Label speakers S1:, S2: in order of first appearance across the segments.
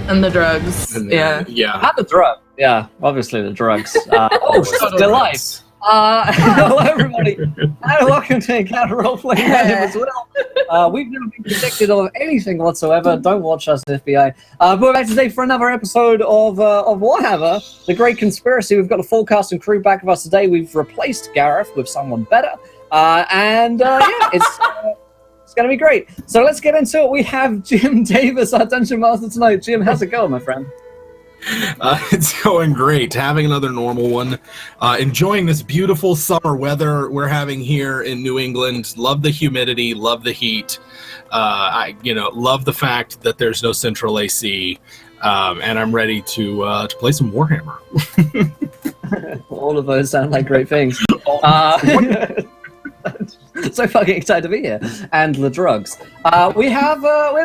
S1: And the drugs.
S2: And
S1: Yeah.
S3: And the drug. Yeah, obviously the drugs. Delight. Hello, everybody, and welcome to Encounter Roleplay as well. We've never been convicted of anything whatsoever. Don't watch us, FBI. But we're back today for another episode of Warhammer, The Great Conspiracy. We've got a full cast and crew back of us today. We've replaced Gareth with someone better. It's going to be great. So let's get into it. We have Jim Davis, our Dungeon Master tonight. Jim, how's it going, my friend?
S2: It's going great. Having another normal one. Enjoying this beautiful summer weather we're having here in New England. Love the humidity. Love the heat. Love the fact that there's no central AC. And I'm ready to play some Warhammer.
S3: All of those sound like great things. So fucking excited to be here. And the drugs. We have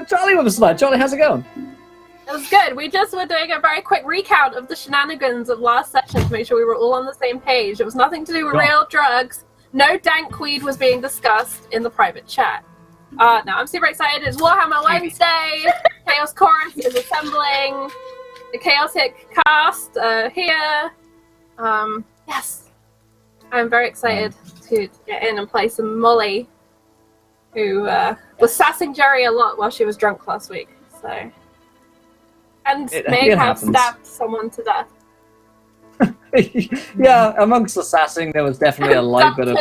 S3: Charlie with us tonight. Charlie, how's it going?
S4: It was good. We just were doing a very quick recount of the shenanigans of last session to make sure we were all on the same page. It was nothing to do with real drugs. No dank weed was being discussed in the private chat. Now I'm super excited. It's Warhammer Wednesday. Chaos Chorus is assembling. The Chaotic cast here. Yes. I'm very excited to get in and play some Molly, who was sassing Jerry a lot while she was drunk last week. So. And may have stabbed someone to death.
S3: Yeah, amongst the sassing, there was definitely a light bit of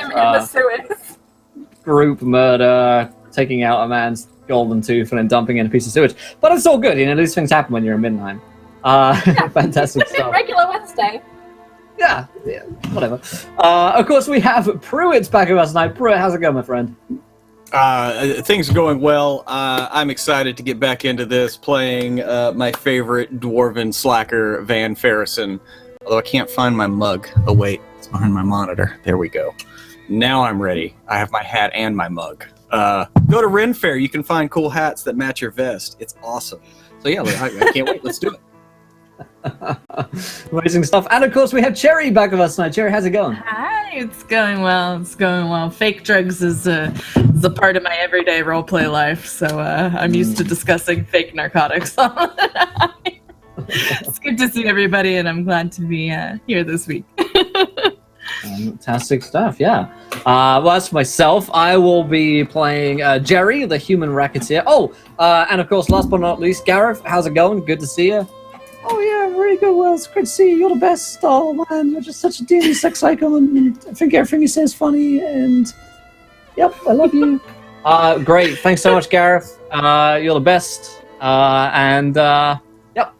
S3: group murder, taking out a man's golden tooth and then dumping in a piece of sewage. But it's all good, these things happen when you're in Midnight. Fantastic stuff.
S4: Regular Wednesday.
S3: Yeah, whatever. Of course, we have Pruitt's back with us tonight. Pruitt, how's it going, my friend?
S5: Things are going well. I'm excited to get back into this, playing my favorite dwarven slacker, Van Ferrison. Although I can't find my mug. Oh wait, it's behind my monitor. There we go. Now I'm ready. I have my hat and my mug. Go to Ren Fair. You can find cool hats that match your vest. It's awesome. So yeah, I can't wait. Let's do it.
S3: Amazing stuff. And of course we have Cherry back with us tonight. Cherry, how's it going?
S1: Hi, it's going well. Fake drugs is a part of my everyday roleplay life, so I'm used to discussing fake narcotics all the time. It's good to see everybody, and I'm glad to be here this week.
S3: Fantastic stuff, yeah. Well, as for myself, I will be playing Jerry, the human racketeer. And of course, last but not least, Gareth, how's it going? Good to see you. Oh yeah, very good. Well, it's great to see you. You're the best. Oh man, you're just such a D&D sex icon, and I think everything you say is funny. And yep, I love you. Great. Thanks so much, Gareth. You're the best. Yep,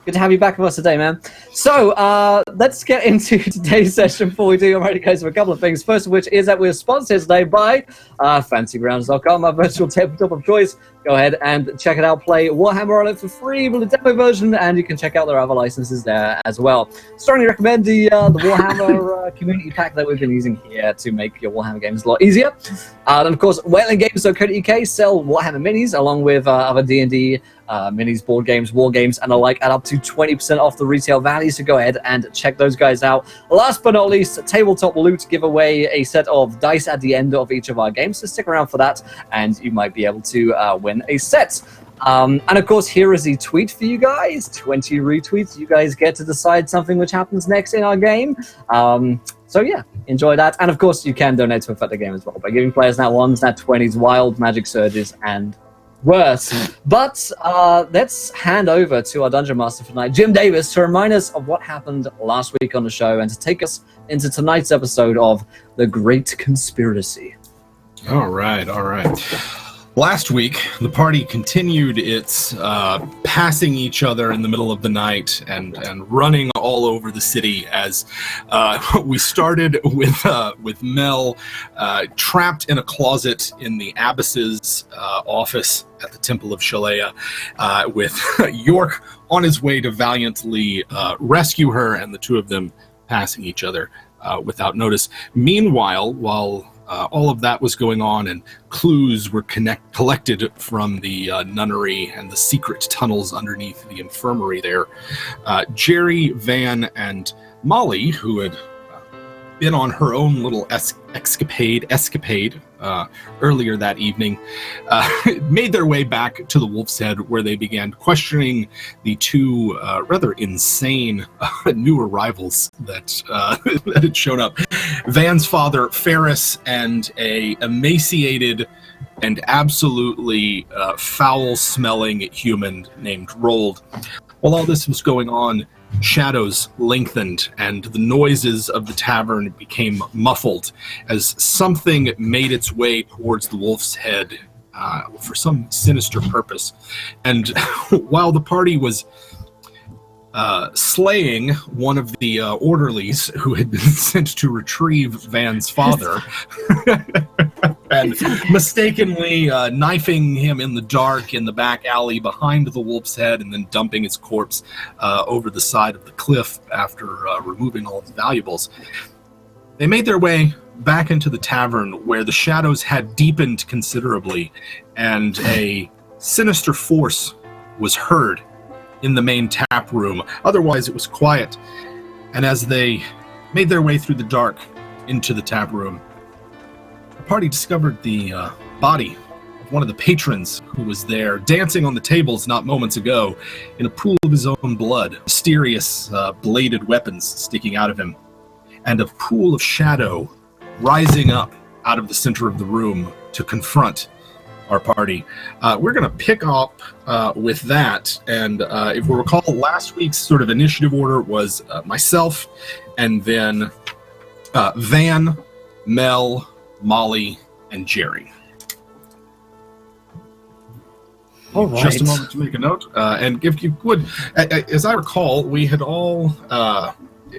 S3: good to have you back with us today, man. So let's get into today's session. Before we do, I'm ready to go through a couple of things. First of which is that we're sponsored today by FancyGrounds.com, our virtual tabletop of choice. Go ahead and check it out. Play Warhammer on it for free with the demo version, and you can check out their other licenses there as well. Strongly recommend the Warhammer community pack that we've been using here to make your Warhammer games a lot easier. And of course, WaylandGames.co.uk sell Warhammer minis along with other D&D minis, board games, war games, and the like at up to 20% off the retail value. So go ahead and check those guys out. Last but not least, Tabletop Loot give away a set of dice at the end of each of our games. So stick around for that, and you might be able to win a set. And of course, here is the tweet for you guys. 20 retweets. You guys get to decide something which happens next in our game. So yeah, enjoy that. And of course, you can donate to affect the game as well by giving players nat 1s, nat 20s, wild magic surges, and worse. But let's hand over to our Dungeon Master for tonight, Jim Davis, to remind us of what happened last week on the show and to take us into tonight's episode of The Great Conspiracy.
S2: All right. Last week, the party continued its passing each other in the middle of the night and running all over the city as we started with Mel trapped in a closet in the Abbess's office at the Temple of Shalea, with York on his way to valiantly rescue her, and the two of them passing each other without notice. Meanwhile, while all of that was going on and clues were collected from the nunnery and the secret tunnels underneath the infirmary there, Jerry, Van, and Molly, who had been on her own little escapade earlier that evening, made their way back to the Wolf's Head, where they began questioning the two rather insane new arrivals that that had shown up. Van's father, Ferris, and a emaciated and absolutely foul-smelling human named Rold. While all this was going on, shadows lengthened and the noises of the tavern became muffled as something made its way towards the Wolf's Head for some sinister purpose. And while the party was slaying one of the orderlies who had been sent to retrieve Van's father and mistakenly knifing him in the dark in the back alley behind the Wolf's Head and then dumping his corpse over the side of the cliff after removing all of the valuables, they made their way back into the tavern, where the shadows had deepened considerably and a sinister force was heard in the main tap room. Otherwise, it was quiet. And as they made their way through the dark into the tap room, the party discovered the body of one of the patrons who was there, dancing on the tables not moments ago in a pool of his own blood, mysterious bladed weapons sticking out of him, and a pool of shadow rising up out of the center of the room to confront our party. We're going to pick up with that, and if we recall, last week's sort of initiative order was myself, and then Van, Mel, Molly, and Jerry.
S3: All right.
S2: Just a moment to make a note, and if you would, as I recall, we had all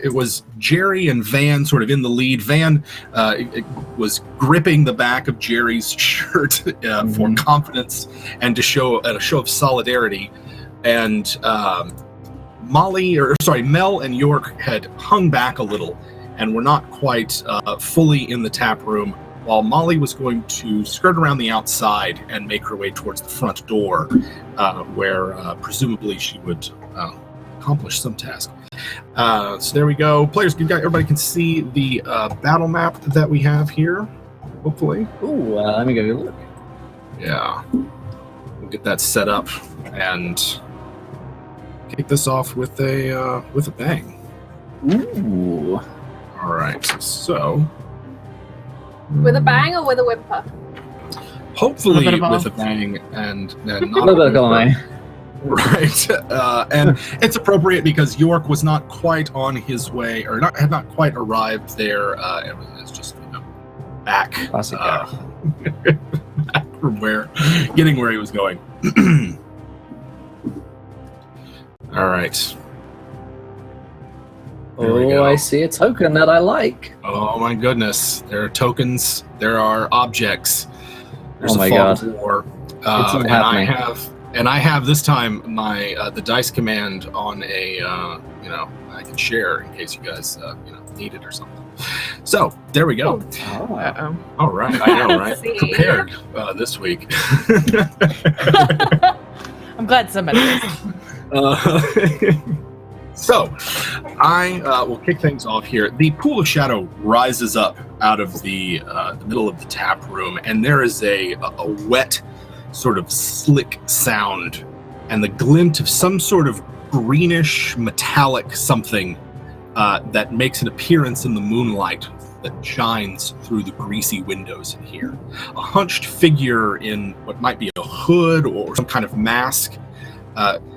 S2: it was Jerry and Van sort of in the lead. Van was gripping the back of Jerry's shirt for confidence and to show a show of solidarity. And Mel and York had hung back a little and were not quite fully in the tap room, while Molly was going to skirt around the outside and make her way towards the front door, where presumably she would accomplish some task. So there we go. Players, everybody can see the battle map that we have here, hopefully.
S3: Ooh, let me give you a look.
S2: Yeah. We'll get that set up and kick this off with a bang.
S3: Ooh.
S2: All right. So.
S4: With a bang or with a whimper?
S2: Hopefully
S1: A
S2: with a bang and not
S3: A little bit of going.
S2: Right, and it's appropriate because York was not quite on his way, or had not quite arrived there. It was just back,
S3: Classic
S2: back from getting where he was going. All right. There we go.
S3: I see a token that I like.
S2: Oh my goodness! There are tokens. There are objects. There's
S3: Oh my
S2: a fog
S3: God.
S2: of war,
S3: It's not happening.
S2: I have this time my the dice command on a I can share in case you guys need it or something. So there we go.
S3: Oh.
S1: Uh-oh.
S2: All right, I know, right?
S4: See?
S2: Prepared this week.
S1: I'm glad somebody is.
S2: So I will kick things off here. The pool of shadow rises up out of the middle of the tap room, and there is a wet, sort of slick sound, and the glint of some sort of greenish metallic something that makes an appearance in the moonlight that shines through the greasy windows in here. A hunched figure in what might be a hood or some kind of mask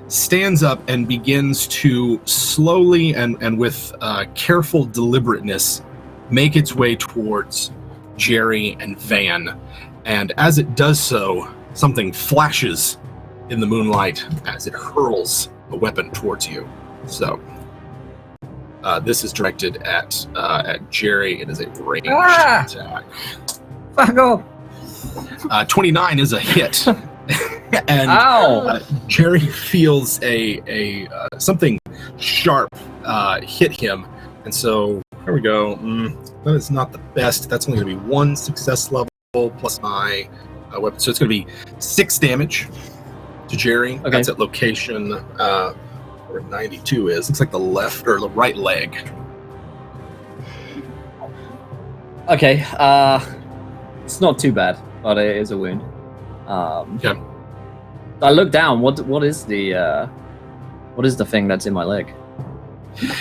S2: stands up and begins to slowly and with careful deliberateness make its way towards Jerry and Van. And as it does so, something flashes in the moonlight as it hurls a weapon towards you. So this is directed at Jerry. It is a ranged attack.
S3: Fuck off.
S2: 29 is a hit. And
S3: Ow.
S2: Jerry feels a something sharp hit him, and so here we go. That is not the best. That's only going to be 1 success level plus my weapon, so it's going to be 6 damage to Jerry.
S3: Okay.
S2: That's at location where 92 is. Looks like the left or the right leg.
S3: Okay. It's not too bad, but it is a wound.
S2: Okay.
S3: I look down. What is the thing that's in my leg?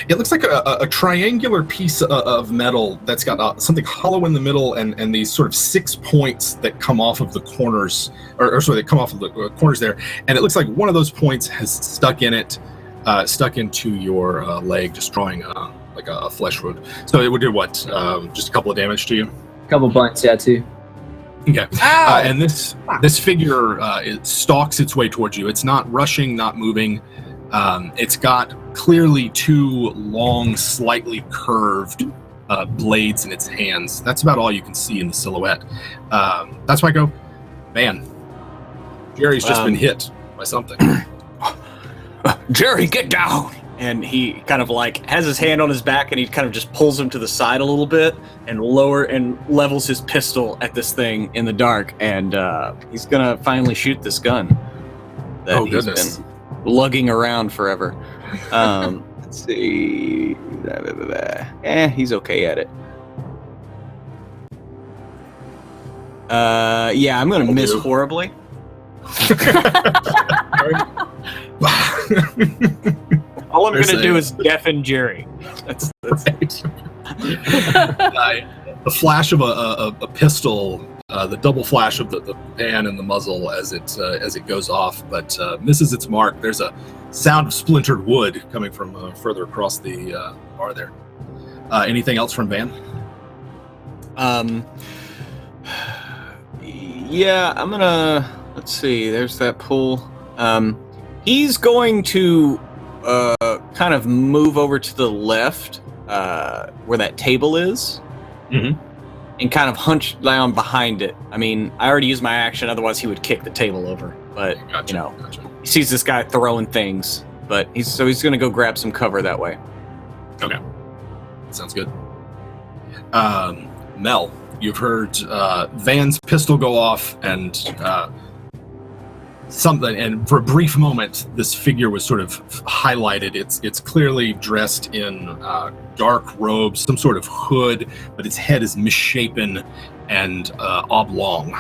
S2: It looks like a triangular piece of metal that's got something hollow in the middle and these sort of 6 points that come off of the corners, or sorry, that come off of the corners there. And it looks like one of those points has stuck into your leg, destroying like a flesh wound. So it would do what? Just a couple of damage to you?
S3: Couple points, yeah, too.
S2: Okay. And this figure it stalks its way towards you. It's not rushing, not moving. It's got clearly 2 long, slightly curved blades in its hands. That's about all you can see in the silhouette. That's why I go, man, Jerry's just been hit by something.
S5: Jerry, get down! And he kind of like has his hand on his back, and he kind of just pulls him to the side a little bit and levels his pistol at this thing in the dark, and he's gonna finally shoot this gun that he's been lugging around forever. Let's see. He's okay at it. Yeah, I'm gonna miss horribly. All I'm gonna do is deafen Jerry. That's
S2: right. The flash of a pistol, the double flash of the pan and the muzzle as it goes off, but misses its mark. There's a sound of splintered wood coming from further across the bar there. Anything else from Van?
S5: Yeah, I'm gonna. Let's see. There's that pool. He's going to kind of move over to the left, where that table is, and kind of hunch down behind it. I mean, I already used my action, otherwise he would kick the table over. But
S2: Gotcha.
S5: he sees this guy throwing things, but he's going to go grab some cover that way.
S2: Okay, sounds good. Mel, you've heard Van's pistol go off, and something, and for a brief moment, this figure was sort of highlighted. It's clearly dressed in dark robes, some sort of hood, but its head is misshapen and oblong.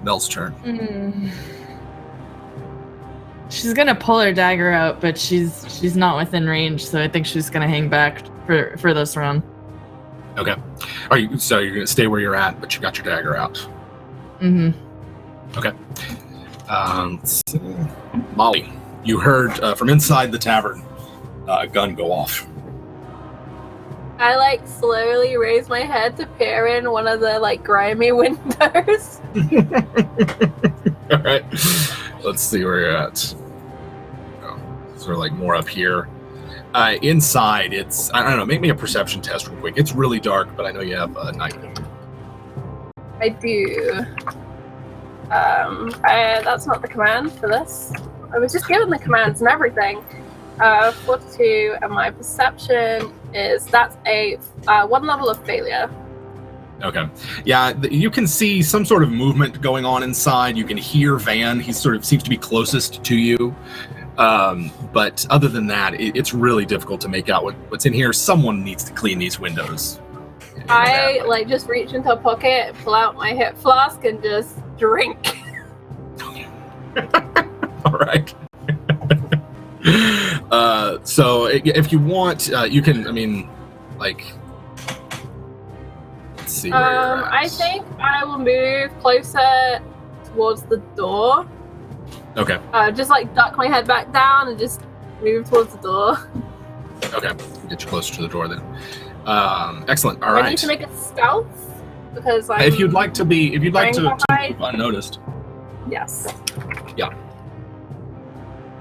S2: Mel's turn.
S1: She's gonna pull her dagger out, but she's not within range, so I think she's gonna hang back for this round.
S2: Okay. So you're gonna stay where you're at, but you got your dagger out. Okay. Let's see. Molly, you heard from inside the tavern a gun go off.
S4: I slowly raise my head to peer in one of the grimy windows.
S2: All right. Let's see where you're at. Oh, sort of more up here. Inside, it's, I don't know, make me a perception test real quick. It's really dark, but I know you have night vision.
S4: I do. That's not the command for this. I was just given the commands and everything. 42, and my perception is that's a 1 level of failure.
S2: Okay. Yeah, you can see some sort of movement going on inside. You can hear Van. He sort of seems to be closest to you. But other than that, it's really difficult to make out what's in here. Someone needs to clean these windows.
S4: I just reach into a pocket, pull out my hip flask, and just drink.
S2: All right. So if you want, you can. I mean, let's see. Where you're at.
S4: I think I will move closer towards the door.
S2: Okay.
S4: Just duck my head back down and just move towards the door.
S2: Okay. Get you closer to the door then. Excellent. All
S4: I
S2: right.
S4: need to make a stealth because
S2: if you'd like to move unnoticed.
S4: Yes.
S2: Yeah.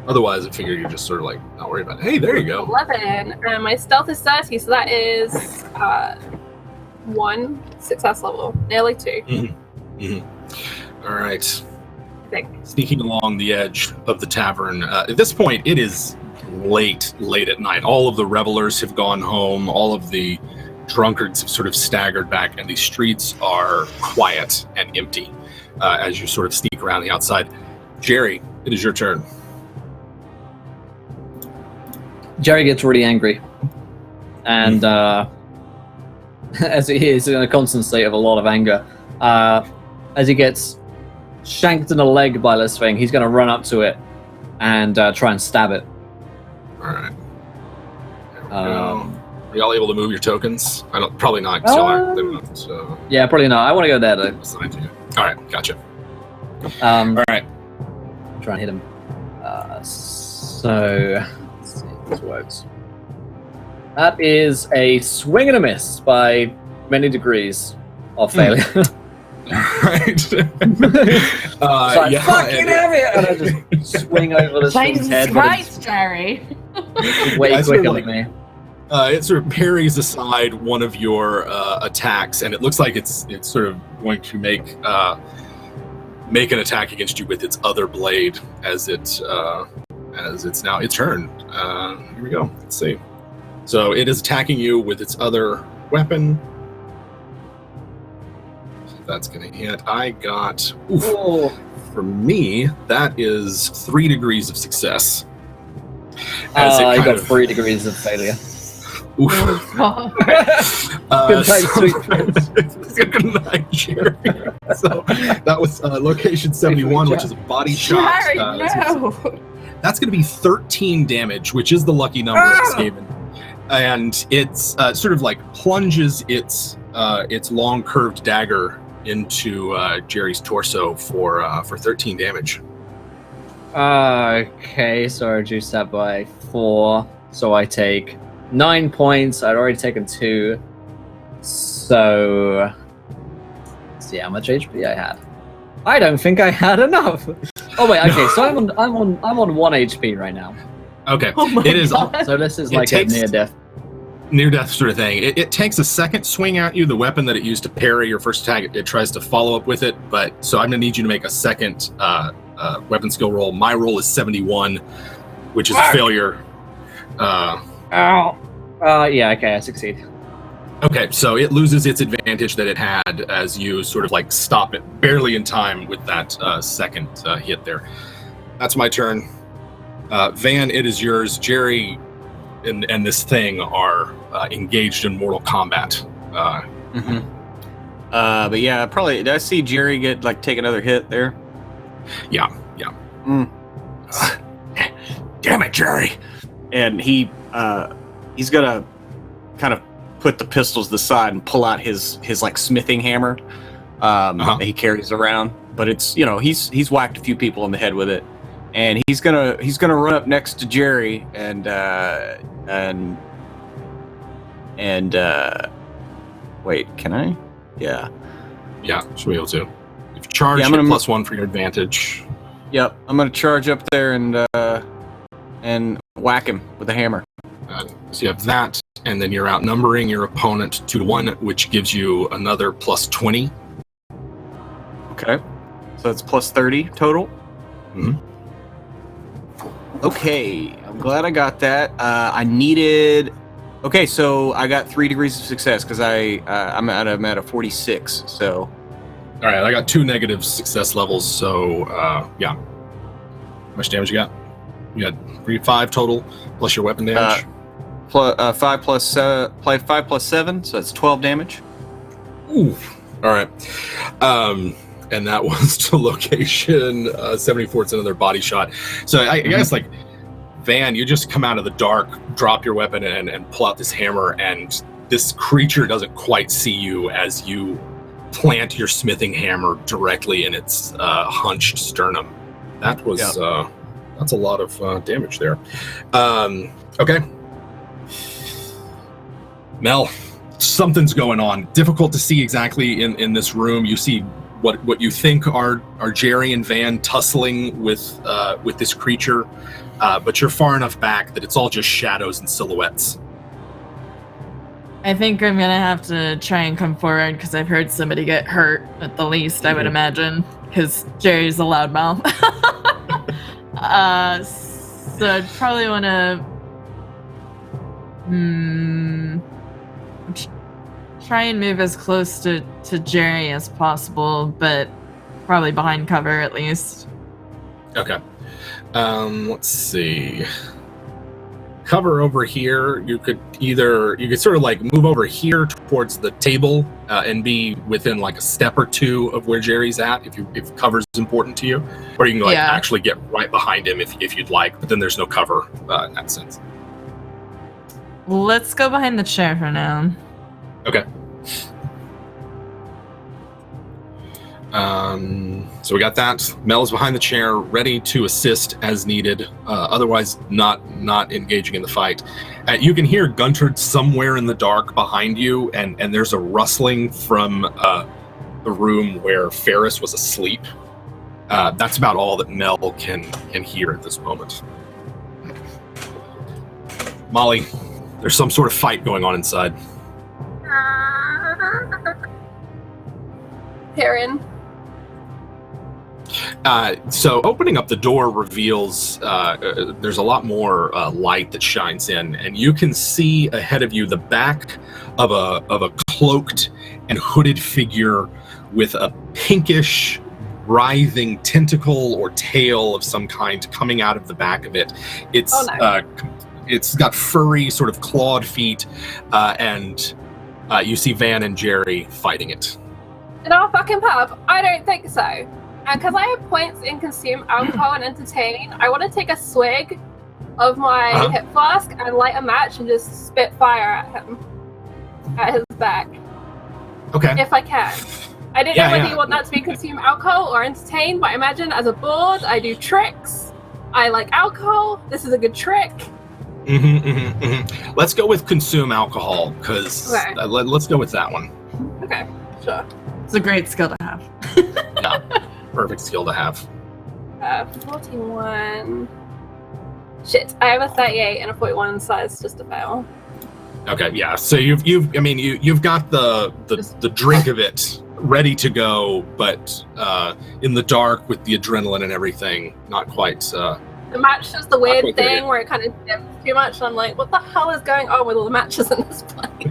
S2: Otherwise, I figure you're just sort of not worried about it. Hey, there you go.
S4: 11, and my stealth is 30, so that is 1 success level, nearly 2.
S2: All right.
S4: I think.
S2: Sneaking along the edge of the tavern. At this point, it is late at night. All of the revelers have gone home. All of the drunkards have sort of staggered back, and the streets are quiet and empty as you sort of sneak around the outside. Jerry, it is your turn.
S3: Jerry gets really angry, and as he is in a constant state of a lot of anger. As he gets shanked in the leg by this thing, he's going to run up to it and try and stab it.
S2: All right. Are y'all able to move your tokens? Probably not. So
S3: yeah, probably not. I want to go there though.
S2: All right, gotcha.
S3: All
S2: right,
S3: try and hit him. So let's see if this works. That is a swing and a miss by many degrees of failure.
S2: Right.
S3: Yeah, fucking have it! And I just swing over this thing's head.
S1: Jesus Christ, Jerry!
S3: Way quicker than me.
S2: It sort of parries aside one of your attacks, and it looks like it's sort of going to make an attack against you with its other blade as it's now its turn. Here we go. Let's see. So it is attacking you with its other weapon. That's going to hit. I got, for me, that is 3 degrees of success.
S3: I got 3 degrees of failure.
S2: Good night, Jerry. So that was location 71, which is a body shot.
S1: Jerry, no!
S2: That's going to be 13 damage, which is the lucky number of Skaven. And it's sort of like plunges its long curved dagger into Jerry's torso for 13 damage.
S3: Okay, so I reduced that by 4. So I take 9 points. I'd already taken 2. So let's see how much HP I had. I don't think I had enough. Oh wait, okay. So I'm on 1 HP right now.
S2: Okay,
S1: Oh
S2: it is.
S3: So this is like a
S2: near death sort of thing. It takes a second swing at you. The weapon that it used to parry your first attack, it tries to follow up with it. But so I'm gonna need you to make a second weapon skill roll. My roll is 71, which is a failure.
S3: Yeah, okay, I succeed.
S2: Okay, so it loses its advantage that it had as you sort of like stop it barely in time with that second hit there. That's my turn. Van, it is yours. Jerry and this thing are engaged in mortal combat.
S5: But yeah, probably. Did I see Jerry take another hit there?
S2: Yeah.
S5: Damn it, Jerry! And he's gonna kind of put the pistols to the side and pull out his like smithing hammer that he carries around. But it's he's whacked a few people in the head with it, and he's gonna run up next to Jerry and wait, can I? Yeah,
S2: should be able to. If you charge,
S5: I'm gonna
S2: +1 for your advantage.
S5: Yep, I'm gonna charge up there and whack him with a hammer.
S2: So you have that, and then you're outnumbering your opponent 2-1, which gives you another +20.
S5: Okay, so that's +30 total.
S2: Mm-hmm.
S5: Okay, I'm glad I got that. I needed. Okay, so I got 3 degrees of success because I'm at a 46. So.
S2: All right, I got 2 negative success levels. So yeah, how much damage you got? You got 5 total plus your weapon damage.
S5: 5 plus 7, so that's 12 damage.
S2: Ooh. All right. And that was to location 74. It's another body shot. So I guess like Van, you just come out of the dark, drop your weapon and pull out this hammer, and this creature doesn't quite see you as you plant your smithing hammer directly in its hunched sternum. That was that's a lot of damage there. Okay. Mel, something's going on. Difficult to see exactly in this room. You see what you think are Jerry and Van tussling with this creature, but you're far enough back that it's all just shadows and silhouettes.
S1: I think I'm gonna have to try and come forward because I've heard somebody get hurt at the least, I would imagine, because Jerry's a loudmouth. So I'd probably want to try and move as close to Jerry as possible, but probably behind cover at least.
S2: Okay. Let's see. cover over here. You could sort of like move over here towards the table and be within like a step or two of where Jerry's at if cover's important to you, or you can actually get right behind him if you'd like. But then there's no cover in that sense.
S1: Let's go behind the chair for now.
S2: Okay. So we got that. Mel's behind the chair, ready to assist as needed. Otherwise, not engaging in the fight. You can hear Guntard somewhere in the dark behind you, and there's a rustling from the room where Ferris was asleep. That's about all that Mel can hear at this moment. Molly, there's some sort of fight going on inside.
S4: Perrin.
S2: So opening up the door reveals there's a lot more light that shines in, and you can see ahead of you the back of a cloaked and hooded figure with a pinkish, writhing tentacle or tail of some kind coming out of the back of it. It's got furry, sort of clawed feet, and you see Van and Jerry fighting it.
S4: In our fucking pub? I don't think so. And because I have points in consume alcohol and entertain, I want to take a swig of my hip flask and light a match and just spit fire at him. At his back.
S2: Okay.
S4: If I can. I didn't know whether you want that to be consume alcohol or entertain, but I imagine as a board, I do tricks. I like alcohol. This is a good trick.
S2: Let's go with consume alcohol, because let's go with that one.
S4: Okay, sure.
S1: It's a great skill to have.
S2: Yeah, perfect skill to have.
S4: 41. Shit, I have a 38 and a 41 size, just a fail.
S2: Okay, yeah. So you've got the drink of it ready to go, but in the dark with the adrenaline and everything, not quite.
S4: The match is the weird thing where it kind of dips too much. And I'm like, what the hell is going on with all the matches in this place?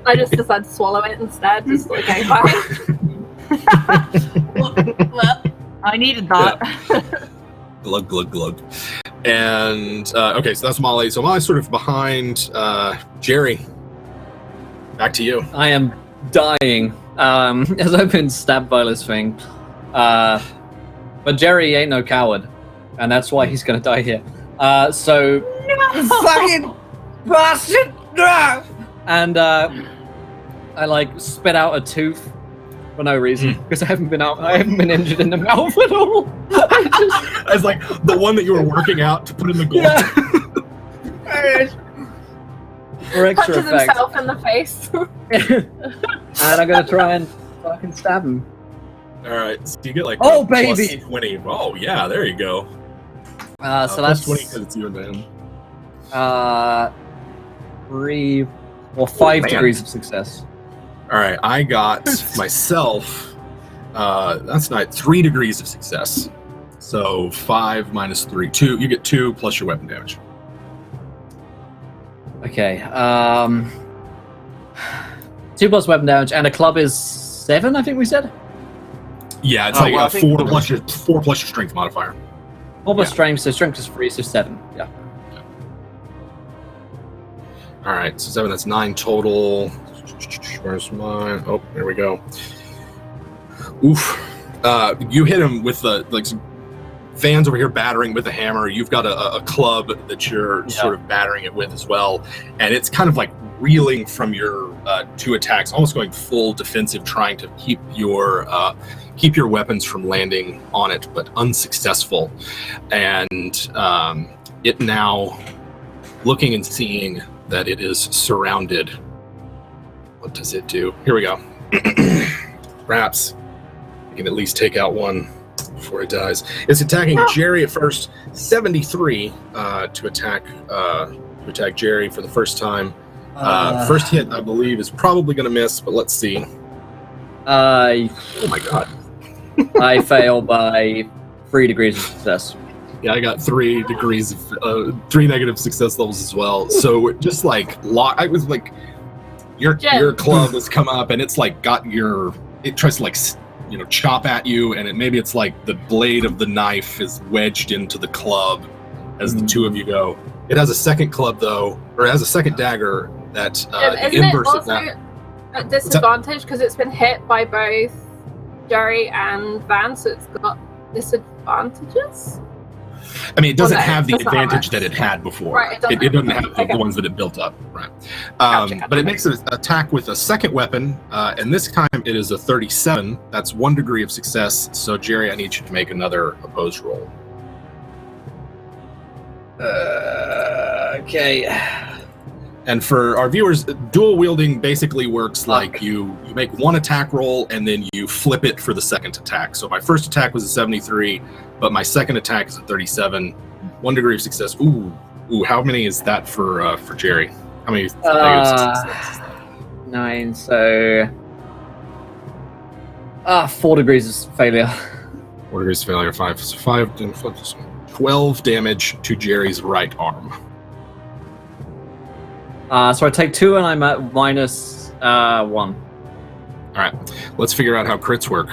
S4: I just decided to swallow it instead. Just like, okay, fine.
S1: Well, I needed that.
S2: Yeah. Glug, glug, glug. And, okay, so that's Molly. So Molly's sort of behind Jerry. Back to you.
S3: I am dying as I've been stabbed by this thing. But Jerry ain't no coward. And that's why he's going to die here. So, fucking bastard! No! And I like spit out a tooth for no reason because I haven't been injured in the mouth at all.
S2: As like the one that you were working out to put in the gold.
S3: Yeah. For extra
S4: Punches
S3: effect.
S4: himself in the face.
S3: And I'm gonna try and fucking stab him.
S2: All right, so you get like
S3: baby!
S2: plus 20. Oh yeah, there you go.
S3: So
S2: plus
S3: that's
S2: 20 because it's you and Van.
S3: 3 or 5
S2: Man.
S3: degrees of success.
S2: All right, I got myself. That's not 3 degrees of success. So 5 minus 3, 2. You get 2 plus your weapon damage.
S3: Okay. 2 plus weapon damage, and a club is 7. I think we said.
S2: Yeah, it's 4 plus your strength modifier.
S3: 4 plus strength, so strength is 3, so 7. Yeah.
S2: All right, so 7. That's 9 total. Where's mine? Oh, there we go. Oof. You hit him with some Van's over here battering with a hammer. You've got a club that you're sort of battering it with as well, and it's kind of like reeling from your 2 attacks, almost going full defensive, trying to keep your weapons from landing on it, but unsuccessful. And it now, looking and seeing that it is surrounded. What does it do? Here we go. Perhaps I can at least take out one before it dies. It's attacking Jerry at first. 73 to attack Jerry for the first time. First hit, I believe, is probably going to miss, but let's see. Oh my god.
S3: I fail by 3 degrees of success.
S2: Yeah, I got 3 degrees of 3 negative success levels as well. So just like I was like, your club has come up and it's like it tries to like chop at you, and maybe it's like the blade of the knife is wedged into the club as the two of you go It has a second club though, or it has a second dagger that the
S4: Isn't it
S2: inverse of
S4: also
S2: that.
S4: at disadvantage because it's been hit by both Jerry and Van, so it's got disadvantages?
S2: I mean, it doesn't
S4: Well, no,
S2: have the
S4: it doesn't have
S2: advantage
S4: that.
S2: that it had before.
S4: Right,
S2: It doesn't have
S4: okay.
S2: the ones that it built up. Right.
S4: Gotcha.
S2: But it makes an attack with a second weapon, and this time it is a 37. That's 1 degree of success. So, Jerry, I need you to make another opposed roll.
S3: Okay.
S2: And for our viewers, dual wielding basically works like you make one attack roll and then you flip it for the second attack. So my first attack was a 73, but my second attack is a 37. 1 degree of success. Ooh, how many is that for Jerry? How many negative successes?
S3: 9, so 4 degrees of failure.
S2: 4 degrees of failure, 5. So 5 and 12 damage to Jerry's right arm.
S3: So I take 2 and I'm at minus 1.
S2: All right, let's figure out how crits work.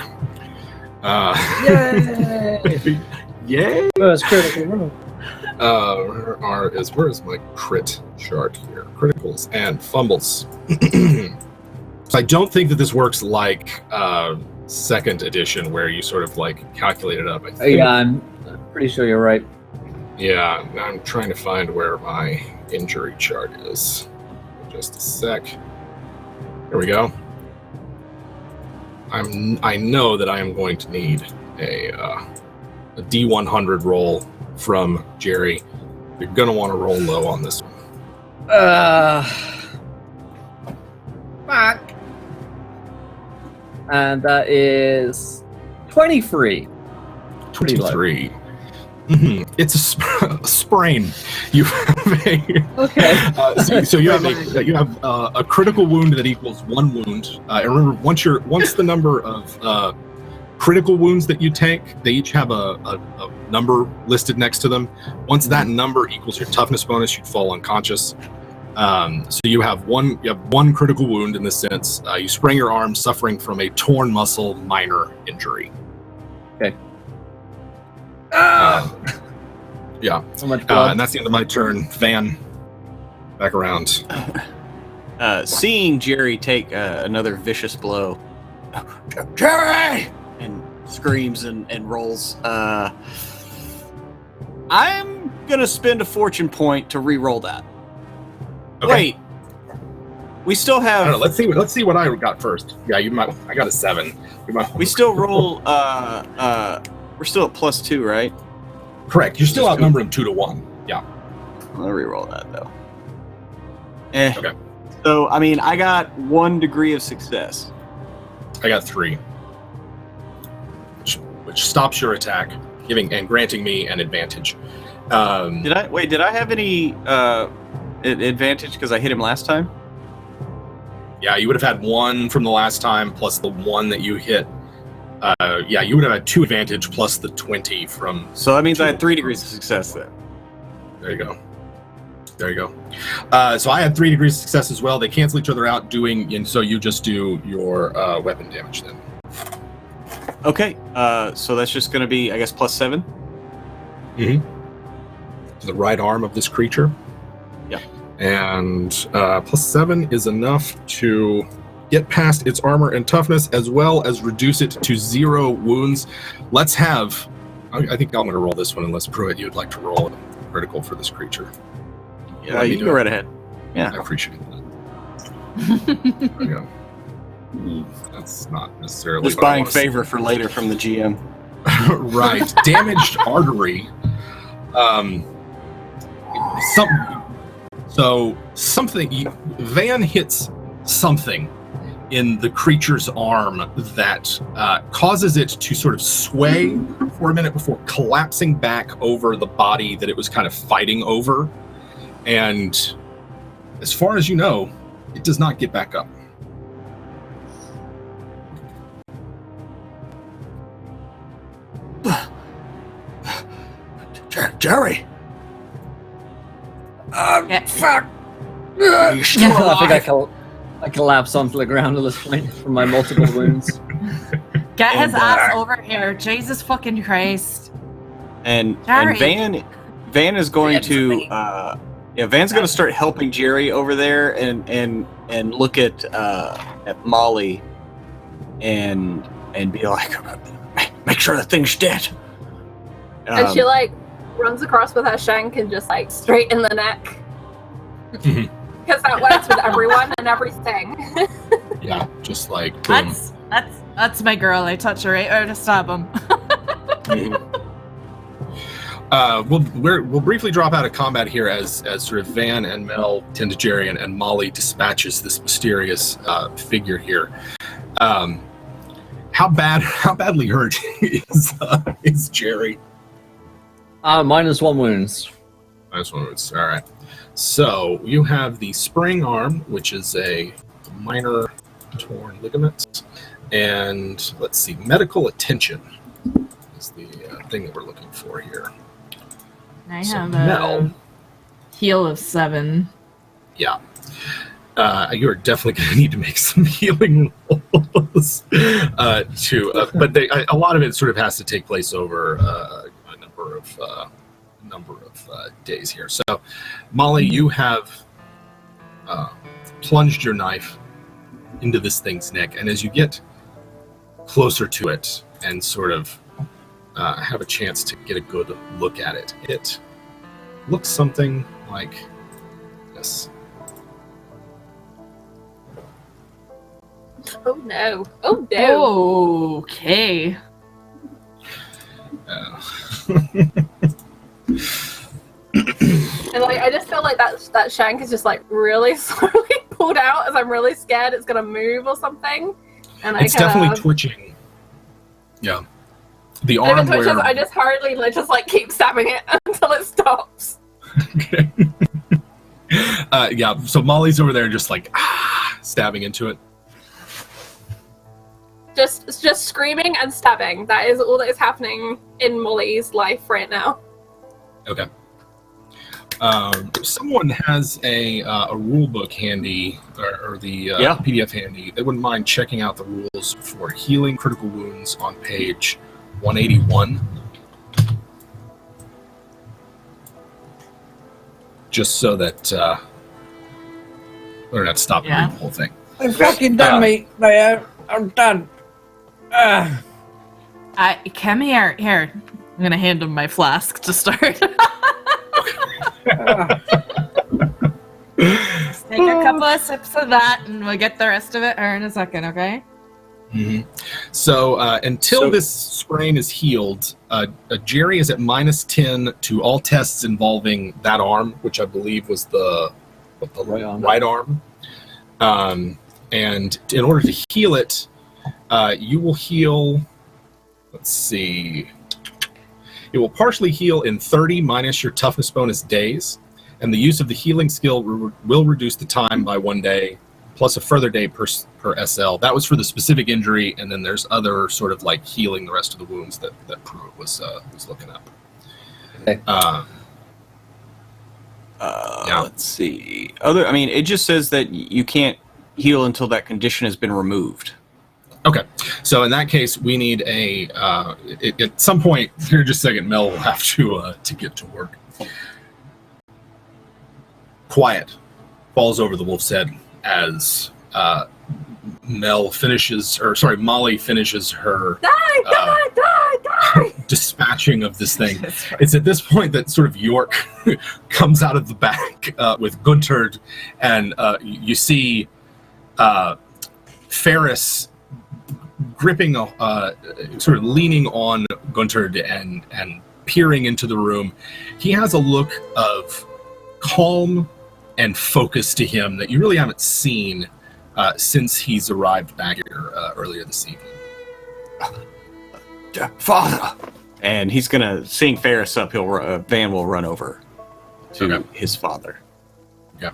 S3: Yay!
S2: Yay!
S3: First critical roll.
S2: Where is my crit chart here? Criticals and fumbles. So I don't think that this works like second edition where you sort of like calculate it up. I think,
S3: Yeah, I'm pretty sure you're right.
S2: yeah, I'm trying to find where my injury chart is. Just a sec. Here we go. I know that I am going to need a D100 roll from Jerry. You're gonna want to roll low on this one.
S3: Fuck. And that is 23. Pretty low.
S2: 23. It's a sprain. You have a
S3: Okay.
S2: so you have a critical wound that equals 1 wound. And remember, once the number of critical wounds that you take, they each have a number listed next to them. Once that number equals your toughness bonus, you'd fall unconscious. So you have one critical wound in this sense. You sprain your arm, suffering from a torn muscle, minor injury.
S3: Okay.
S2: Yeah.
S3: So much blood.
S2: And that's the end of my turn. Van, back around.
S5: Seeing Jerry take another vicious blow, Jerry, and screams and rolls. I'm gonna spend a fortune point to re-roll that.
S2: Okay.
S5: Wait, we still
S2: I
S5: have.
S2: don't know, let's see what I got first. Yeah, I got a 7.
S5: We still roll. We're still at +2, right?
S2: Correct. You're still outnumbering 2 to 1. Yeah.
S5: I'll re-roll that though. Okay.
S2: Okay.
S5: So I mean, I got 1 degree of success.
S2: I got 3, which stops your attack, granting me an advantage.
S5: Did I have any advantage because I hit him last time?
S2: Yeah, you would have had 1 from the last time plus the 1 that you hit. Yeah, you would have had 2 advantage plus the 20 from.
S5: So that means I had 3 degrees of success then.
S2: There you go. So I had 3 degrees of success as well. They cancel each other out, and so you just do your weapon damage then.
S5: Okay. So that's just going to be, I guess, +7.
S2: To the right arm of this creature.
S5: Yeah.
S2: And +7 is enough to get past its armor and toughness, as well as reduce it to 0 wounds. Let's have. I think I'm going to roll this one, unless Pruitt, you'd like to roll a critical for this creature.
S5: Yeah, you can go right ahead. Yeah.
S2: I appreciate that. There we go. That's not necessarily.
S5: Just
S2: what I
S5: buying
S2: wanna see.
S5: favor for later from the GM.
S2: Right. Damaged artery. Something. Van hits something in the creature's arm that causes it to sort of sway for a minute before collapsing back over the body that it was kind of fighting over. And as far as you know, it does not get back up.
S5: Jerry!
S1: Yeah.
S5: Fuck!
S3: I think I collapse onto the ground at this point from my multiple wounds.
S1: Get his
S5: And,
S1: ass over here. Jesus fucking Christ.
S5: And
S1: Jerry.
S5: Van is going to Van's going to start helping Jerry over there and look at Molly and be like, make sure the thing's dead.
S4: And she like runs across with her shank and just like straight in the neck. Because that works with everyone and everything.
S2: Yeah, just like boom.
S1: That's my girl. I touch her right there to stab him.
S2: We'll briefly drop out of combat here as sort of Van and Mel tend to Jerry and Molly dispatches this mysterious figure here. How badly hurt is Jerry?
S3: -1 wounds.
S2: -1 wounds. All right. So you have the spring arm, which is a minor torn ligament, and let's see, medical attention is the thing that we're looking for here.
S1: I
S2: So
S1: have
S2: Mel,
S1: a heal of 7.
S2: yeah, you're definitely going to need to make some healing rolls but a lot of it sort of has to take place over a number of days here. So, Molly, you have plunged your knife into this thing's neck, and as you get closer to it and sort of have a chance to get a good look at it, it looks something like this.
S4: Oh no. Oh no.
S1: Okay.
S4: And like I just feel like that shank is just like really slowly pulled out as I'm really scared it's gonna move or something. And
S2: It's definitely twitching. Yeah. The
S4: If
S2: arm
S4: it twitches,
S2: where...
S4: I just hurriedly just like keep stabbing it until it stops.
S2: Okay. Yeah, so Molly's over there just like stabbing into it.
S4: Just screaming and stabbing. That is all that is happening in Molly's life right now.
S2: Okay. Someone has a rule book handy, or the PDF handy. They wouldn't mind checking out the rules for healing critical wounds on page 181. Just so that we're not stopping the whole thing.
S3: They fucking done me, Leo. I'm done.
S1: Come here. Here. I'm going to hand him my flask to start. Just take a couple of sips of that, and we'll get the rest of it here in a second, okay?
S2: Mm-hmm. So until this sprain is healed, Jerry is at -10 to all tests involving that arm, which I believe was the right arm. And in order to heal it, you will heal. Let's see. It will partially heal in 30 minus your toughness bonus days, and the use of the healing skill will reduce the time by 1 day, plus a further day per SL. That was for the specific injury, and then there's other sort of like healing the rest of the wounds that Pruitt was looking up.
S3: Okay.
S5: Let's see. It just says that you can't heal until that condition has been removed.
S2: Okay, so in that case, we need at some point here in just a second, Mel will have to get to work. Quiet falls over the wolf's head as Molly finishes her
S4: Die!
S2: dispatching of this thing. It's at this point that sort of York comes out of the back with Gunther, and you see Ferris gripping, sort of leaning on Gunther and peering into the room. He has a look of calm and focus to him that you really haven't seen since he's arrived back here earlier this evening.
S5: Father! And he's gonna, seeing Ferris up, Van will run over to his father.
S2: Yeah.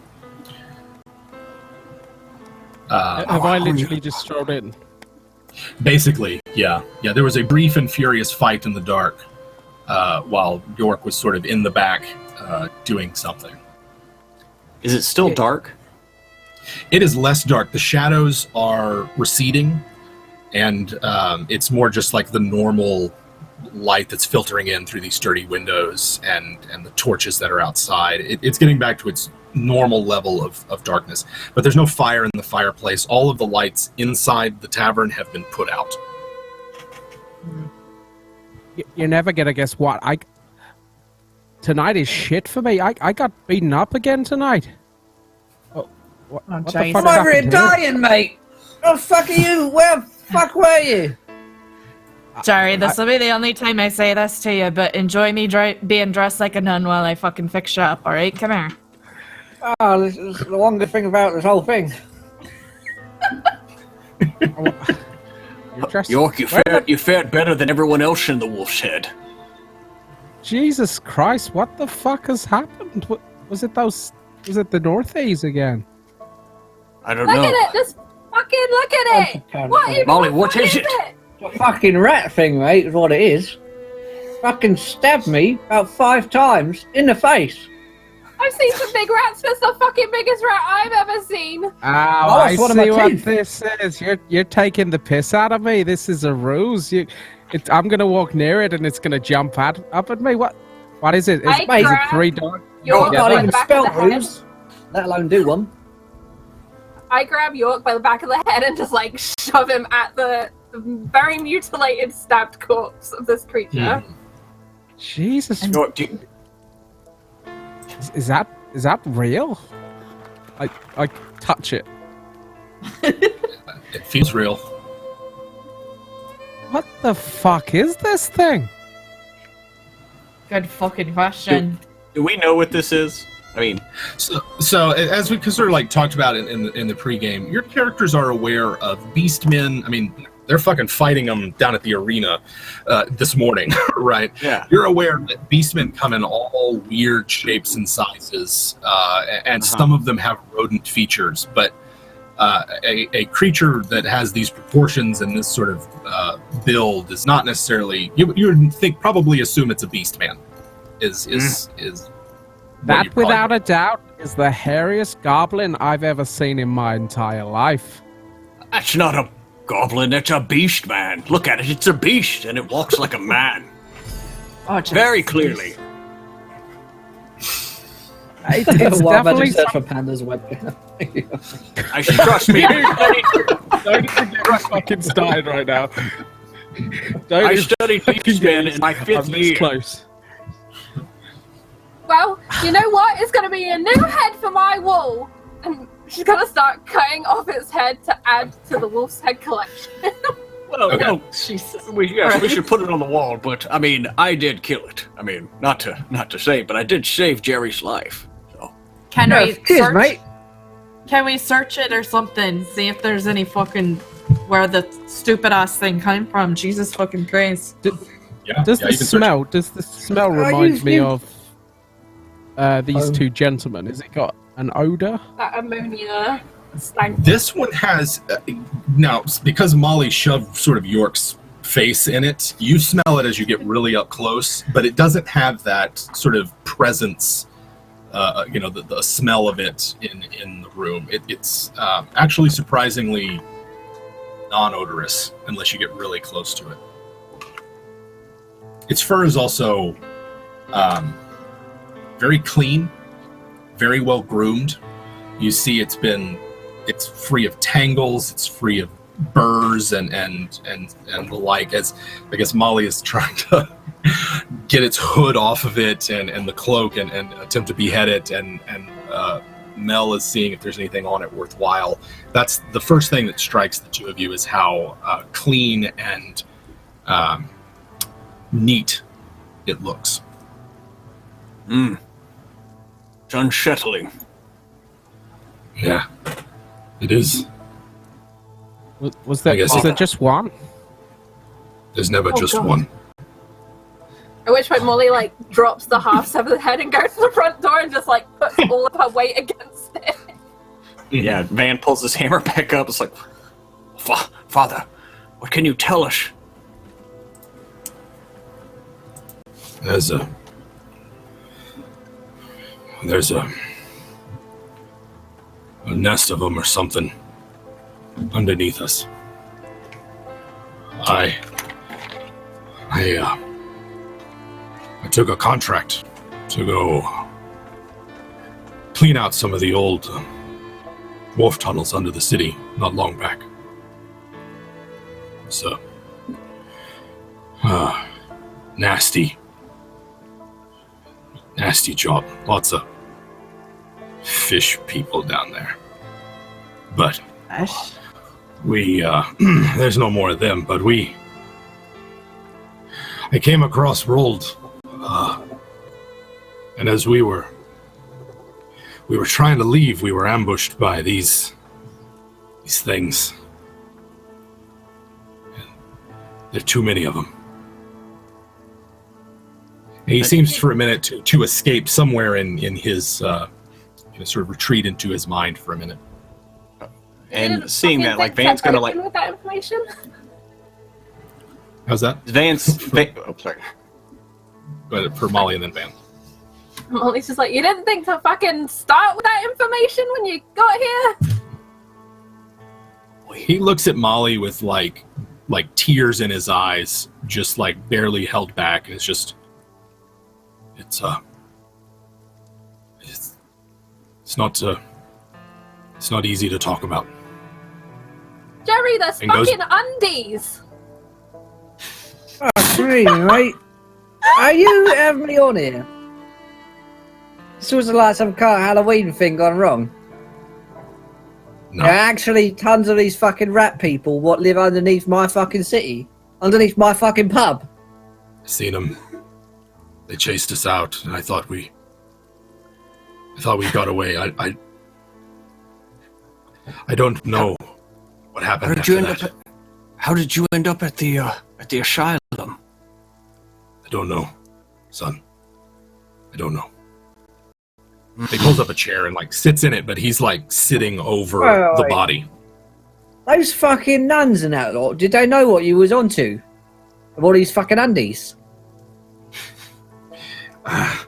S6: Have I literally just strolled in?
S2: Basically, yeah. There was a brief and furious fight in the dark while York was sort of in the back doing something.
S5: Is it still dark?
S2: It is less dark. The shadows are receding, and it's more just like the normal light that's filtering in through these dirty windows and the torches that are outside. It's getting back to its normal level of darkness, but there's no fire in the fireplace. All of the lights inside the tavern have been put out.
S6: You're never gonna guess what tonight is shit for me. I got beaten up again tonight. What the
S1: jeez.
S6: fuck
S3: I'm over here
S6: happened
S3: dying, mate. Oh, fuck are you? Where the fuck were you?
S1: Jerry, this will be the only time I say this to you, but enjoy me being dressed like a nun while I fucking fix you up, alright? Come here.
S3: Oh, this is the one good thing about this whole thing.
S5: York, you fared better than everyone else in the Wolf's Head.
S6: Jesus Christ, what the fuck has happened? Was it the Northies again?
S5: I don't
S4: Look
S5: know.
S4: at it! Just fucking look at it! What even
S5: Molly,
S4: the
S5: what
S4: fuck
S5: is it?
S3: The fucking rat thing, mate, is what it is. Fucking stabbed me about 5 times in the face.
S4: I've seen some big rats, but it's the fucking biggest rat I've ever seen.
S6: Oh, I
S3: it's one of my
S6: see what
S3: teeth.
S6: this is. You're taking the piss out of me. This is a ruse. I'm gonna walk near it and it's gonna jump up at me. What is it? Is
S4: I
S6: it
S4: grabbed
S6: 3 dogs?
S4: York
S3: I
S4: by
S3: can't
S4: the
S3: even
S4: back
S3: spell
S4: of the head.
S3: rules, let alone do one.
S4: I grab York by the back of the head and just like shove him at the very mutilated, stabbed corpse of this creature.
S6: Jesus,
S5: York,
S6: is that real? I touch it.
S2: It feels real.
S6: What the fuck is this thing?
S1: Good fucking question.
S5: do we know what this is? I mean,
S2: So as we sort of like talked about in the pregame, your characters are aware of beastmen. I mean, they're fucking fighting them down at the arena this morning, right?
S5: Yeah.
S2: You're aware that beastmen come in all weird shapes and sizes, and some of them have rodent features, but a creature that has these proportions and this sort of build is not necessarily. You would think, probably assume it's a beastman. Is
S6: That, without a doubt, is the hairiest goblin I've ever seen in my entire life.
S5: that's not a goblin, that's a beast, man. Look at it, it's a beast, and it walks like a man.
S1: Oh,
S5: Very clearly.
S6: It's
S3: Wild
S6: definitely
S3: magic search for pandas webcam.
S5: I should trust me.
S6: Don't get fucking started right now.
S5: I studied beastman in my 5th year.
S6: Close.
S4: Well, you know what? It's gonna be a new head for my wall. And she's gonna start cutting off its head to add to the wolf's head collection.
S5: Well,
S2: Okay.
S5: well,
S1: Jesus.
S5: we should put it on the wall, but I mean, I did kill it. I mean, not to say, but I did save Jerry's life. So
S1: Can
S3: No,
S1: we
S3: cheers,
S1: search?
S3: mate.
S1: Can we search it or something? See if there's any fucking where the stupid ass thing came from. Jesus fucking Christ.
S2: Yeah,
S6: Does
S2: yeah,
S6: the
S2: you can search
S6: smell? Does the smell
S3: Oh,
S6: remind me
S3: you-
S6: of these two gentlemen? Has it got an odor?
S4: That ammonia stank.
S2: This one has now, because Molly shoved sort of York's face in it. You smell it as you get really up close, but it doesn't have that sort of presence. The smell of it in the room. It's actually surprisingly non-odorous unless you get really close to it. Its fur is also very clean, very well groomed. You see, it's free of tangles, it's free of burrs and the like. As I guess Molly is trying to get its hood off of it and the cloak and attempt to behead it, and Mel is seeing if there's anything on it worthwhile. That's the first thing that strikes the two of you, is how clean and neat it looks.
S5: it's unsettling.
S2: Yeah, it is.
S6: Was there just one?
S2: There's never just
S4: God.
S2: one.
S4: At which point Molly like drops the half severed head and goes to the front door and just like puts all of her weight against it.
S5: Yeah, Van pulls his hammer back up. It's like, Father, what can you tell us?
S2: There's a nest of them or something underneath us. I took a contract to go clean out some of the old wharf tunnels under the city not long back. So, nasty job. Lots of fish people down there. But
S1: Gosh.
S2: we, there's no more of them, but I came across Rold, and as we were trying to leave, we were ambushed by these things. There are too many of them. And he seems for a minute to escape somewhere in his sort of retreat into his mind for a minute.
S5: And seeing that, like, Van's gonna, like...
S4: with that information?
S2: How's that?
S5: Oh, sorry.
S2: But for Molly and then Van.
S4: Molly's just like, you didn't think to fucking start with that information when you got here?
S2: He looks at Molly with like tears in his eyes, just like barely held back, and it's not easy to talk about.
S4: Jerry, there's fucking undies!
S3: Oh, screaming, mate. Are you having me on here? This was like some kind of Halloween thing gone wrong.
S2: No.
S3: There are actually tons of these fucking rat people what live underneath my fucking city. Underneath my fucking pub.
S2: I seen them. They chased us out, and I thought we got away. I don't know what happened after that.
S5: How did you end up at the asylum?
S2: I don't know, son. I don't know. He pulls up a chair and like sits in it, but he's like sitting over the body.
S3: Those fucking nuns and that lot, did they know what you was onto? Of all these fucking undies?
S2: I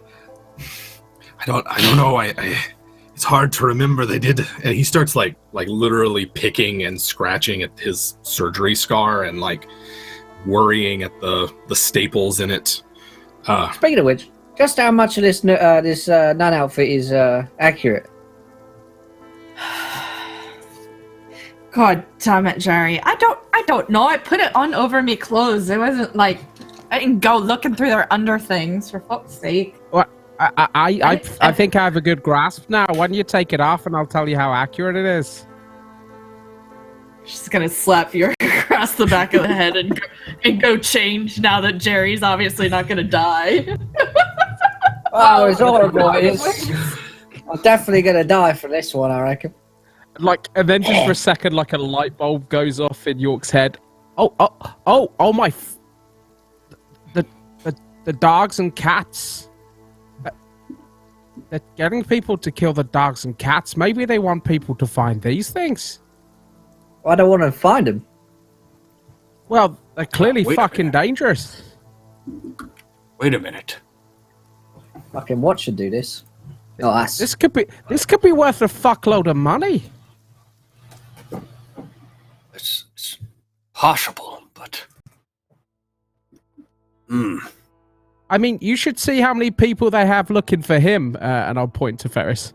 S2: don't know. It's hard to remember. They did, and he starts like literally picking and scratching at his surgery scar and like worrying at the staples in it.
S3: Speaking of which, just how much of this nun outfit is accurate?
S1: God damn it, Jerry. I don't know. I put it on over me clothes. It wasn't like I didn't go looking through their under things, for fuck's sake.
S6: Well, I think I have a good grasp now. Why don't you take it off and I'll tell you how accurate it is.
S1: She's gonna slap you across the back of the head and go change now that Jerry's obviously not gonna die.
S3: Oh, it's horrible. I'm definitely gonna die for this one, I reckon.
S6: Like, and then just for a second, like a light bulb goes off in York's head. Oh my! The dogs and cats. They're getting people to kill the dogs and cats. Maybe they want people to find these things.
S3: I don't want to find them.
S6: Well, they're clearly fucking dangerous.
S5: Wait a minute.
S3: Fucking what should do this? Oh, that's...
S6: This could be worth a fuckload of money.
S5: It's possible, but...
S6: I mean, you should see how many people they have looking for him, and I'll point to Ferris.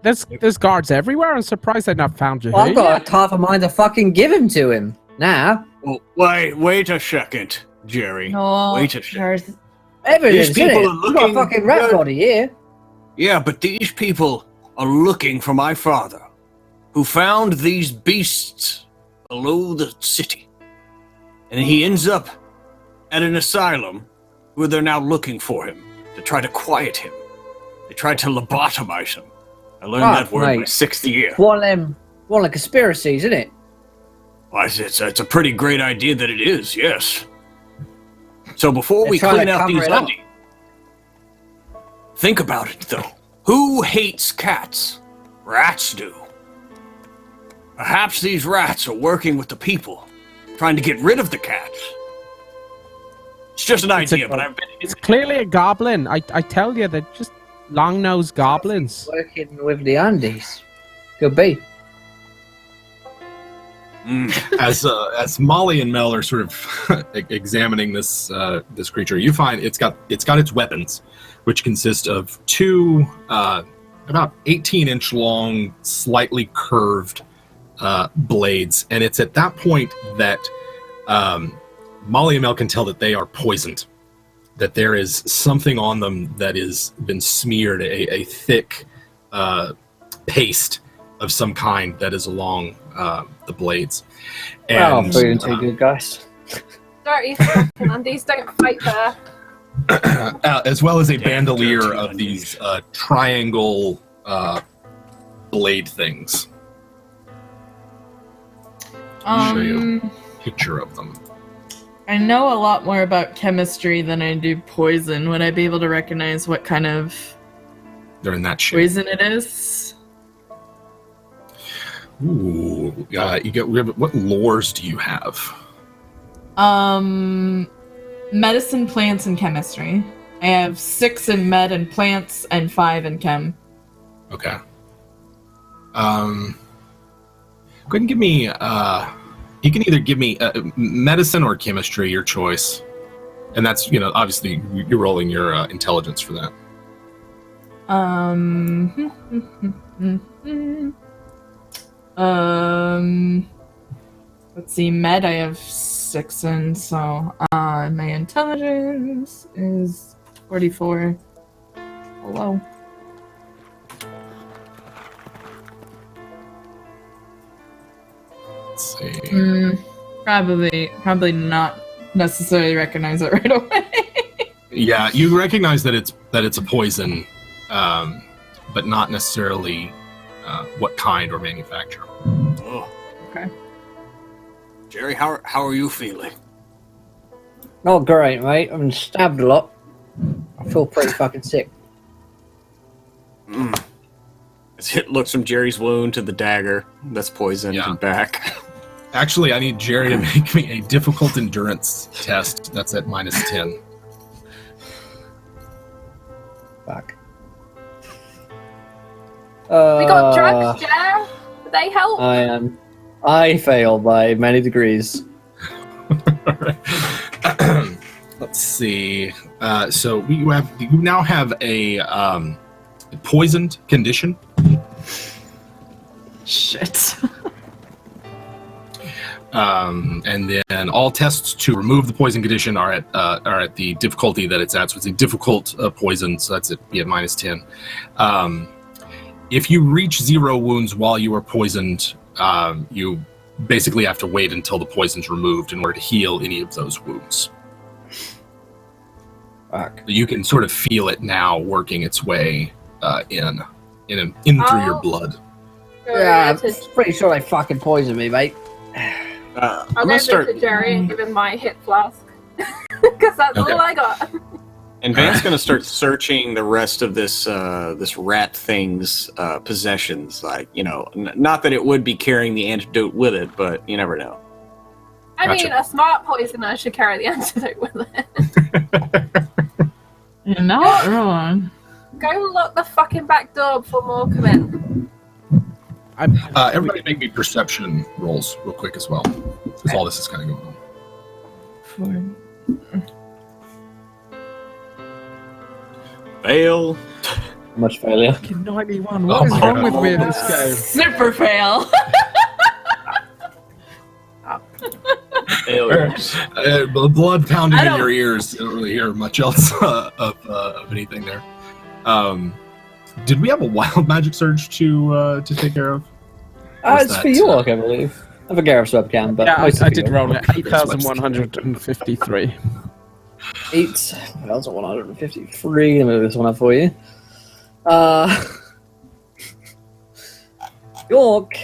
S6: There's guards everywhere. I'm surprised they've not found you
S3: Well,
S6: here
S3: I've got
S6: yet.
S3: a half a mind to fucking give him to him. Now.
S5: Oh, wait a second, Jerry.
S1: No,
S5: Wait a second.
S1: Jerry's-
S3: Evidence,
S5: These people are
S3: We've got a
S5: looking
S3: fucking rat
S5: good.
S3: body here.
S5: Yeah, but these people are looking for my father, who found these beasts below the city. And he ends up at an asylum where they're now looking for him to try to quiet him. They tried to lobotomize him. I learned that word my
S3: mate.
S5: 6th year.
S3: One of the conspiracies, isn't it?
S5: Well, it's a pretty great idea that it is, yes. So before we
S3: trying
S5: clean
S3: to
S5: out
S3: cover
S5: these
S3: it up.
S5: undies, think about it though. Who hates cats? Rats do. Perhaps these rats are working with the people, trying to get rid of the cats. It's just an idea, but I've been...
S6: It's clearly a goblin. I tell you, they're just long-nosed goblins.
S3: Working with the undies. Could be.
S2: As Molly and Mel are sort of examining this this creature, you find it's got its weapons, which consist of two about 18-inch long, slightly curved blades, and it's at that point that Molly and Mel can tell that they are poisoned, that there is something on them that has been smeared, a thick paste of some kind that is along the blades. And
S3: feeling too good, guys.
S4: Dirty Undies don't fight there.
S2: as well as a bandolier of these triangle blade things. I'll show you a picture of them.
S1: I know a lot more about chemistry than I do poison. Would I be able to recognize what kind of
S2: They're in that shape.
S1: poison it is?
S2: Ooh, what lores do you have?
S1: Medicine, plants, and chemistry. I have 6 in med and plants and 5 in chem.
S2: Okay. Go ahead and give me. You can either give me medicine or chemistry, your choice, and that's obviously you're rolling your intelligence for that.
S1: Let's see, med I have 6 in, so my intelligence is 44. Hello.
S2: Let's see.
S1: Probably not necessarily recognize it right away.
S2: Yeah, you recognize that it's a poison, but not necessarily what kind or manufacturer.
S5: Oh,
S1: Okay.
S5: Jerry, how are you feeling?
S3: Not great, mate. I've been stabbed a lot. I feel pretty fucking sick.
S5: As it looks from Jerry's wound to the dagger that's poisoned and back.
S2: Actually, I need Jerry to make me a difficult endurance test. That's at -10.
S3: Fuck.
S4: We got drugs, Jer. Do they help?
S3: I fail by many degrees.
S2: Let's see. So you now have a poisoned condition.
S1: Shit.
S2: And then all tests to remove the poison condition are at the difficulty that it's at. So it's a difficult poison. So that's at -10. If you reach 0 wounds while you are poisoned, you basically have to wait until the poison's removed in order to heal any of those wounds.
S3: Fuck.
S2: You can sort of feel it now working its way in through your blood.
S3: Yeah, I'm pretty sure they fucking poisoned me, mate.
S4: I'll
S5: I'm
S4: go
S5: gonna start.
S4: to Jerry and give him my hit flask. Because that's
S2: Okay.
S4: all I got.
S5: And Van's gonna start searching the rest of this this rat thing's possessions. Like, not that it would be carrying the antidote with it, but you never know.
S4: I
S2: Gotcha.
S4: mean, a smart poisoner should carry the antidote with it.
S1: You're not wrong.
S4: Go lock the fucking back door before more come in.
S2: Everybody make me perception rolls real quick as well, because all this is kind of going on.
S1: 4.
S5: Fail.
S3: Much failure.
S6: 91.
S2: Oh
S6: What is
S2: my
S6: wrong
S2: God.
S6: with me in this game?
S1: Super fail.
S5: Failures.
S2: Blood pounding
S1: I
S2: in
S1: don't-
S2: your ears. You don't really hear much else of anything there. Did we have a wild magic surge to take care of? Was
S3: It's
S2: that,
S3: for York, I believe. I forget if webcam, but
S6: Yeah,
S3: most
S6: I
S3: of
S6: did
S3: you.
S6: roll it. 8,153.
S3: 8,153. Let me look this one up for you. York,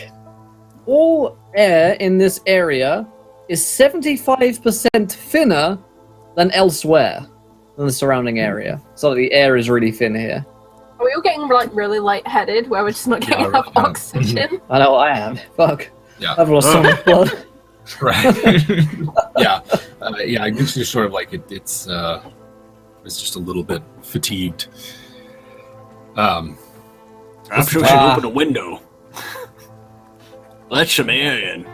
S3: all air in this area is 75% thinner than elsewhere than the surrounding area. So the air is really thin here.
S4: Are we all getting really lightheaded where we're just not getting
S2: Yeah,
S4: enough
S2: right now.
S4: oxygen?
S3: I know I am. Fuck.
S2: Yeah.
S3: I've lost so much blood.
S2: Right. Yeah. I guess you're sort of like it's just a little bit fatigued.
S5: I'm sure we should open a window. Let some air in.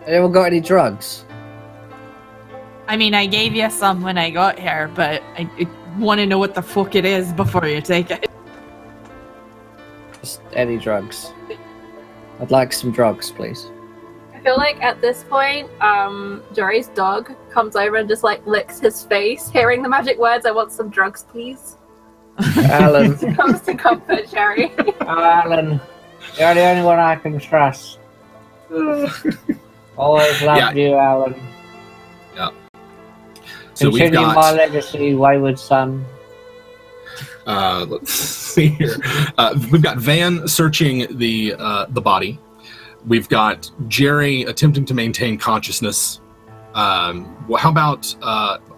S3: Anyone got any drugs?
S1: I mean, I gave you some when I got here, but I want to know what the fuck it is before you take it.
S3: Just any drugs. I'd like some drugs, please.
S4: I feel like at this point, Jory's dog comes over and just like licks his face, hearing the magic words, "I want some drugs, please."
S3: Alan.
S4: Comes to comfort Jerry.
S3: Alan, you're the only one I can trust. Always loved you, Alan.
S2: So we've
S3: Continue
S2: got
S3: my legacy, wayward son.
S2: let's see here. We've got Van searching the body. We've got Jerry attempting to maintain consciousness. Well, how about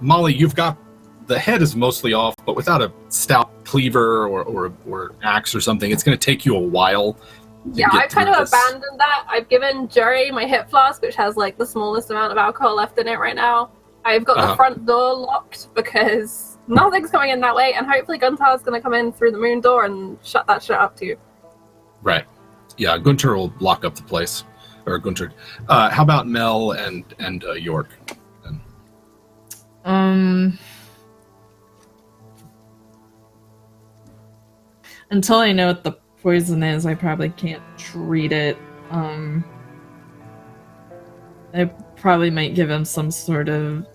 S2: Molly? You've got the head is mostly off, but without a stout cleaver or axe or something, it's going to take you a while.
S4: Yeah, I've kind of abandoned that. I've given Jerry my hip flask, which has like the smallest amount of alcohol left in it right now. I've got the front door locked because nothing's coming in that way, and hopefully Guntar's going to come in through the moon door and shut that shit up too.
S2: Right. Yeah, Gunter will lock up the place. Or Gunter. How about Mel and York?
S1: Until I know what the poison is, I probably can't treat it. I probably might give him some sort of...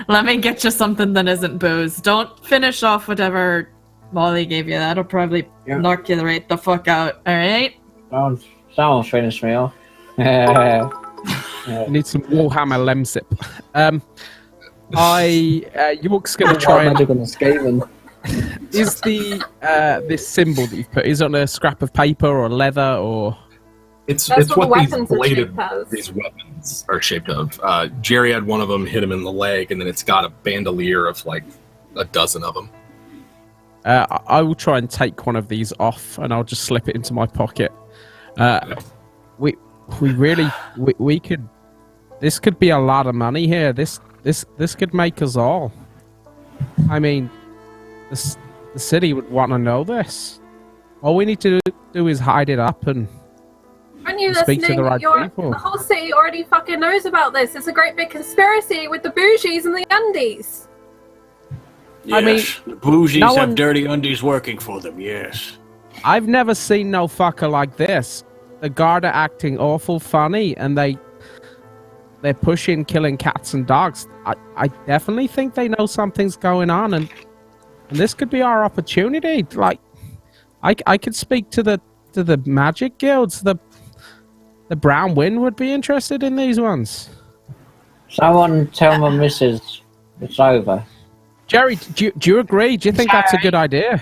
S1: Let me get you something that isn't booze. Don't finish off whatever Molly gave you. That'll probably knock you right the fuck out, alright?
S3: Someone finish me off.
S6: I need some Warhammer Lemsip. York's gonna try and... Is the this symbol that you've put, is it on a scrap of paper or leather or...
S2: It's
S4: what
S2: what these
S4: weapons are
S2: bladed
S4: shaped as.
S2: these weapons are shaped of. Jerry had one of them hit him in the leg, and then it's got a bandolier of like a dozen of them.
S6: I will try and take one of these off, and I'll just slip it into my pocket. We could. This could be a lot of money here. This could make us all. I mean, the city would want to know this. All we need to do is hide it up and.
S4: Aren't you
S6: Speak
S4: listening?
S6: to the right people.
S4: The whole city already fucking knows about this. It's a great big conspiracy with the bougies and the undies.
S5: Yes,
S6: I mean,
S5: the bougies
S6: no
S5: have
S6: one-
S5: dirty undies working for them, yes.
S6: I've never seen no fucker like this. The guard are acting awful funny, and they're pushing killing cats and dogs. I definitely think they know something's going on, and this could be our opportunity. Like, I could speak to the magic guilds. The Brown Wind would be interested in these ones.
S3: Someone tell my missus it's over.
S6: Jerry, do you agree? Do you think that's a good idea?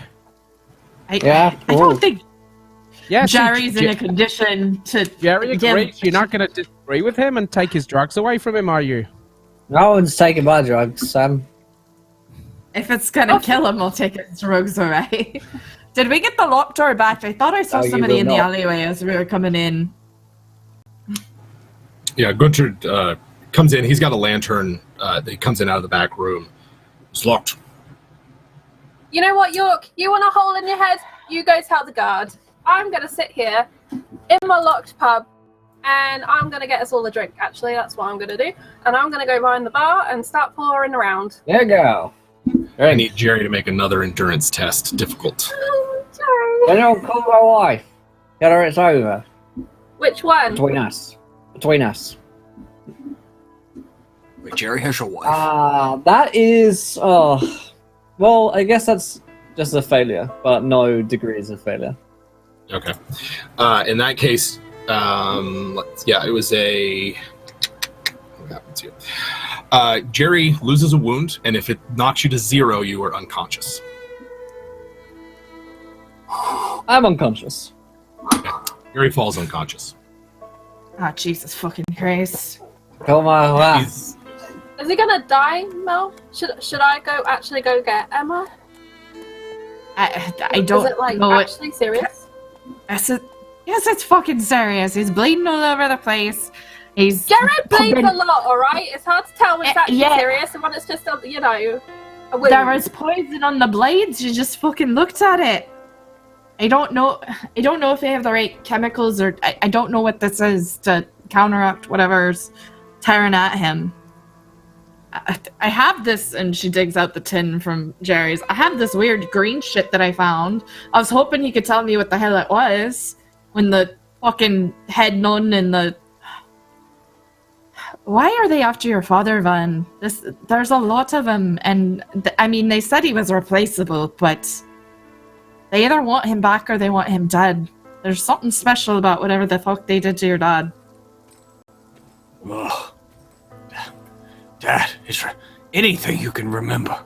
S1: I
S3: Cool.
S1: don't think
S6: Yeah, see,
S1: Jerry's in a condition to
S6: Jerry
S1: give...
S6: agrees. You're not going to disagree with him and take his drugs away from him, are you?
S3: No one's taking my drugs, Sam.
S1: If it's gonna kill him, we'll take his drugs away. Did we get the locked door back? I thought I saw
S3: No, you
S1: somebody
S3: will
S1: in the
S3: not.
S1: alleyway as we were coming in.
S2: Yeah, Gunter comes in. He's got a lantern. He comes in out of the back room. It's locked.
S4: You know what, York? You want a hole in your head? You go tell the guard. I'm going to sit here in my locked pub, and I'm going to get us all a drink. Actually, that's what I'm going to do. And I'm going to go behind the bar and start pouring around.
S3: There you go.
S2: I need Jerry to make another endurance test. Difficult.
S4: Oh, sorry.
S3: Then I'll call my wife. Tell her it's over.
S4: Which one?
S3: Between us. Between us.
S5: Wait, Jerry has your wife.
S3: That is... well, I guess that's just a failure, but no degrees of failure.
S2: Okay. In that case, it was a... What happens here? Jerry loses a wound, and if it knocks you to 0, you are unconscious.
S3: I'm unconscious.
S2: Jerry falls unconscious.
S1: Oh, Jesus fucking Christ.
S3: Call my wife.
S2: He's-
S4: Is he going to die, Mel? Should I actually go get Emma?
S1: I don't
S4: Is it, like,
S1: know.
S4: actually serious?
S1: Yes, it's fucking serious. He's bleeding all over the place. He's
S4: Jared bleeds a lot, alright? It's hard to tell when it's actually
S1: yeah.
S4: serious and when it's just, A wound.
S1: There was poison on the blades. You just fucking looked at it. I don't know if they have the right chemicals, or I don't know what this is to counteract whatever's tearing at him. I have this, and she digs out the tin from Jerry's. I have this weird green shit that I found. I was hoping he could tell me what the hell it was when the fucking head nun and the... Why are they after your father, Van? There's a lot of them, and I mean, they said he was replaceable, but they either want him back or they want him dead. There's something special about whatever the fuck they did to your dad.
S5: Well, Dad, is there anything you can remember?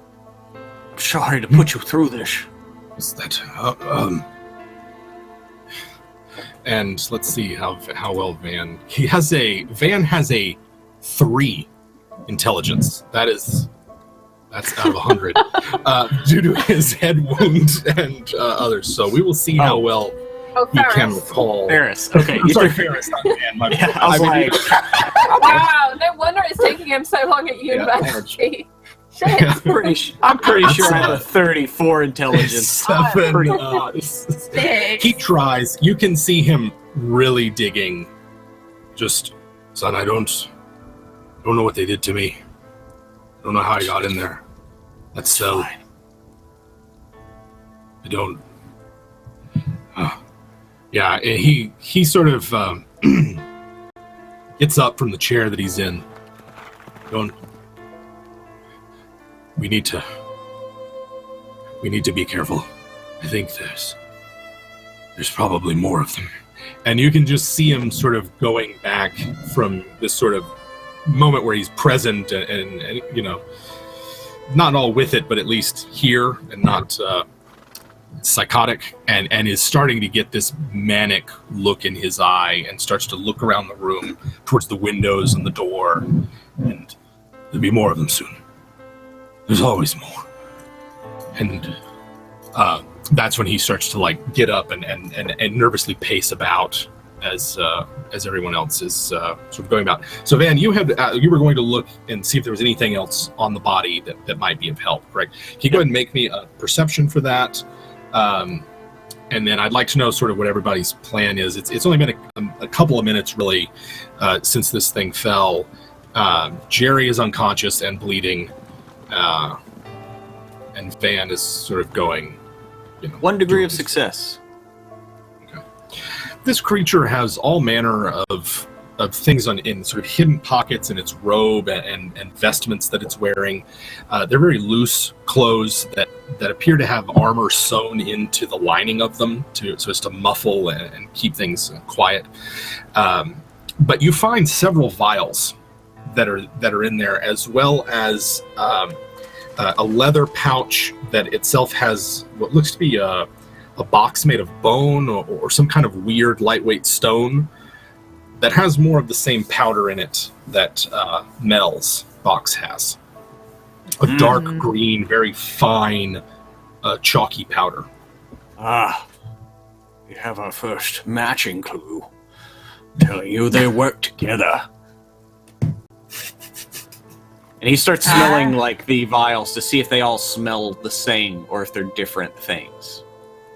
S5: I'm sorry to put you through this.
S2: Is that and let's see how well Van has a 3 intelligence. That's out of 100 due to his head wound and others. So we will see how well he can recall.
S5: Ferris. Okay,
S2: I'm sorry, Ferris, not Van. My
S5: yeah, I was like,
S4: Wow, no wonder it's taking him so long at university. Shit.
S5: I'm pretty sure I have a 34 intelligence.
S2: 7. He tries. You can see him really digging. Just, son, I don't know what they did to me. I don't know how I got in there. That cell. I don't. Yeah, he sort of gets up from the chair that he's in. We need to be careful. I think there's probably more of them. And you can just see him sort of going back from this sort of moment where he's present and you know, not all with it, but at least here and not psychotic, and is starting to get this manic look in his eye and starts to look around the room towards the windows and the door, and there'll be more of them soon. There's always more. And that's when he starts to like get up and nervously pace about as everyone else is sort of going about. So Van, you were going to look and see if there was anything else on the body that might be of help, correct? Can you go ahead and make me a perception for that? And then I'd like to know sort of what everybody's plan is. It's only been a couple of minutes really since this thing fell. Jerry is unconscious and bleeding, and Van is sort of going,
S5: 1 degree of success.
S2: Okay. This creature has all manner of things in sort of hidden pockets in its robe and vestments that it's wearing. They're very loose clothes that appear to have armor sewn into the lining of them so as to muffle and keep things quiet. But you find several vials that are in there, as well as a leather pouch that itself has what looks to be a box made of bone or some kind of weird lightweight stone that has more of the same powder in it that Mel's box has. A dark green, very fine, chalky powder.
S5: We have our first matching clue, telling you they work together. And he starts smelling like the vials to see if they all smell the same or if they're different things.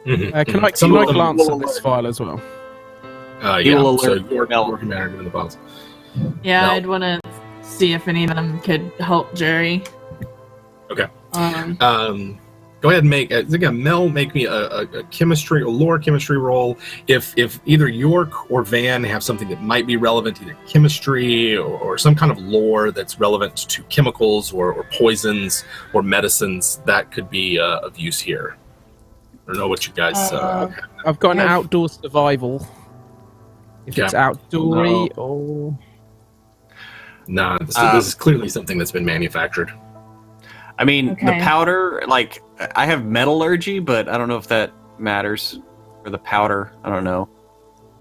S6: Can I glance at this file as well?
S5: He will alert
S2: so you're working in the box.
S1: Yeah,
S2: No.
S1: I'd want to see if any of them could help Jerry.
S2: Okay. Go ahead and make again, Mel, make me a lore chemistry roll. If either York or Van have something that might be relevant to either chemistry or some kind of lore that's relevant to chemicals or poisons or medicines, that could be of use here. I don't know what you guys.
S6: I've got an outdoor survival. If it's outdoory
S2: No.
S6: or...
S2: Nah, this is clearly something that's been manufactured.
S5: I mean, the
S1: Okay.
S5: powder, like, I have metallurgy, but I don't know if that matters for the powder. I don't know.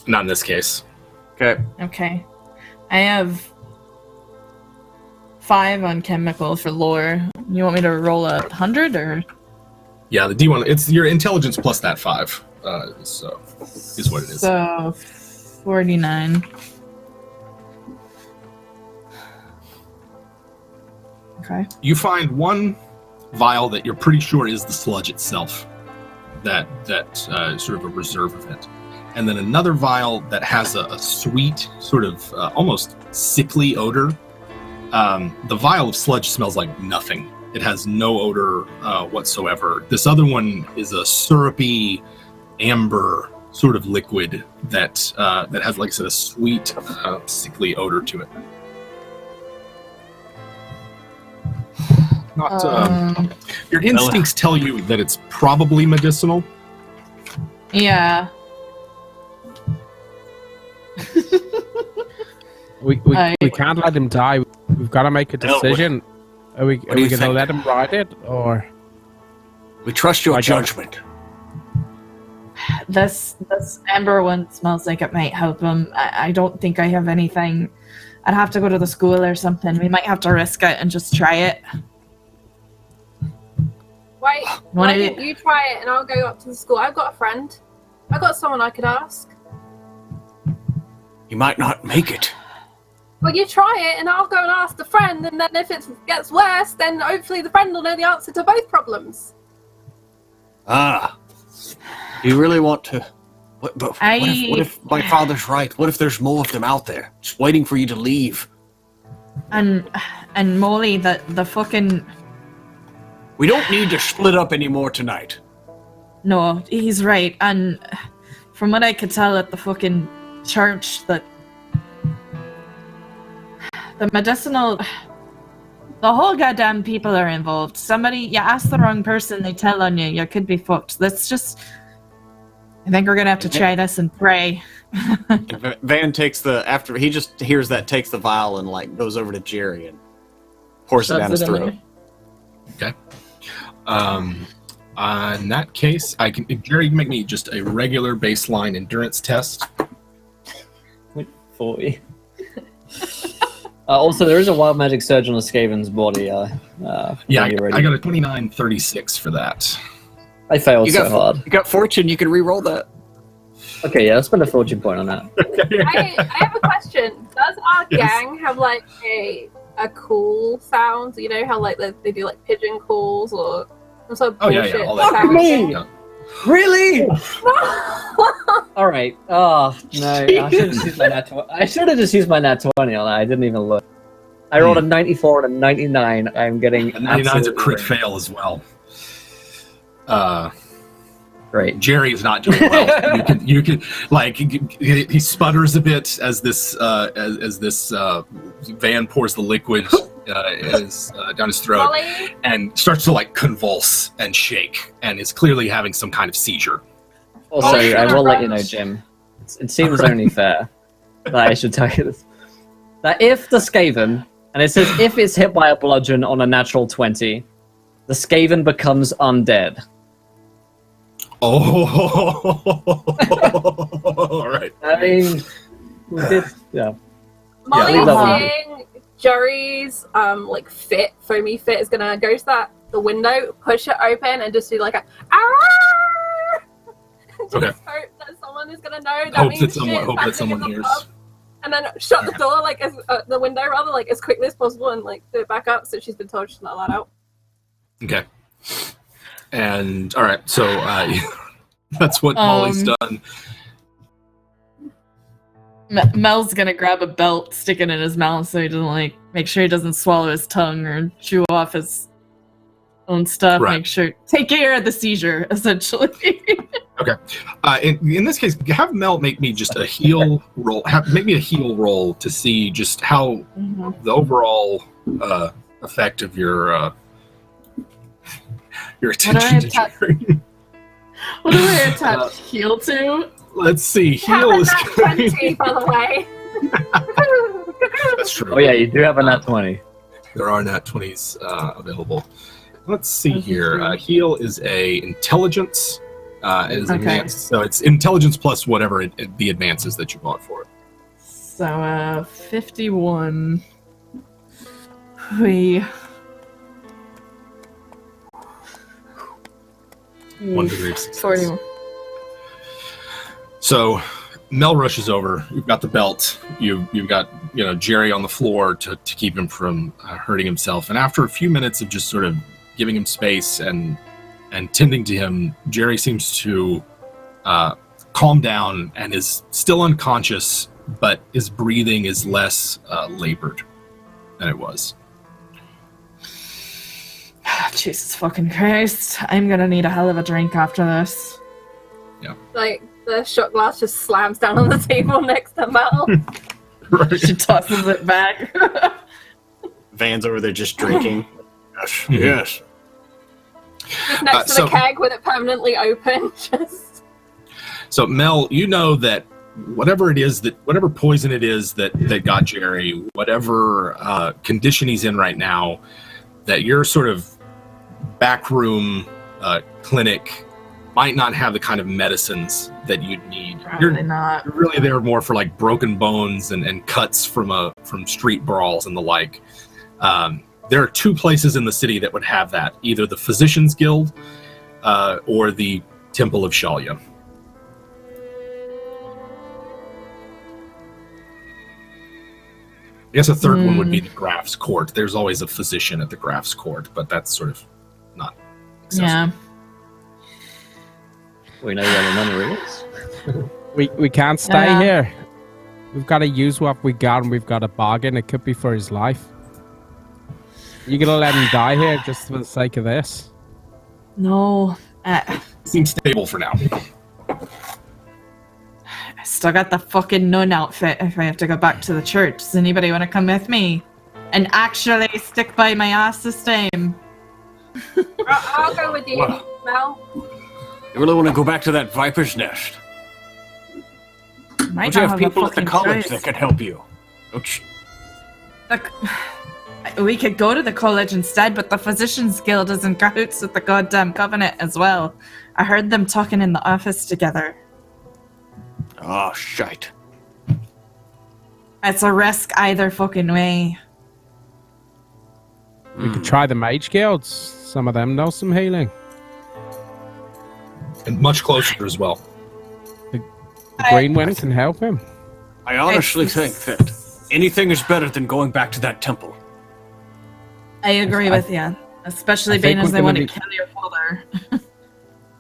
S2: Not in this case.
S5: Okay.
S1: Okay. I have 5 on chemical for lore. You want me to roll 100 or?
S2: Yeah, the D1. It's your intelligence plus that 5. So is what it is.
S1: So 49. Okay.
S2: You find one vial that you're pretty sure is the sludge itself. That sort of a reserve of it. And then another vial that has a sweet, sort of almost sickly odor. The vial of sludge smells like nothing. It has no odor whatsoever. This other one is a syrupy, amber sort of liquid that has, like I said, a sweet, sickly odor to it. Not, your instincts tell you that it's probably medicinal.
S1: Yeah.
S6: We can't let him die. We've got to make a decision. Are we going to let him ride it, or?
S5: We trust your judgment.
S1: This amber one smells like it might help him. I don't think I have anything. I'd have to go to the school or something. We might have to risk it and just try it.
S4: Why don't you try it and I'll go up to the school? I've got a friend. I've got someone I could ask.
S5: You might not make it.
S4: Well, you try it and I'll go and ask the friend, and then if it gets worse, then hopefully the friend will know the answer to both problems.
S5: Ah. Do you really want to... What if my father's right? What if there's more of them out there, just waiting for you to leave?
S1: And Molly, the fucking...
S5: We don't need to split up anymore tonight.
S1: No, he's right. And from what I could tell at the fucking church, that the medicinal... The whole goddamn people are involved. Somebody, you ask the wrong person, they tell on you. You could be fucked. Let's just... I think we're gonna have to try this and pray.
S5: Van takes after he just hears that, takes the vial and like goes over to Jerry and pours it down his throat.
S2: Okay. In that case, Jerry, make me just a regular baseline endurance test.
S3: 40. Also, there is a wild magic surge on a Skaven's body.
S2: Yeah, I got a 29-36 for that.
S3: I failed so hard.
S5: You got fortune, you can re-roll that.
S3: Okay, yeah, I'll spend a fortune point on that.
S4: I have a question. Does our gang have like a cool sound? You know how like they do like pigeon calls or some sort of bullshit
S2: all that.
S3: Fuck me!
S2: Yeah.
S3: Really? All right. Oh no! I should have just used my nat 20 on that. I didn't even look. I rolled a 94 and a 99. I'm getting.
S2: A 99 is a crit fail as well.
S3: Great.
S2: Jerry is not doing well. you can like he sputters a bit as this Van pours the liquid down his throat and starts to like convulse and shake and is clearly having some kind of seizure.
S3: Also, I will let you know, Jim. It seems only fair that I should tell you this: that if the Skaven, and it says if it's hit by a bludgeon on a natural 20, the Skaven becomes undead.
S2: Oh, all right.
S3: I mean, we did, yeah.
S4: Molly's saying Jerry's like foamy fit is gonna go to the window, push it open, and just do like a just hope that someone is gonna know.
S2: Hope that someone hears.
S4: And then shut the door the window as quickly as possible, and like do it back up. So she's been told she's not allowed out.
S2: Okay. And all right, so that's what Molly's done.
S1: Mel's gonna grab a belt, stick it in his mouth, so he doesn't make sure he doesn't swallow his tongue or chew off his own stuff.
S2: Right.
S1: Take care of the seizure, essentially.
S2: Okay. In this case, have Mel make me just a heal roll. Make me a heal roll to see just how the overall effect of your attention to Jerry.
S1: What do I attach heal to?
S2: Let's see. Heal is
S4: 20, by the way.
S2: That's true.
S3: Oh yeah, you do have a nat 20.
S2: There are nat 20s available. Let's see here. Heal is a intelligence. Advanced, so it's intelligence plus whatever the advances that you bought for it.
S1: So 51. We.
S2: 1 degree of success.
S1: 41.
S2: So Mel rushes over. You've got the belt. You've got Jerry on the floor to keep him from hurting himself. And after a few minutes of just sort of giving him space and tending to him, Jerry seems to calm down and is still unconscious, but his breathing is less labored than it was.
S1: Jesus fucking Christ. I'm gonna need a hell of a drink after this.
S2: Yeah.
S4: Like, the shot glass just slams down on the table next to Mel.
S2: Right.
S1: She tosses it back.
S5: Van's over there just drinking. Yes, yes.
S4: Just next to the keg with it permanently open. Just...
S2: So Mel, you know that whatever poison it is that got Jerry, whatever condition he's in right now, that your sort of backroom clinic might not have the kind of medicines that you'd need.
S1: Probably not.
S2: You're really there more for like broken bones and cuts from street brawls and the like. There are two places in the city that would have that, either the Physicians Guild or the Temple of Shalya. I guess a third one would be the Graf's Court. There's always a physician at the Graf's Court, but that's sort of not accessible.
S1: Yeah.
S3: We know where the money is.
S6: We can't stay here. We've got to use what we got, and we've got a bargain. It could be for his life. You gonna let him die here just for the sake of this?
S1: No.
S2: Seems stable for now.
S1: I still got the fucking nun outfit if I have to go back to the church. Does anybody want to come with me? And actually stick by my ass this time?
S4: I'll go with you, Mel.
S5: You really want to go back to that viper's nest?
S1: Might
S5: Don't you
S1: not
S5: have people
S1: a
S5: at the
S1: fucking
S5: college
S1: choice.
S5: that could help you? Don't you?
S1: Look, we could go to the college instead, but the Physicians Guild is in cahoots with the goddamn Covenant as well. I heard them talking in the office together.
S5: Oh, shite.
S1: It's a risk either fucking way.
S6: We could try the Mage Guilds. Some of them know some healing.
S2: And much closer as well.
S6: The Green Wind can help him.
S5: I honestly think that anything is better than going back to that temple.
S1: I agree with you, especially
S6: I
S1: being
S6: think
S1: as they
S6: we're
S1: want to
S6: gonna
S1: kill your father.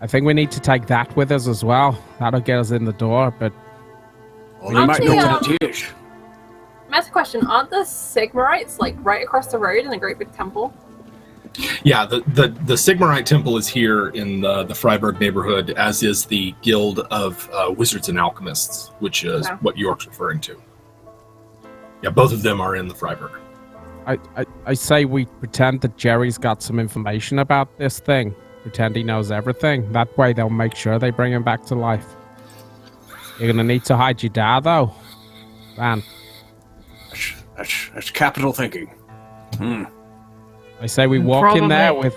S6: I think we need to take that with us as well. That'll get us in the door, but...
S5: Well, you might know what
S4: Actually,
S5: it is.
S4: Master question, aren't the Sigmarites like right across the road in a great big temple?
S2: Yeah, the Sigmarite Temple is here in the Freiburg neighborhood, as is the Guild of Wizards and Alchemists, which is what York's referring to. Yeah, both of them are in the Freiburg.
S6: I say we pretend that Jerry's got some information about this thing. Pretend he knows everything. That way they'll make sure they bring him back to life. You're gonna need to hide your dad, though. Man.
S5: That's capital thinking.
S6: I say we walk in there with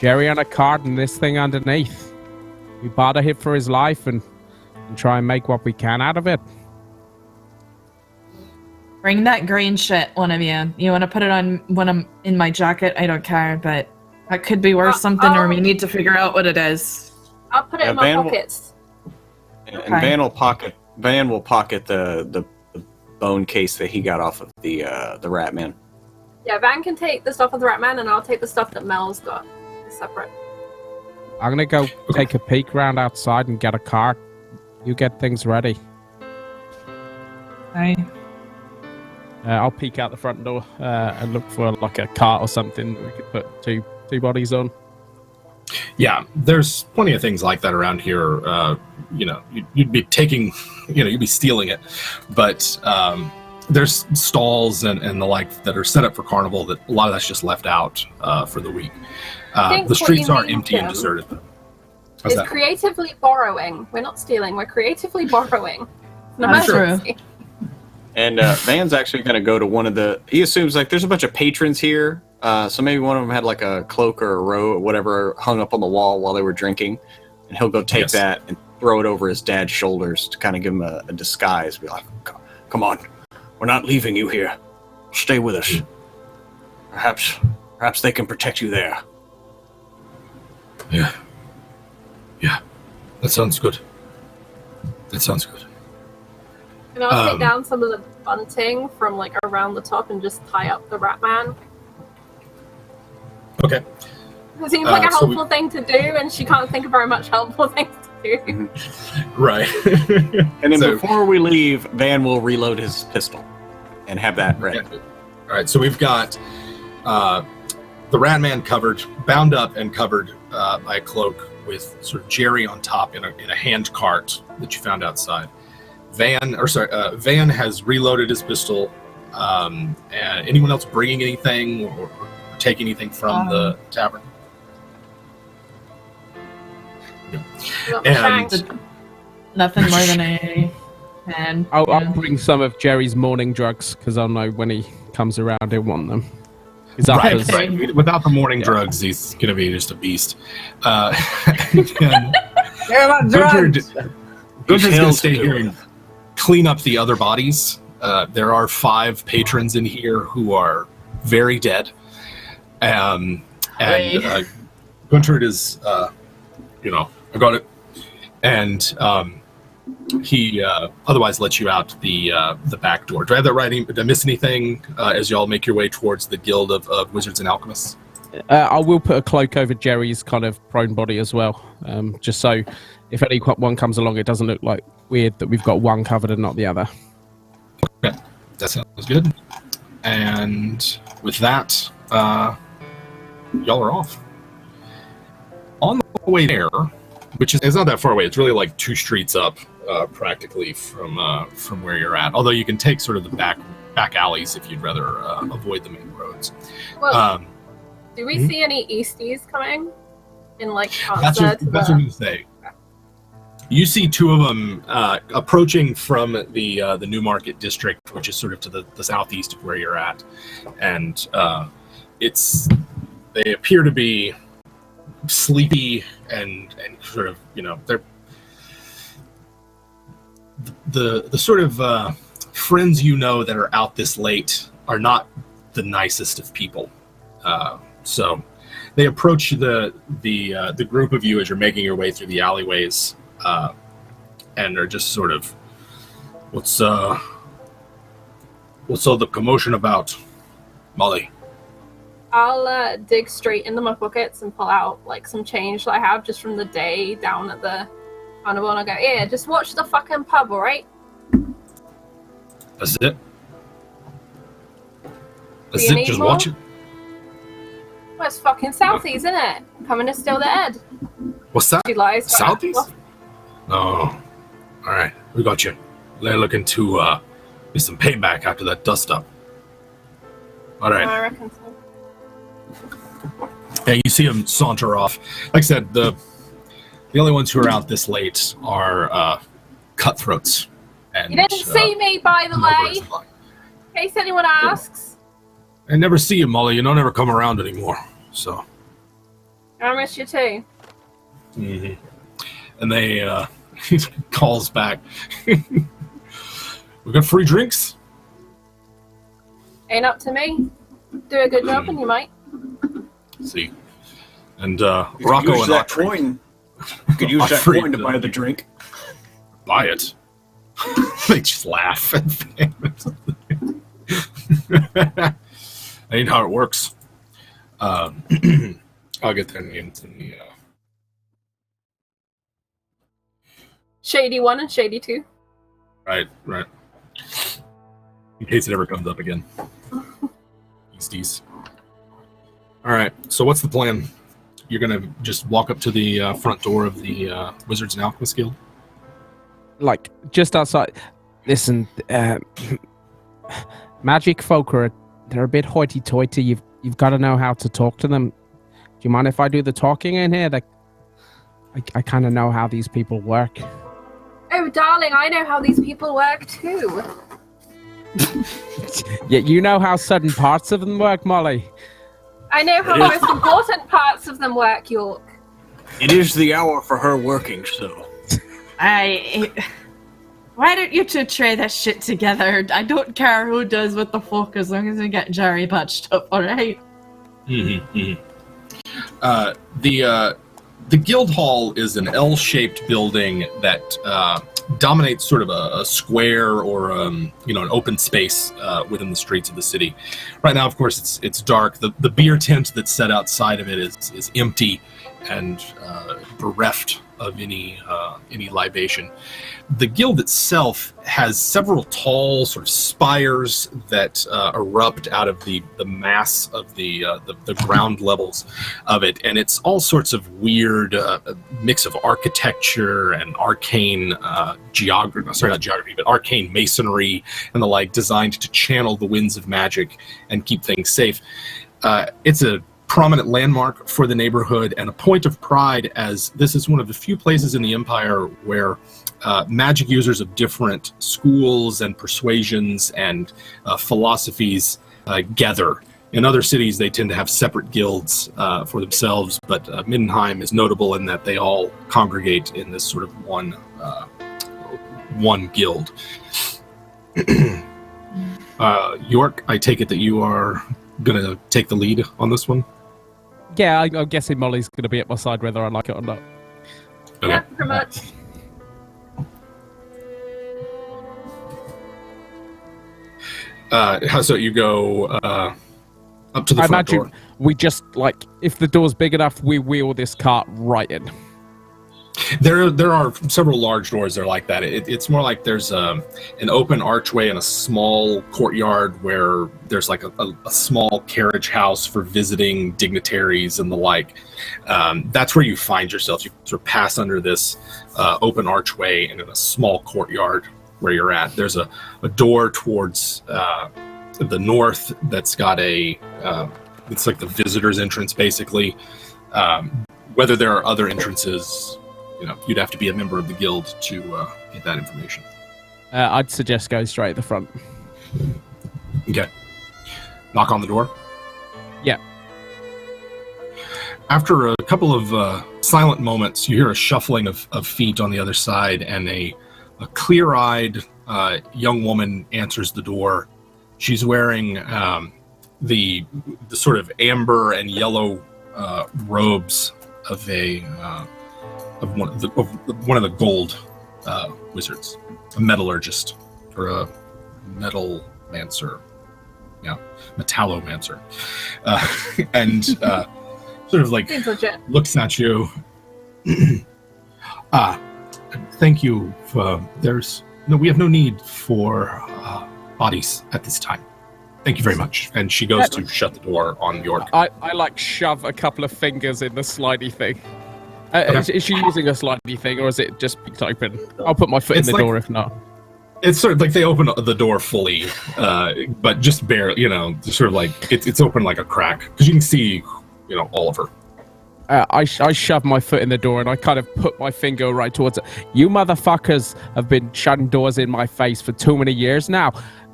S6: Jerry on a cart and this thing underneath. We bother him for his life and try and make what we can out of it.
S1: Bring that green shit, one of you. You want to put it on when I'm in my jacket? I don't care, but that could be worth something, or we need to figure out what it is.
S4: I'll put it in my pockets.
S5: And Van will pocket the bone case that he got off of the Rat Man.
S4: Yeah, Van can take the stuff of the Rat Man, and I'll take the stuff that Mel's got. It's separate.
S6: I'm gonna go take a peek round outside and get a cart. You get things ready.
S1: Aye.
S6: I'll peek out the front door and look for like a cart or something we could put two bodies on.
S2: Yeah, there's plenty of things like that around here. You'd be taking, you'd be stealing it. But there's stalls and the like that are set up for carnival that a lot of that's just left out for the week. The streets are empty and deserted.
S4: It's creatively borrowing. We're not stealing, we're creatively borrowing. No
S1: That's
S4: matter
S1: true.
S5: And Van's actually going to go to one of the... He assumes like there's a bunch of patrons here. So maybe one of them had like a cloak or a robe or whatever hung up on the wall while they were drinking. And he'll go take that and throw it over his dad's shoulders to kind of give him a disguise. Be like, come on, we're not leaving you here. Stay with us. Perhaps they can protect you there.
S2: Yeah. That sounds good.
S4: And I'll take down some of the bunting from like around the top and just tie up the Rat Man.
S2: Okay.
S4: It seems like a
S2: so
S4: helpful thing to do, and she can't think of very much helpful things to do.
S2: Right.
S5: And then
S2: So-
S5: before we leave, Van will reload his pistol and have that ready.
S2: All right, so we've got the Rat Man covered, bound up and covered by a cloak with sort of Jerry on top in a hand cart that you found outside. Van has reloaded his pistol. And anyone else bringing anything or taking anything from the tavern? And
S1: Nothing more than a hand.
S6: I'll bring some of Jerry's morning drugs because I'll know when he comes around he'll want them. His uppers.
S2: right. Without the morning drugs, he's gonna be just a beast. And Gunter's gonna stay here and clean up the other bodies. There are 5 patrons in here who are very dead. And Gunter is, I got it. And he otherwise lets you out the back door. Do I have that right? Did I miss anything as y'all make your way towards the Guild of Wizards and Alchemists?
S6: I will put a cloak over Jerry's kind of prone body as well, just so if anyone comes along, it doesn't look like weird that we've got one covered and not the other.
S2: Okay, that sounds good. And with that, y'all are off. On the way there, which is it's not that far away. It's really like 2 streets up, practically from where you're at. Although you can take sort of the back alleys if you'd rather avoid the main roads.
S4: Well, do we see any Easties coming in
S2: That's what I'm going to say. You see 2 of them approaching from the Newmarket district, which is sort of to the southeast of where you're at, and they appear to be sleepy and sort of they're the sort of friends that are out this late are not the nicest of people. So they approach the group of you as you're making your way through the alleyways. And they're just sort of, what's all the commotion about, Molly?
S4: I'll dig straight into my pockets and pull out some change that I have just from the day down at the carnival, and I'll go, yeah, just watch the fucking pub, alright?
S2: That's it? That's
S4: Do you
S2: it?
S4: need
S2: Just
S4: more?
S2: watch it?
S4: Well, it's fucking Southeast, isn't it? Coming to steal the Ed.
S2: What's that?
S4: She lies.
S2: Southeast? No. All right, we got you. They're looking to get some payback after that dust up. All right.
S4: I reckon so.
S2: Yeah, you see them saunter off. Like I said, the only ones who are out this late are cutthroats. And,
S4: You didn't see me, by the way, in case anyone asks.
S2: I never see you, Molly. You don't ever come around anymore. So.
S4: I miss you too.
S2: Mm-hmm. And they he calls back. We got free drinks.
S4: Ain't up to me. Do a good job and you might.
S2: See, and Rocco
S5: use
S2: and
S5: that
S2: Autry
S5: coin. You could use that
S2: Autry
S5: coin to buy the drink.
S2: buy it. They just laugh. Ain't how it works. I'll get their names in the.
S4: Shady 1 and Shady 2.
S2: Right. In case it ever comes up again. Easties. All right. So what's the plan? You're gonna just walk up to the front door of the Wizards and Alchemists Guild?
S6: Like just outside. Listen, magic folk they're a bit hoity-toity. You've got to know how to talk to them. Do you mind if I do the talking in here? Like, I kind of know how these people work.
S4: Oh, darling, I know how these people work too.
S6: Yeah, you know how certain parts of them work, Molly.
S4: I know how the most important parts of them work, York.
S5: It is the hour for her working, so.
S1: Why don't you 2 try that shit together? I don't care who does what the fuck as long as we get Jerry patched up, alright?
S2: Mm-hmm. The guild hall is an L-shaped building that dominates sort of a square or an open space within the streets of the city. Right now, of course, it's dark. The beer tent that's set outside of it is empty and bereft of any libation. The guild itself has several tall sort of spires that erupt out of the mass of the ground levels of it, and it's all sorts of weird mix of architecture and arcane arcane masonry and the like, designed to channel the winds of magic and keep things safe. It's a prominent landmark for the neighborhood and a point of pride, as this is one of the few places in the Empire where magic users of different schools and persuasions and philosophies gather. In other cities, they tend to have separate guilds for themselves, but Middenheim is notable in that they all congregate in this sort of one guild. York, I take it that you are going to take the lead on this one?
S6: Yeah, I'm guessing Molly's going to be at my side whether I like it or not.
S2: Okay.
S4: Yeah, pretty much.
S2: So you go up to the
S6: I
S2: front
S6: imagine
S2: door.
S6: we just, if the door's big enough, we wheel this cart right in.
S2: There are several large doors that are like that. It's more like there's an open archway and a small courtyard where there's like a small carriage house for visiting dignitaries and the like. That's where you find yourself. You sort of pass under this open archway and in a small courtyard where you're at. There's a door towards the north that's got it's like the visitor's entrance, basically. Whether there are other entrances, you'd have to be a member of the guild to get that information.
S6: I'd suggest go straight at the front.
S2: Okay. Knock on the door?
S6: Yeah.
S2: After a couple of silent moments, you hear a shuffling of feet on the other side, and a clear-eyed young woman answers the door. She's wearing the sort of amber and yellow robes of one of the gold wizards, a metallurgist or a metalmancer, metallomancer, and sort of like looks at you. Thank you for. We have no need for bodies at this time. Thank you very much. And she goes to shut the door on York.
S6: I shove a couple of fingers in the slidey thing. Is she using a slidey thing, or is it just picked open? I'll put my foot in the door if not.
S2: It's sort of like they open the door fully, but just barely, sort of like it's open like a crack, because you can see, all of her.
S6: I shove my foot in the door and I kind of put my finger right towards it. You motherfuckers have been shutting doors in my face for too many years now.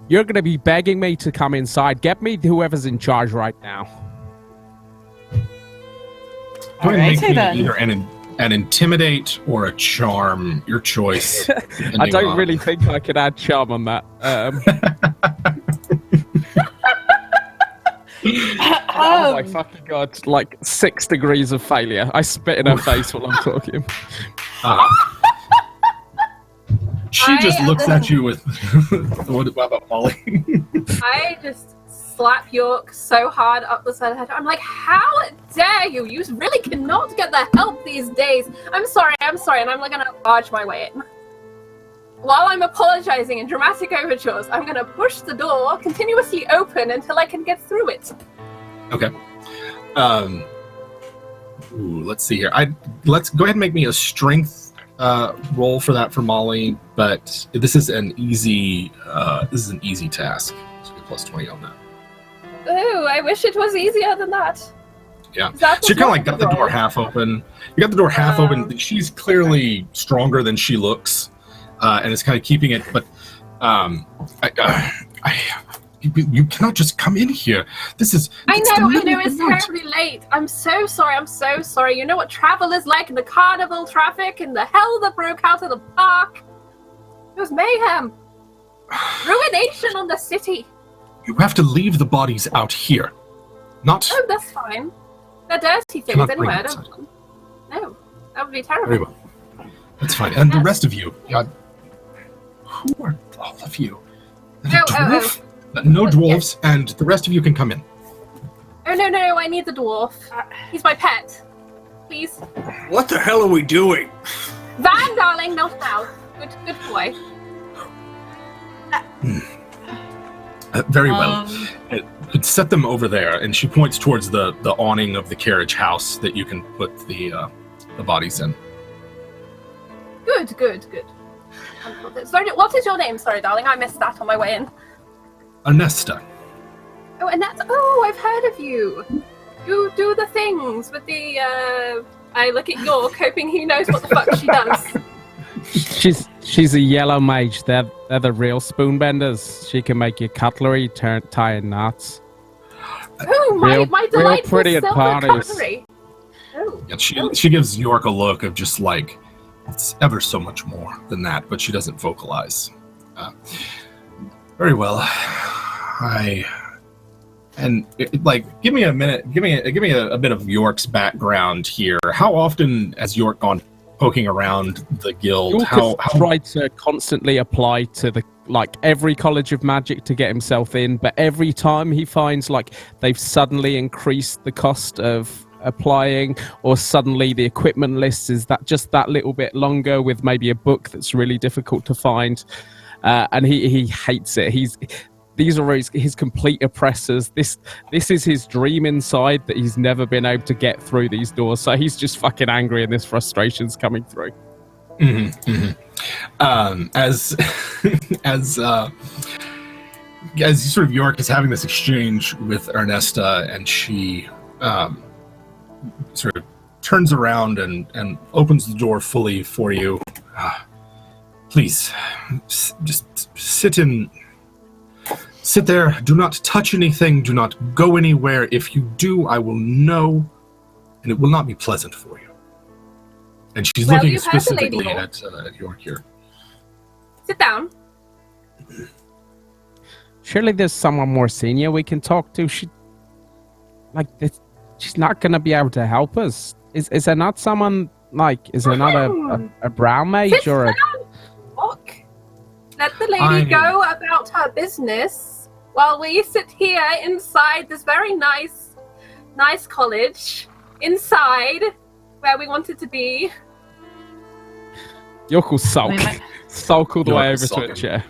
S6: You're going to be begging me to come inside. Get me whoever's in charge right now.
S2: Go ahead and make me either an intimidate or a charm, your choice.
S6: I don't really think I could add charm on that. Oh my fucking god, 6 degrees of failure. I spit in her face while I'm talking.
S2: She just looks at you with... What about Molly?
S4: I just slap York so hard up the side of the head. I'm like, how dare you? You really cannot get the help these days. I'm sorry, and I'm going to barge my way in. While I'm apologizing in dramatic overtures, I'm going to push the door continuously open until I can get through it.
S2: Okay. Let's see here. Let's go ahead and make me a strength roll for that for Molly, but this is an easy task. So get plus 20 on that.
S4: Ooh, I wish it was easier than that.
S2: Yeah. So you kind of like got the door half open. You got the door half open. She's clearly stronger than she looks, and it's kind of keeping it. But you cannot just come in here.
S4: I know. It's terribly late. I'm so sorry. You know what travel is like in the carnival traffic and the hell that broke out of the park. It was mayhem. Ruination on the city.
S2: You have to leave the bodies out here. Not...
S4: Oh, that's fine. They're dirty things anyway. I don't want them. No. That would be terrible.
S2: Very well. That's fine. And the rest of you, who are all of you? Dwarf? No dwarves, and the rest of you can come in.
S4: Oh, no, I need the dwarf. He's my pet. Please.
S5: What the hell are we doing?
S4: Van, darling, not now. Good boy.
S2: Very well. Could set them over there, and she points towards the awning of the carriage house that you can put the bodies in.
S4: Good. Sorry, what is your name? Sorry, darling, I missed that on my way in.
S2: Ernesta.
S4: Oh, and that's... Oh, I've heard of you. You do the things with the... I look at York, hoping he knows what the fuck she does.
S6: She's a yellow mage. They're the real spoonbenders. She can make your cutlery tie in knots.
S4: Oh, my delightful
S6: pretty at
S4: silver
S6: parties.
S4: cutlery. Oh.
S2: And she gives York a look of just like, it's ever so much more than that, but she doesn't vocalize. Very well. Give me a minute. Give me a bit of York's background here. How often has York gone poking around the guild?
S6: York
S2: How
S6: tried to constantly apply to every college of magic to get himself in, but every time he finds they've suddenly increased the cost of applying, or suddenly the equipment list is that little bit longer with maybe a book that's really difficult to find, and he hates it. These are his complete oppressors. This is his dream inside that he's never been able to get through these doors. So he's just fucking angry, and this frustration's coming through.
S2: As sort of York is having this exchange with Ernesta, and she sort of turns around and opens the door fully for you. Please, just sit there. Do not touch anything. Do not go anywhere. If you do, I will know, and it will not be pleasant for you. And she's looking specifically at York here.
S4: Sit down.
S6: Surely there's someone more senior we can talk to. She's not going to be able to help us. Is there not someone is there not a brown mage or a...
S4: Walk. Let the lady go about her business while we sit here inside this very nice college, inside where we wanted to be.
S6: York will sulk all the way over to a chair.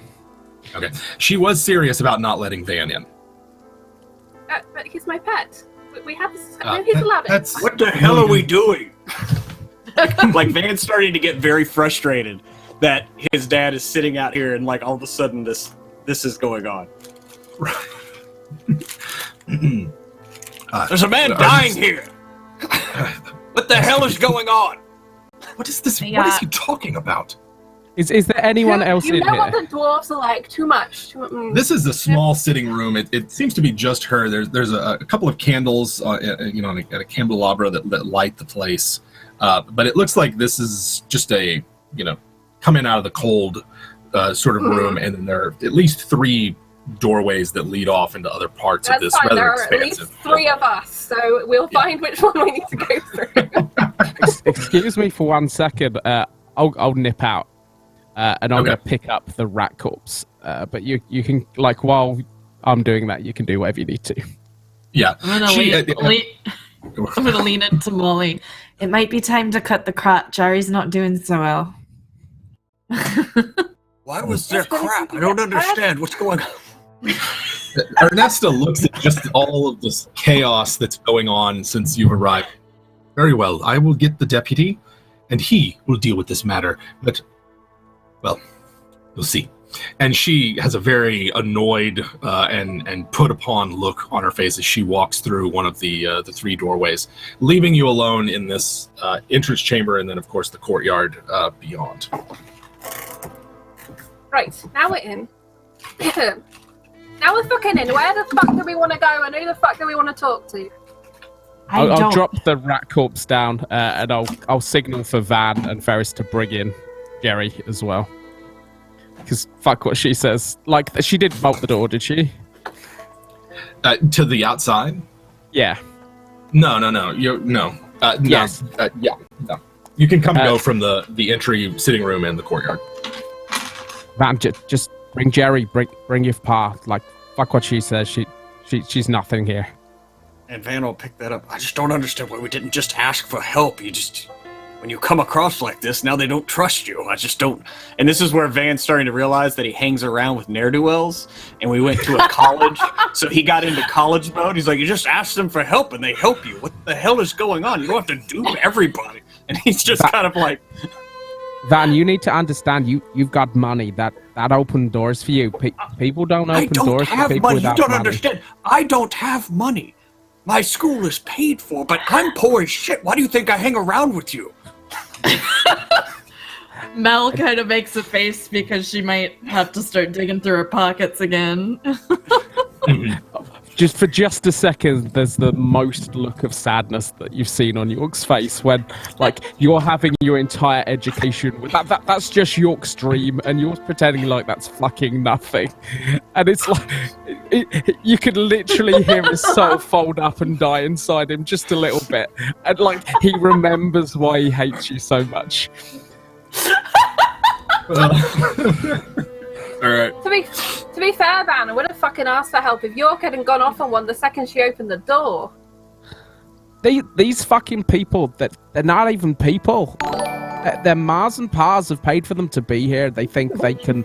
S2: Okay. She was serious about not letting Van in.
S4: But he's my pet. We have this discussion. He's allowed it.
S5: What the hell are we doing? Van's starting to get very frustrated that his dad is sitting out here and all of a sudden this is going on. There's a man dying here. What the hell is going on?
S2: What is this? What is he talking about?
S6: Is there anyone else in here?
S4: You know what the dwarves are like? Too much.
S2: This is a small sitting room. It seems to be just her. There's a couple of candles, at a candelabra that light the place. But it looks like this is just a, coming out of the cold sort of room, and then there are at least 3 doorways that lead off into other parts of this rather
S4: there
S2: expansive.
S4: Are at least 3 of us, so we'll find which one we need to go through.
S6: Excuse me for 1 second. I'll nip out, and I'm going to pick up the rat corpse. But you can while I'm doing that, you can do whatever you need to.
S2: Yeah,
S1: I'm gonna lean into Molly. It might be time to cut the crap. Jerry's not doing so well.
S5: Why was there crap? I don't understand. What's going on?
S2: Ernesta looks at just all of this chaos that's going on since you've arrived. Very well, I will get the deputy, and he will deal with this matter. But, well, you'll see. And she has a very annoyed and put upon look on her face as she walks through one of the 3 doorways, leaving you alone in this entrance chamber, and then, of course, the courtyard beyond.
S4: Right, now we're in. Now we're fucking in. Where the fuck do we want to go, and who the fuck do we want to talk to?
S6: I'll drop the rat corpse down, and I'll signal for Van and Ferris to bring in Jerry as well. Because fuck what she says. She didn't bolt the door, did she?
S2: To the outside?
S6: Yeah.
S2: No. No.
S6: Yes.
S2: Yeah. No. You can come and go from the entry sitting room and the courtyard.
S6: Van, just bring Jerry, bring your pa. Like, fuck what she says. She's nothing here.
S5: And Van will pick that up. I just don't understand why we didn't just ask for help. When you come across like this, now they don't trust you. I just don't. And this is where Van's starting to realize that he hangs around with ne'er-do-wells, and we went to a college, so he got into college mode. He's like, you just ask them for help, and they help you. What the hell is going on? You don't have to do everybody. And he's just kind of like...
S6: Van, you need to understand, you've got money. That opened doors for you. People don't open doors for people without money.
S5: You don't understand. I don't have money. My school is paid for, but I'm poor as shit. Why do you think I hang around with you?
S1: Mel kind of makes a face because she might have to start digging through her pockets again.
S6: Just a second, there's the most look of sadness that you've seen on York's face when, like, you're having your entire education with that's just York's dream, and you're pretending like that's fucking nothing. And it's like, you could literally hear his soul fold up and die inside him just a little bit. And, like, he remembers why he hates you so much.
S2: All right.
S4: To be fair, Van, I would have fucking asked for help if York hadn't gone off on one the second she opened the door.
S6: These fucking people, they're not even people. Their Mars and Pars have paid for them to be here. They think they can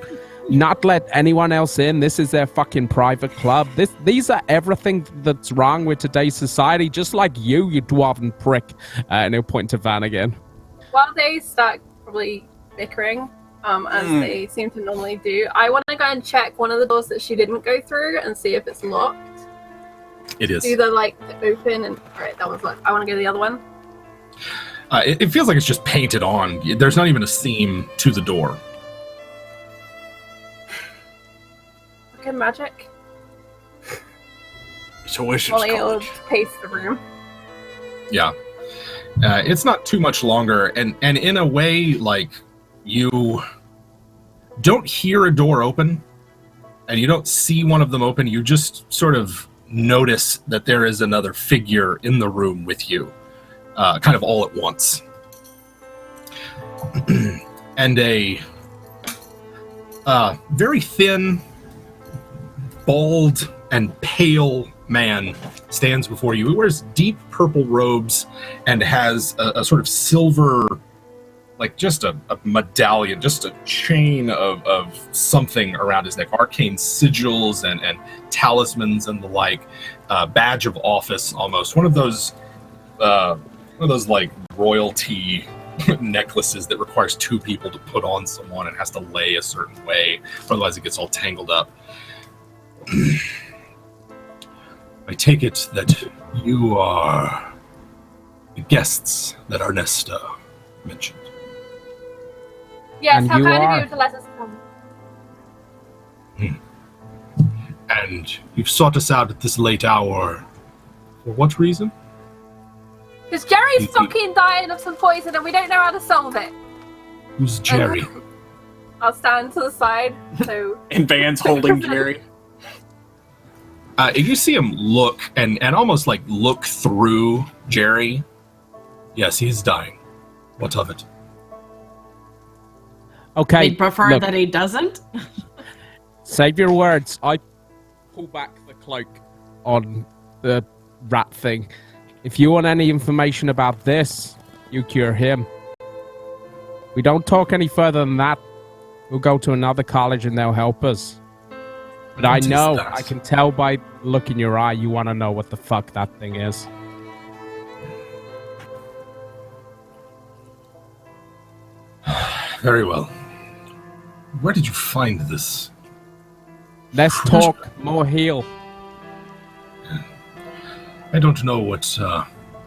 S6: not let anyone else in. This is their fucking private club. These are everything that's wrong with today's society, just like you dwarven prick. And he'll point to Van again.
S4: While they start probably bickering, as they seem to normally do, I want to go and check one of the doors that she didn't go through and see if it's locked.
S2: It is.
S4: Do the open and alright, that was locked. I want to go to the other one.
S2: It feels like it's just painted on. There's not even a seam to the door.
S4: Okay, magic.
S5: It's a wizard's
S4: Molly will
S5: college.
S4: pace the room.
S2: Yeah. It's not too much longer, and in a way, like, you don't hear a door open, and you don't see one of them open. You just sort of notice that there is another figure in the room with you, kind of all at once. And a very thin, bald, and pale man stands before you. He wears deep purple robes and has a sort of silver, like just a medallion, just a chain of something around his neck, arcane sigils and talismans and the like, badge of office almost. One of those like royalty necklaces that requires two people to put on someone and has to lay a certain way, otherwise it gets all tangled up. I take it that you are the guests that Ernesta mentioned.
S4: Yes,
S6: And
S4: how
S6: you
S4: kind
S6: are.
S4: of you to let us come.
S2: And you've sought us out at this late hour. For what reason?
S4: Because Jerry's fucking dying of some poison and we don't know how to solve it.
S2: Who's Jerry?
S4: I'll stand to the side, so...
S5: And Van's holding Jerry.
S2: You see him look and almost like look through Jerry. Yes, he's dying. What of it?
S6: Okay,
S1: We'd prefer
S6: look,
S1: that he doesn't.
S6: save your words. I pull back the cloak on the rat thing. If you want any information about this, you cure him. We don't talk any further than that. We'll go to another college and they'll help us. But I
S2: What is
S6: know,
S2: that?
S6: I can tell by the look in your eye, you want to know what the fuck that thing is.
S2: Very well. Where did you find this?
S6: Less talk, more heal.
S2: I don't know what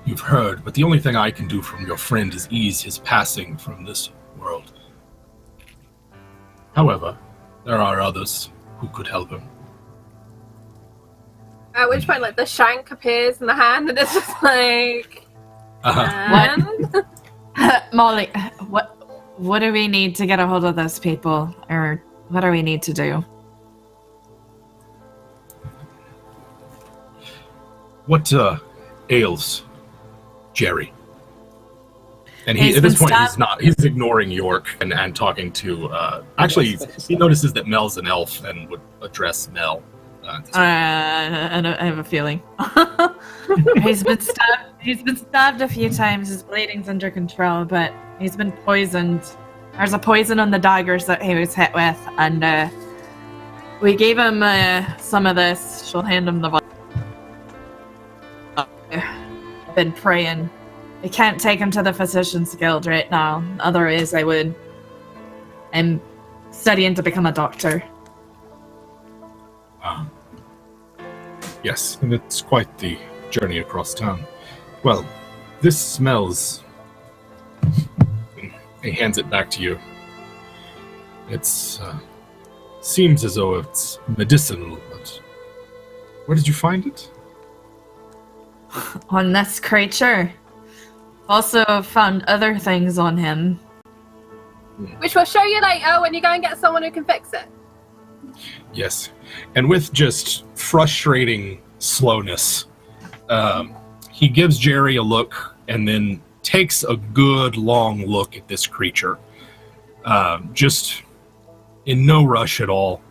S2: you've heard, but the only thing I can do from your friend is ease his passing from this world. However, there are others who could help him.
S4: At which point, like, the shank appears in the hand and it's just like... And...
S1: Molly, what do we need to get a hold of those people? Or what do we need to do?
S2: What ails Jerry? And
S1: He's
S2: at this
S1: been
S2: point,
S1: stabbed.
S2: he's ignoring York and talking to, actually, he notices that Mel's an elf and would address Mel.
S1: I have a feeling. He's been stabbed a few times. His bleeding's under control, but he's been poisoned. There's a poison on the daggers that he was hit with, and we gave him some of this. She'll hand him the. I've been praying. We can't take him to the Physician's Guild right now. Otherwise, I would. I'm studying to become a doctor.
S2: Yes, and it's quite the journey across town. Well, this smells. He hands it back to you. It's seems as though it's medicinal, but where did you find it?
S1: On this creature. Also found other things on him.
S4: Which we'll show you later when you go and get someone who can fix it.
S2: Yes, and with just frustrating slowness, he gives Jerry a look and then takes a good long look at this creature. Just in no rush at all.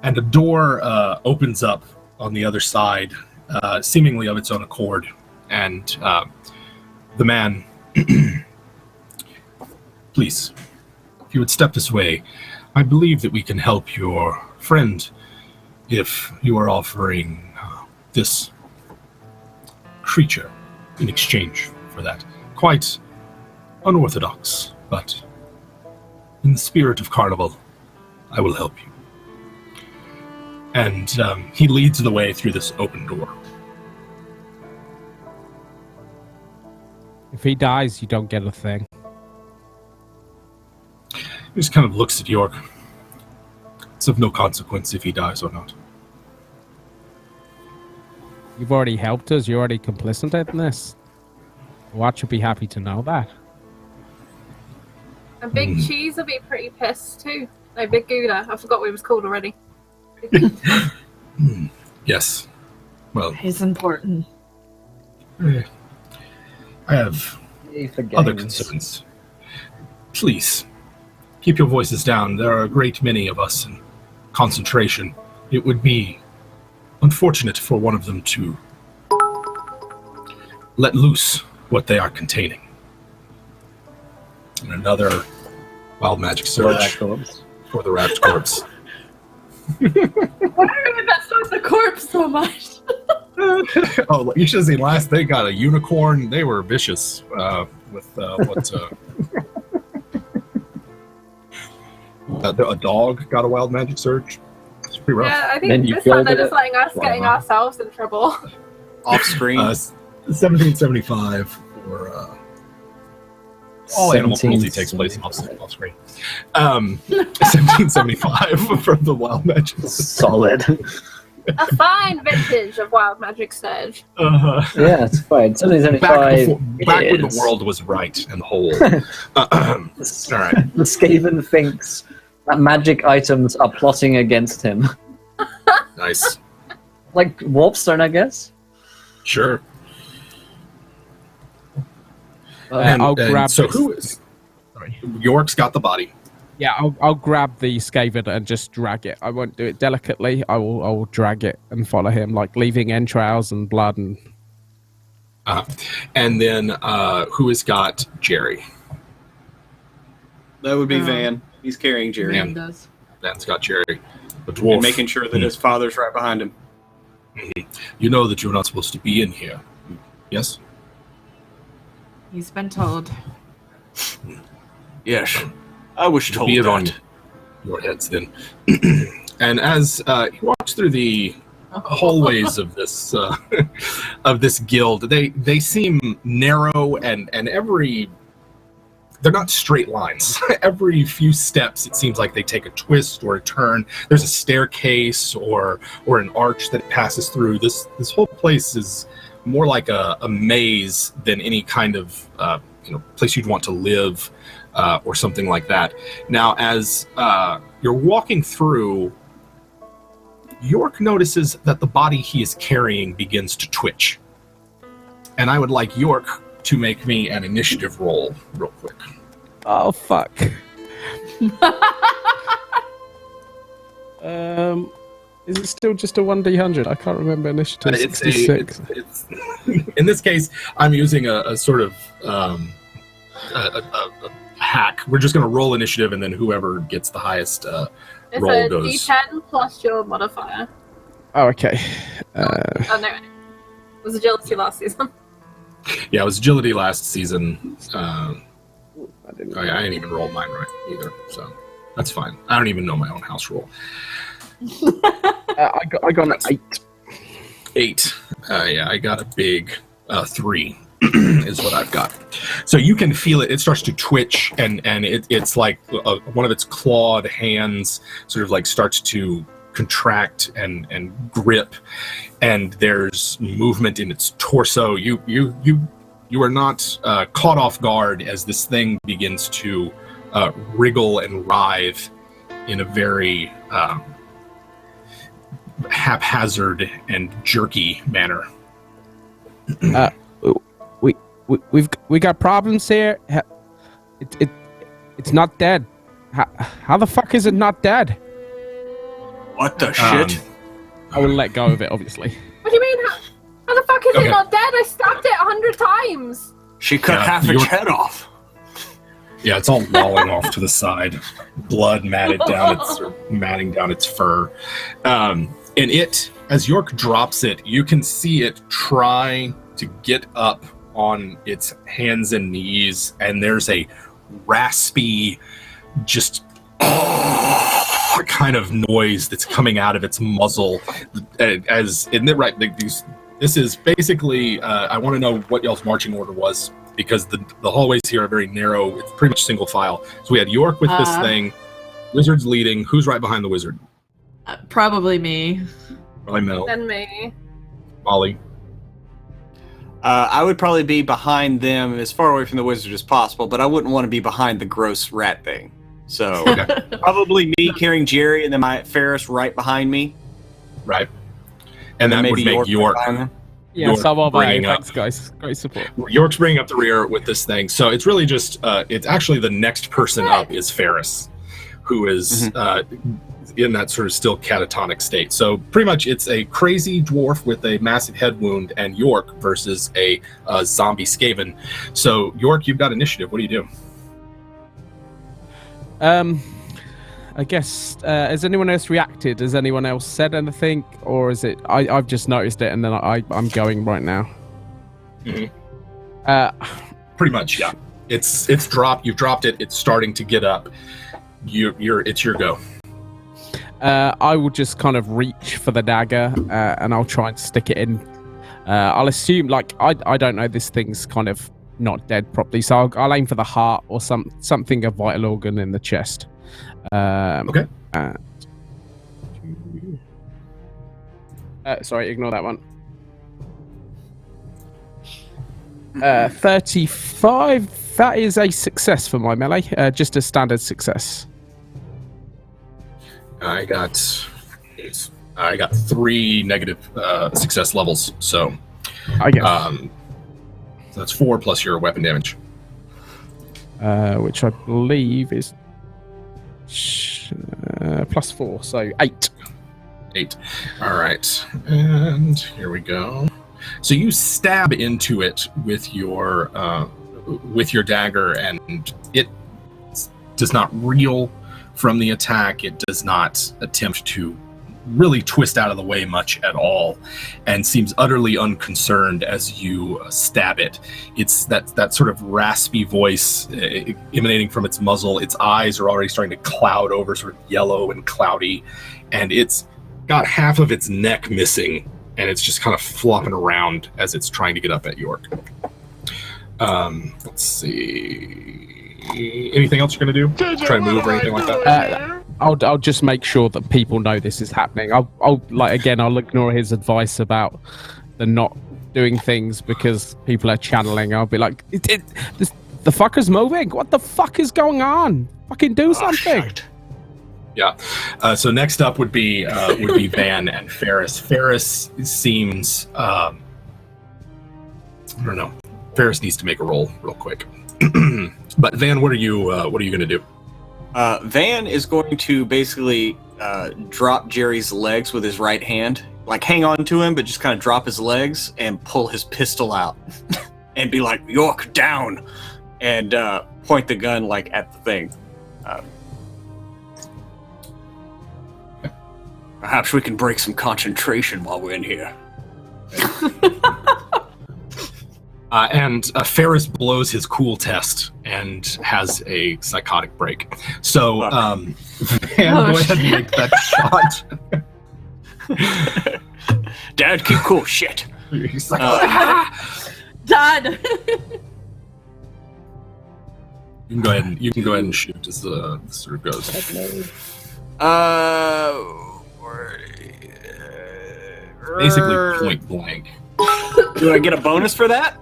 S2: And a door opens up on the other side, seemingly of its own accord. And the man, please, if you would step this way, I believe that we can help your friend if you are offering this creature in exchange for that. Quite unorthodox, but in the spirit of carnival, I will help you. And he leads the way through this open door.
S6: If he dies, you don't get a thing.
S2: He just kind of looks at York. It's of no consequence if he dies or not.
S6: You've already helped us. You're already complicit in this. Watch should be happy to know that.
S4: And Big Cheese will be pretty pissed too. No, Big Gouda. I forgot what he was called already.
S2: Yes. Well,
S1: He's important.
S2: I have
S3: Yay for
S2: other
S3: games.
S2: concerns. Please, keep your voices down. There are a great many of us in concentration. It would be unfortunate for one of them to let loose what they are containing. And another wild magic surge for the wrapped corpse.
S1: Why are we messed with the corpse so much?
S2: Oh, you should have seen last. They got a unicorn. They were vicious with what? A dog got a wild magic surge. It's pretty rough.
S4: Yeah, I
S3: Then
S4: think
S3: you
S4: this time they're
S3: build
S4: just letting us getting
S2: Wow.
S4: ourselves in trouble.
S5: Off screen.
S2: 1775 for all animal cruelty takes place off screen. 1775 from the wild magic.
S3: Solid.
S4: A fine vintage of wild magic surge.
S3: Yeah, it's fine.
S2: Back,
S3: 1775.
S2: back when the
S3: is.
S2: world was right and whole. All right.
S3: The Skaven thinks that magic items are plotting against him.
S2: Nice.
S3: Like Warpstone, I guess.
S2: Sure.
S6: I'll grab
S2: so
S6: this.
S2: who is? Sorry. York's got the body.
S6: Yeah, I'll grab the Skaven and just drag it. I won't do it delicately. I will drag it and follow him, like leaving entrails and blood and.
S2: And then who has got Jerry?
S5: That would be Van. He's carrying Jerry.
S2: Man.
S1: does.
S2: Van's got Jerry. The dwarf.
S5: And making sure that his father's right behind him.
S2: You know that you're not supposed to be in here. Yes?
S1: He's been told.
S5: Yes. I was told
S2: Be it
S5: that.
S2: on your heads then. And as you walk through the hallways of this guild, they seem narrow and every they're not straight lines. Every few steps it seems like they take a twist or a turn. There's a staircase or an arch that it passes through. This whole place is more like a maze than any kind of place you'd want to live or something like that. Now, as you're walking through, York notices that the body he is carrying begins to twitch. And I would like York to make me an initiative roll real quick.
S6: Oh, fuck. Is it still just a 1d100? I can't remember initiative.
S2: It's
S6: 66.
S2: In this case, I'm using a sort of a hack. We're just going to roll initiative, and then whoever gets the highest
S4: It's
S2: roll
S4: a
S2: goes.
S4: D10 plus your modifier.
S6: Oh, okay.
S4: Oh no, it was agility last season.
S2: Yeah, it was agility last season.
S6: I didn't
S2: I didn't even roll mine right either, so that's fine. I don't even know my own house roll.
S6: I got an 8.
S2: 8. Yeah, I got a big 3 is what I've got. So you can feel it. It starts to twitch, and it's like one of its clawed hands sort of like starts to contract and grip, and there's movement in its torso. You are not caught off guard as this thing begins to wriggle and writhe in a very haphazard and jerky manner.
S6: We got problems here. It's not dead. How the fuck is it not dead?
S5: What the shit?
S6: I will let go of it, obviously.
S4: What do you mean? How the fuck is
S2: Okay.
S4: it not dead? I stabbed it 100 times.
S5: She cut
S2: Yeah,
S5: half its head off.
S2: Yeah, it's all lolling off to the side, blood matting down its fur. And it, as York drops it, you can see it try to get up on its hands and knees, and there's a raspy, just kind of noise that's coming out of its muzzle. As isn't it right? This is basically. I want to know what y'all's marching order was, because the hallways here are very narrow. It's pretty much single file. So we had York with this thing. Wizard's leading. Who's right behind the wizard?
S1: Probably me.
S2: Probably Mel.
S4: Then me.
S2: Molly.
S5: I would probably be behind them as far away from the wizard as possible, but I wouldn't want to be behind the gross rat thing. So probably me carrying Jerry, and then my Ferris right behind me.
S2: Right. And that would make York.
S5: behind them.
S6: Yeah,
S2: York
S6: so well,
S2: bringing
S6: thanks, guys. Great support.
S2: York's bringing up the rear with this thing. So it's really just, it's actually the next person up is Ferris, who is in that sort of still catatonic state. So pretty much it's a crazy dwarf with a massive head wound and York versus a zombie Skaven. So York, you've got initiative. What do you do?
S6: I guess, has anyone else reacted? Has anyone else said anything? Or is it, I've just noticed it and then I'm going right now.
S2: Pretty much, yeah. It's dropped. You've dropped it. It's starting to get up. It's your go.
S6: I will just kind of reach for the dagger and I'll try and stick it in. I'll assume, like, I don't know, this thing's kind of not dead properly, so I'll aim for the heart or something, a vital organ in the chest.
S2: Okay.
S6: Sorry, ignore that one. 35. That is a success for my melee. Just a standard success.
S2: I got 3 negative success levels. So
S6: I guess.
S2: So that's 4 plus your weapon damage.
S6: Which I believe is plus 4, so 8.
S2: 8. All right, and here we go. So you stab into it with your dagger, and it does not reel from the attack. It does not attempt to really twist out of the way much at all, and seems utterly unconcerned as you stab it. It's that sort of raspy voice emanating from its muzzle. Its eyes are already starting to cloud over, sort of yellow and cloudy, and it's got half of its neck missing, and it's just kind of flopping around as it's trying to get up at York. Let's see. Anything else you're gonna do? Try to move or anything like that?
S6: I'll just make sure that people know this is happening. I'll ignore his advice about the not doing things because people are channeling. I'll be like, the fucker's moving. What the fuck is going on? Fucking do something.
S5: Shite.
S2: Yeah. So next up would be Van and Ferris. Ferris seems I don't know. Ferris needs to make a roll real quick. But Van, what are you going to do?
S5: Van is going to basically drop Jerry's legs with his right hand, like hang on to him, but just kind of drop his legs and pull his pistol out and be like, "York, down!" and point the gun like at the thing. Perhaps we can break some concentration while we're in here.
S2: And Ferris blows his cool test and has a psychotic break. So, Van, go ahead and make that shot.
S5: Dad, keep cool. Shit.
S2: He's like,
S1: Dad.
S2: you can go ahead and shoot as the sort of goes. Basically point blank.
S5: Do I get a bonus for that?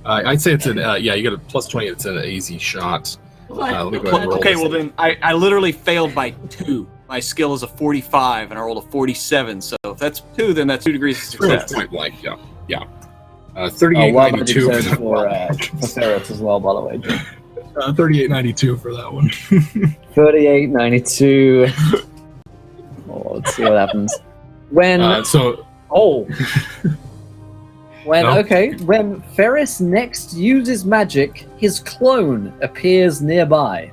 S2: I'd say it's you get a +20. It's an easy shot. Let me go ahead and roll
S5: Okay,
S2: this
S5: well
S2: thing.
S5: then I literally failed by 2. My skill is a 45, and I rolled a 47. So if that's 2, then that's 2 degrees of success.
S2: Point blank. Yeah. 3892
S3: for Ferris as well, by the way.
S2: 3892 for that one.
S3: 3892. Oh, let's see what happens. When when Ferris next uses magic, his clone appears nearby.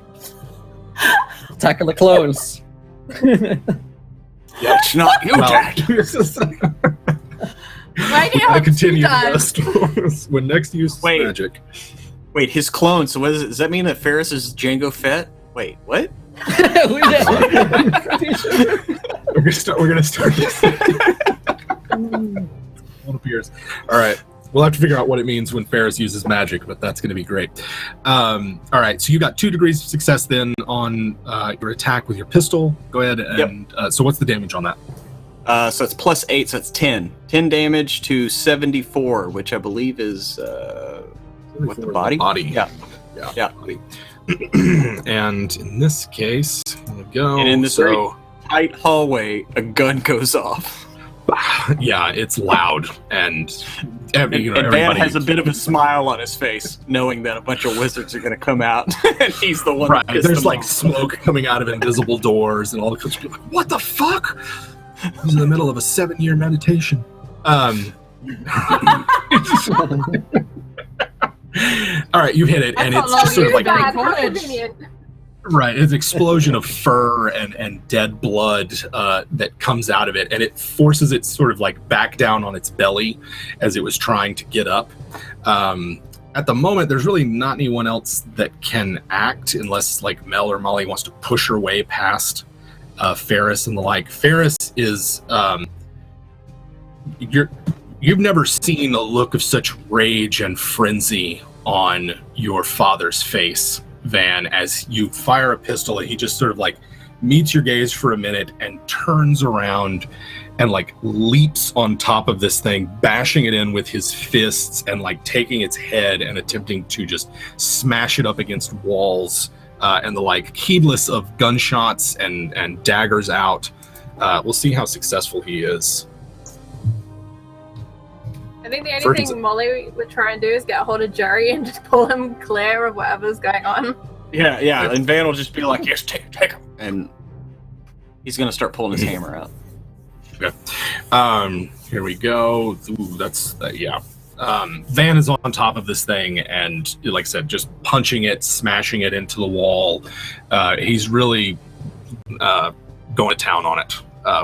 S3: Tackle the clones.
S5: It's not you, Dad.
S1: Why do you
S2: I
S1: have
S2: continue
S1: two
S2: the
S1: dads?
S2: rest. When next use
S5: Wait.
S2: magic.
S5: Wait, his clone. So what is it? Does that mean that Ferris is Jango Fett? Wait, what?
S2: We're gonna start this. What appears. All right. We'll have to figure out what it means when Ferris uses magic, but that's going to be great. All right. So you got 2 degrees of success then on your attack with your pistol. Go ahead and so what's the damage on that?
S5: So it's +8, so it's 10. 10 damage to 74, which I believe is what, the body?
S2: Body.
S5: Yeah.
S2: Body. And in this case, here we go.
S5: And in this very tight hallway, a gun goes off.
S2: Yeah, it's loud, and
S5: And
S2: everybody
S5: Van has a bit of a smile on his face, knowing that a bunch of wizards are going to come out, and he's the one.
S2: Right.
S5: That pissed
S2: There's
S5: them
S2: like
S5: off.
S2: smoke coming out of invisible doors, and all the kids be like, "What the fuck?" He's in the middle of a 7-year meditation. All right, you hit it, and it's just sort of like
S4: Dad, how
S1: Footage.
S4: convenient.
S2: right. It's an explosion of fur and dead blood that comes out of it, and it forces it sort of like back down on its belly as it was trying to get up. At the moment, there's really not anyone else that can act unless like Mel or Molly wants to push her way past Ferris and the like. Ferris is you've never seen a look of such rage and frenzy on your father's face, Van, as you fire a pistol and he just sort of like meets your gaze for a minute and turns around and like leaps on top of this thing, bashing it in with his fists and like taking its head and attempting to just smash it up against walls and the like, heedless of gunshots and daggers out. We'll see how successful he is.
S4: I think the only
S2: Fergus-
S4: thing Molly would try and do is get a hold of Jerry and just pull him clear of whatever's going on.
S5: Yeah, and Van will just be like, "Yes, take him," and he's going to start pulling his hammer out.
S2: Okay. Here we go. Ooh, that's yeah. Van is on top of this thing and, like I said, just punching it, smashing it into the wall. He's really going to town on it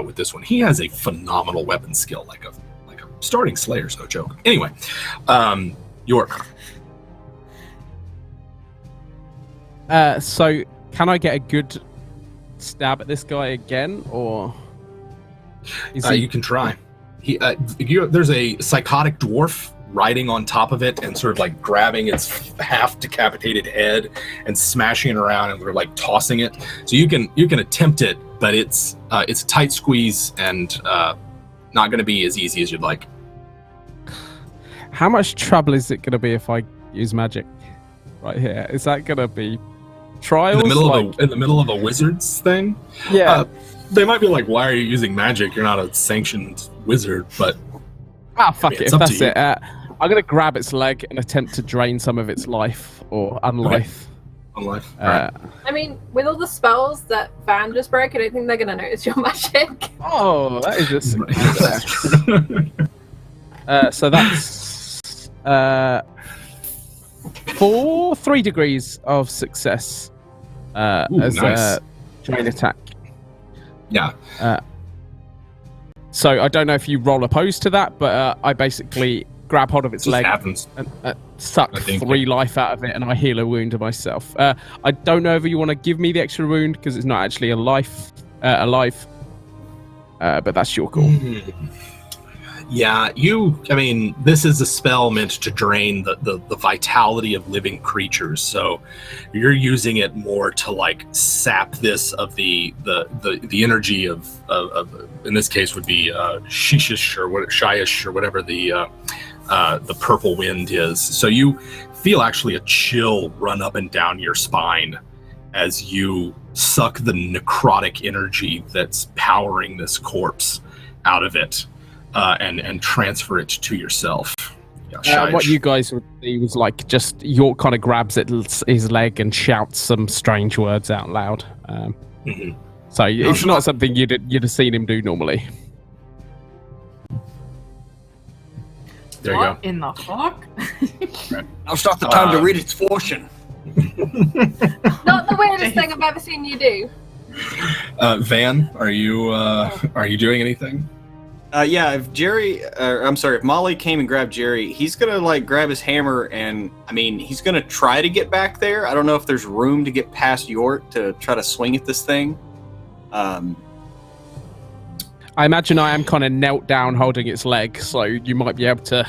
S2: with this one. He has a phenomenal weapon skill, like a starting Slayer's no joke. Anyway, York.
S6: So can I get a good stab at this guy again, or is he...
S2: You can try. There's a psychotic dwarf riding on top of it and sort of like grabbing its half decapitated head and smashing it around, and we're like tossing it. So you can attempt it, but it's a tight squeeze and not going to be as easy as you'd like.
S6: How much trouble is it going to be if I use magic right here? Is that going to be trials?
S2: In the middle of a wizard's thing?
S6: Yeah.
S2: They might be like, "Why are you using magic? You're not a sanctioned wizard." But
S6: fuck
S2: I mean,
S6: it.
S2: it's
S6: If
S2: up to
S6: that's
S2: you.
S6: it. I'm gonna grab its leg and attempt to drain some of its life or unlife.
S2: Unlife.
S4: I mean, with all the spells that Van just broke, I don't think they're gonna notice your magic.
S6: Oh, that is a success. So that's 3 degrees of success as
S2: nice.
S6: a drain attack.
S2: Yeah.
S6: So I don't know if you roll opposed to that, but I basically grab hold of its leg
S2: Happens.
S6: and suck 3 life out of it, and I heal a wound to myself. I don't know if you want to give me the extra wound because it's not actually alive, but that's your call.
S2: Yeah, this is a spell meant to drain the vitality of living creatures. So you're using it more to like sap this of the energy of in this case would be Shishish or whatever the purple wind is. So you feel actually a chill run up and down your spine as you suck the necrotic energy that's powering this corpse out of it. And transfer it to yourself. Yeah,
S6: what you guys would see was like just York kind of grabs his leg and shouts some strange words out loud. So it's not something you'd have seen him do normally.
S2: There you
S1: What
S2: go.
S1: in the fuck?
S5: Now's not the time to read its fortune.
S4: Not the weirdest thing I've ever seen you do.
S2: Van, are you doing anything?
S5: Yeah, if Molly came and grabbed Jerry, he's gonna like grab his hammer and he's gonna try to get back there. I don't know if there's room to get past York to try to swing at this thing.
S6: I imagine I am kind of knelt down holding its leg, so you might be able to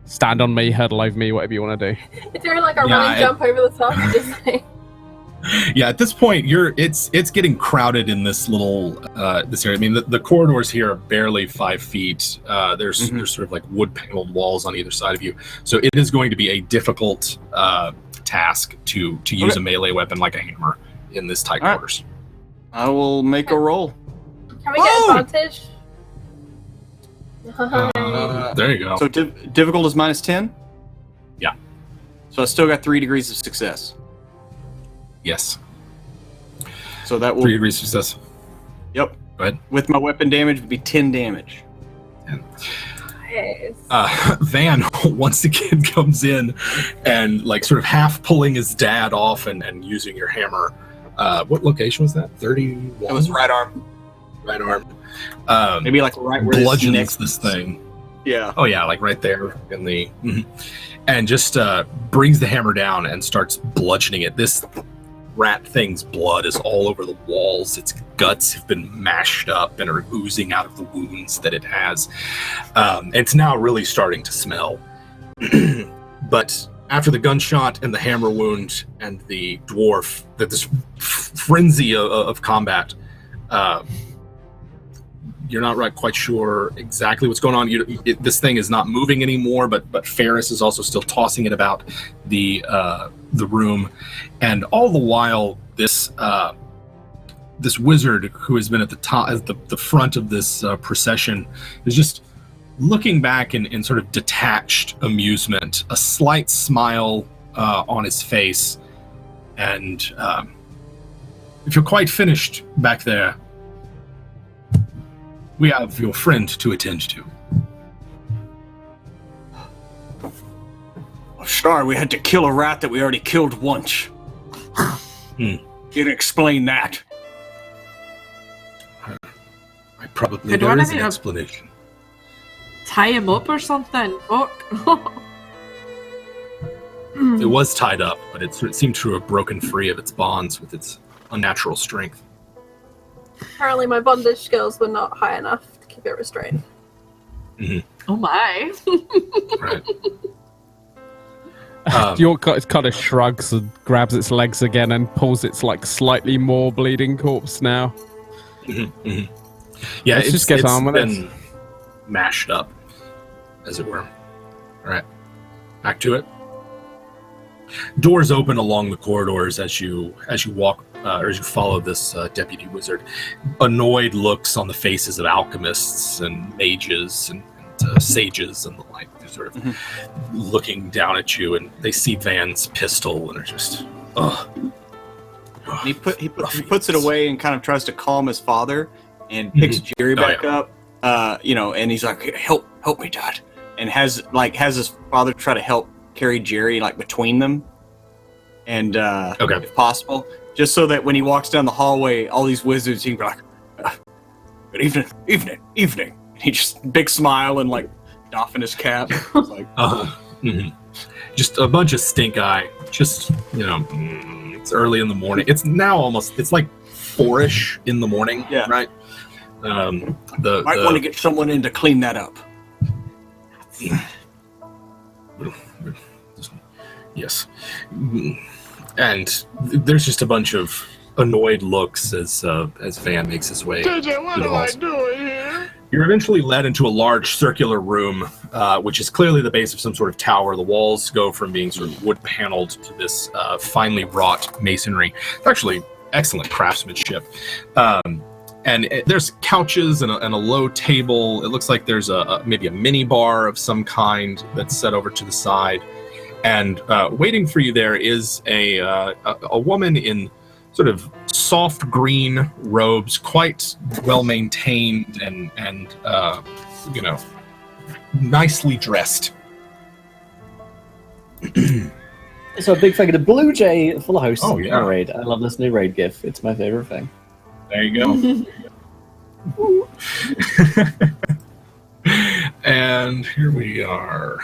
S6: stand on me, hurdle over me, whatever you want to do.
S4: Is there like a running jump over the top? Just like...
S2: Yeah, at this point, it's getting crowded in this little this area. I mean, the corridors here are barely 5 feet. There's sort of like wood paneled walls on either side of you, so it is going to be a difficult task to use a melee weapon like a hammer in this tight quarters.
S5: I will make a roll.
S4: Can we get advantage?
S2: There you go.
S5: So difficult is -10?
S2: Yeah.
S5: So I still got 3 degrees of success.
S2: Yes.
S5: So that will
S2: 3 degrees of success.
S5: Yep.
S2: Go ahead.
S5: With my weapon damage would be 10 damage.
S4: Nice.
S2: Van once again comes in and like sort of half pulling his dad off and using your hammer. What location was that? 31?
S5: It was right arm.
S2: Right arm.
S5: Maybe like right where
S2: bludgeons this thing.
S5: Yeah.
S2: Oh yeah, like right there in the and just brings the hammer down and starts bludgeoning it. This rat thing's blood is all over the walls. Its guts have been mashed up and are oozing out of the wounds that it has. It's now really starting to smell. But after the gunshot and the hammer wound and the dwarf, this frenzy of combat, you're not quite sure exactly what's going on. This thing is not moving anymore, but Ferris is also still tossing it about the room, and all the while, this wizard who has been at the top, at the front of this procession, is just looking back in sort of detached amusement, a slight smile on his face, and if you're quite finished back there, we have your friend to attend to.
S5: Oh, sorry, we had to kill a rat that we already killed once. Can you explain that?
S2: Probably
S1: Could
S2: there
S1: one
S2: is
S1: of
S2: an
S1: you-
S2: explanation.
S1: Tie him up or something? Fuck.
S2: It was tied up, but it seemed to have broken free of its bonds with its unnatural strength.
S4: Apparently my bondage skills were not high enough to keep it restrained.
S1: Oh my.
S2: Right.
S6: York kind of shrugs and grabs its legs again and pulls its like slightly more bleeding corpse now.
S2: Yeah,
S6: Let's
S2: it's
S6: just get on with
S2: been
S6: it.
S2: mashed up, as it were. All right, back to it. Doors open along the corridors as you walk, or as you follow this deputy wizard. Annoyed looks on the faces of alchemists and mages and sages and the like. sort of looking down at you, and they see Van's pistol and are just,
S5: He puts it away and kind of tries to calm his father, and picks Jerry back up. And he's like, "Help me, Dad," and has his father try to help carry Jerry between them, and if possible, just so that when he walks down the hallway, all these wizards he can be like, "Good evening." And he just big smile and doffing his cap. It's
S2: just a bunch of stink eye. Just it's early in the morning. It's now it's like 4-ish in the morning.
S5: Yeah.
S2: Right.
S5: Might want to get someone in to clean that up.
S2: Yes. And there's just a bunch of annoyed looks as Van makes his way.
S7: JJ, what am I doing here?
S2: You're eventually led into a large circular room, which is clearly the base of some sort of tower. The walls go from being sort of wood-paneled to this finely wrought masonry. It's actually excellent craftsmanship. There's couches and a low table. It looks like there's maybe a mini bar of some kind that's set over to the side. And waiting for you there is a woman in sort of soft green robes, quite well maintained and nicely dressed.
S3: So a big thank you to Blue Jay for the host.
S2: Oh, yeah.
S3: Raid. I love this new raid gif. It's my favorite thing.
S2: There you go. And here we are.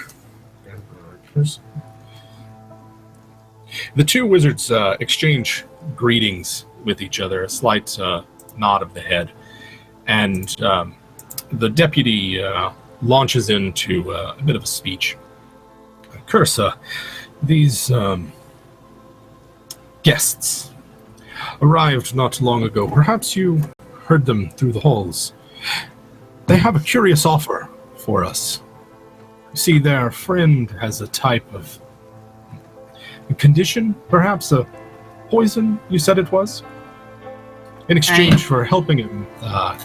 S2: The two wizards exchange greetings with each other, a slight nod of the head, and the deputy launches into a bit of a speech. Cursa, these guests arrived not long ago. Perhaps you heard them through the halls. They have a curious offer for us. You see, their friend has a type of condition, perhaps a poison, you said it was? In exchange for helping him,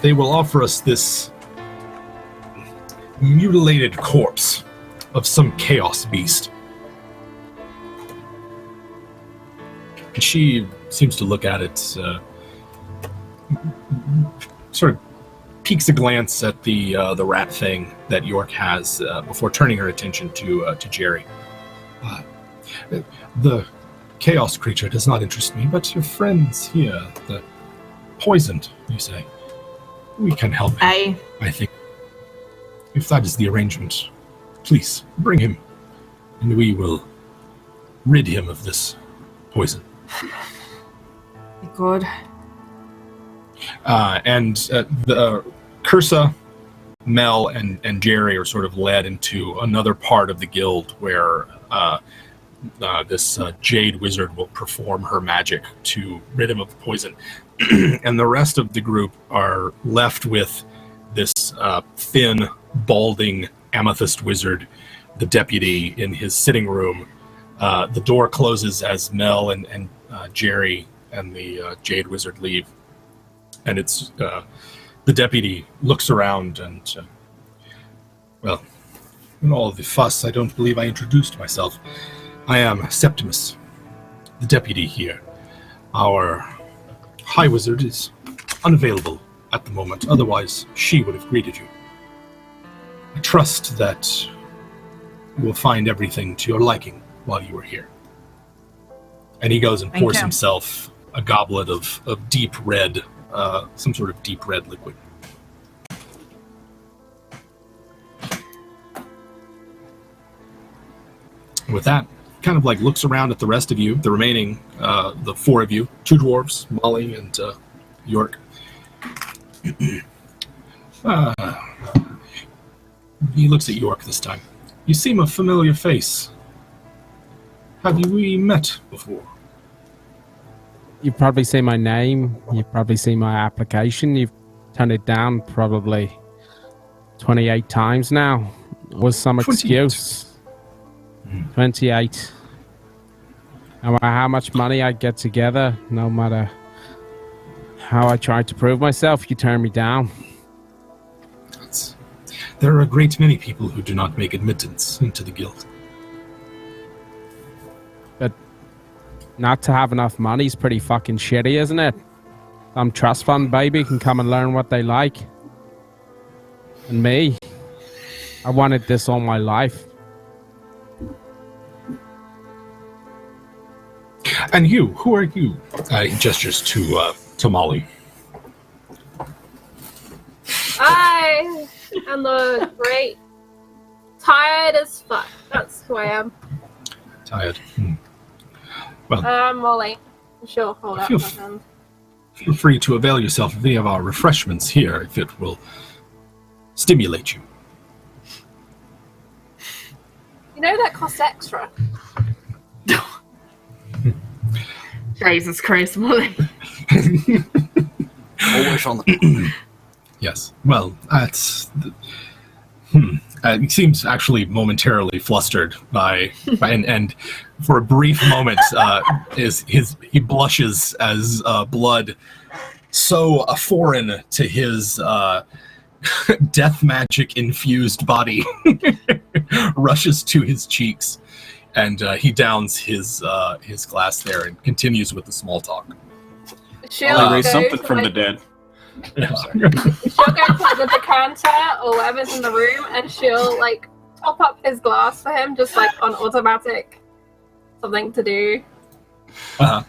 S2: they will offer us this mutilated corpse of some chaos beast. And she seems to look at it, sort of peeks a glance at the rat thing that York has before turning her attention to Jerry. The chaos creature does not interest me, but your friends here, the poisoned, you say, we can help him, I think. If that is the arrangement, please bring him, and we will rid him of this poison.
S1: God.
S2: The Cursa, Mel, and Jerry are sort of led into another part of the guild where this Jade Wizard will perform her magic to rid him of the poison. And the rest of the group are left with this thin, balding Amethyst Wizard, the deputy, in his sitting room. The door closes as Mel and Jerry and the Jade Wizard leave. And it's the deputy looks around and, well, in all the fuss, I don't believe I introduced myself. I am Septimus, the deputy here. Our High Wizard is unavailable at the moment, otherwise she would have greeted you. I trust that you will find everything to your liking while you are here. And he goes and pours himself a goblet of deep red, some sort of deep red liquid. With that, kind of looks around at the rest of you, the remaining, the four of you, two dwarves, Molly and York. He looks at York this time. You seem a familiar face. Have we met before?
S6: You've probably seen my name. You've probably seen my application. You've turned it down probably 28 times now. Was some
S2: 28.
S6: excuse. 28. No matter how much money I get together, no matter how I try to prove myself, you turn me down.
S2: there are a great many people who do not make admittance into the guild.
S6: But not to have enough money is pretty fucking shitty, isn't it? Some trust fund baby can come and learn what they like. And me, I wanted this all my life.
S2: And you, who are you? He gestures to Molly.
S4: I am the great tired as fuck. That's who I am.
S2: Tired. Well,
S4: I'm Molly. Sure, hold up my hand.
S2: Feel free to avail yourself of any of our refreshments here if it will stimulate you.
S4: You know that costs extra.
S1: Jesus Christ, Molly.
S5: Always on the.
S2: Yes. Well, that's. He seems actually momentarily flustered and for a brief moment, he blushes as blood so foreign to his death magic infused body rushes to his cheeks, and he downs his glass there and continues with the small talk.
S4: She'll
S5: raise
S4: go
S5: something
S4: to,
S5: from
S4: like,
S5: the dead.
S2: Yeah.
S4: She'll go to like, the decanter or whatever's in the room, and she'll like top up his glass for him, just like on automatic. Something to do.
S2: All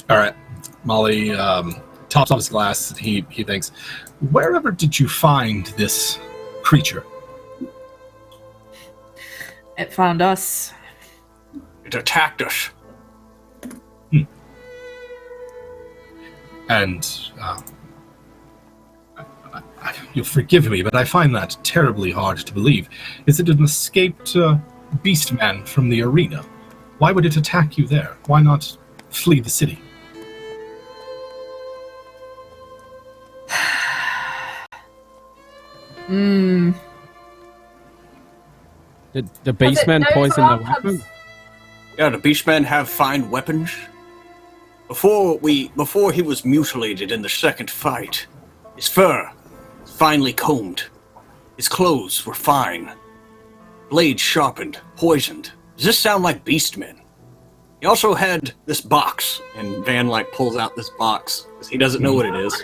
S2: right. Molly tops off his glass. He thinks, wherever did you find this creature?
S1: It found us.
S5: It attacked us.
S2: And you'll forgive me, but I find that terribly hard to believe. Is it an escaped beast man from the arena? Why would it attack you there? Why not flee the city?
S6: Did the beastmen poison the weapon?
S5: Yeah, the beastmen have fine weapons. Before he was mutilated in the second fight, his fur was finely combed. His clothes were fine. Blades sharpened, poisoned. Does this sound like beastmen? He also had this box, and Van pulls out this box because he doesn't know what it is.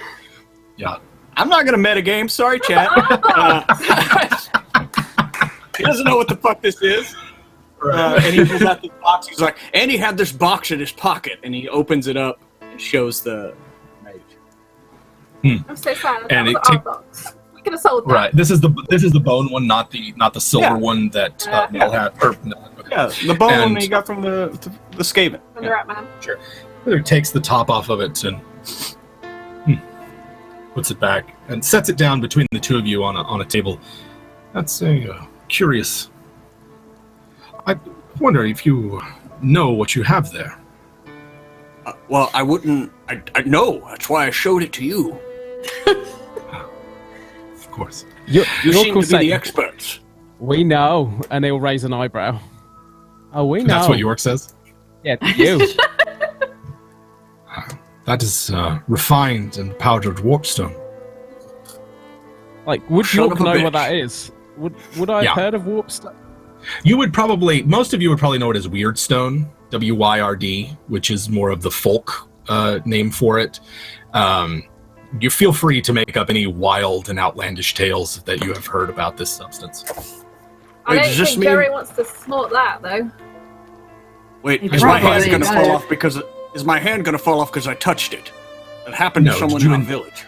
S2: Yeah.
S5: I'm not gonna metagame. Sorry, chat. He doesn't know what the fuck this is. And he pulls out this box. He's like, and he had this box in his pocket, and he opens it up and shows the mage.
S4: I'm so sad.
S2: And
S4: That was our box. We could have sold that.
S2: Right. This is the bone one, not the silver one that Mel had.
S5: Yeah, the bone
S2: And-
S5: he got from the Skaven.
S4: From the Rat Man.
S2: Sure. He takes the top off of it and puts it back and sets it down between the two of you on a table. That's a curious. I wonder if you know what you have there.
S5: Well, I wouldn't. I know. That's why I showed it to you.
S2: Of course.
S5: You seem to be
S6: say,
S5: the experts.
S6: We know, and he'll raise an eyebrow. Oh, we know.
S2: That's what York says?
S6: Yeah, you.
S2: That is refined and powdered warpstone.
S6: Like, would
S5: Son
S6: York
S5: of a
S6: know
S5: bitch.
S6: what that is? Would I have heard of warpstone?
S2: You would probably, most of you would probably know it as Weirdstone, WYRD, which is more of the folk name for it. You feel free to make up any wild and outlandish tales that you have heard about this substance.
S4: I
S5: Wait,
S4: don't
S5: does this
S4: think
S5: mean-
S4: Jerry wants to snort that though.
S5: Wait,
S1: He
S5: is my hand
S1: probably
S5: gonna
S1: does.
S5: fall off because is my hand gonna fall off because I touched it? That happened
S2: No,
S5: to someone
S2: did
S5: in
S2: you
S5: our
S2: in-
S5: village.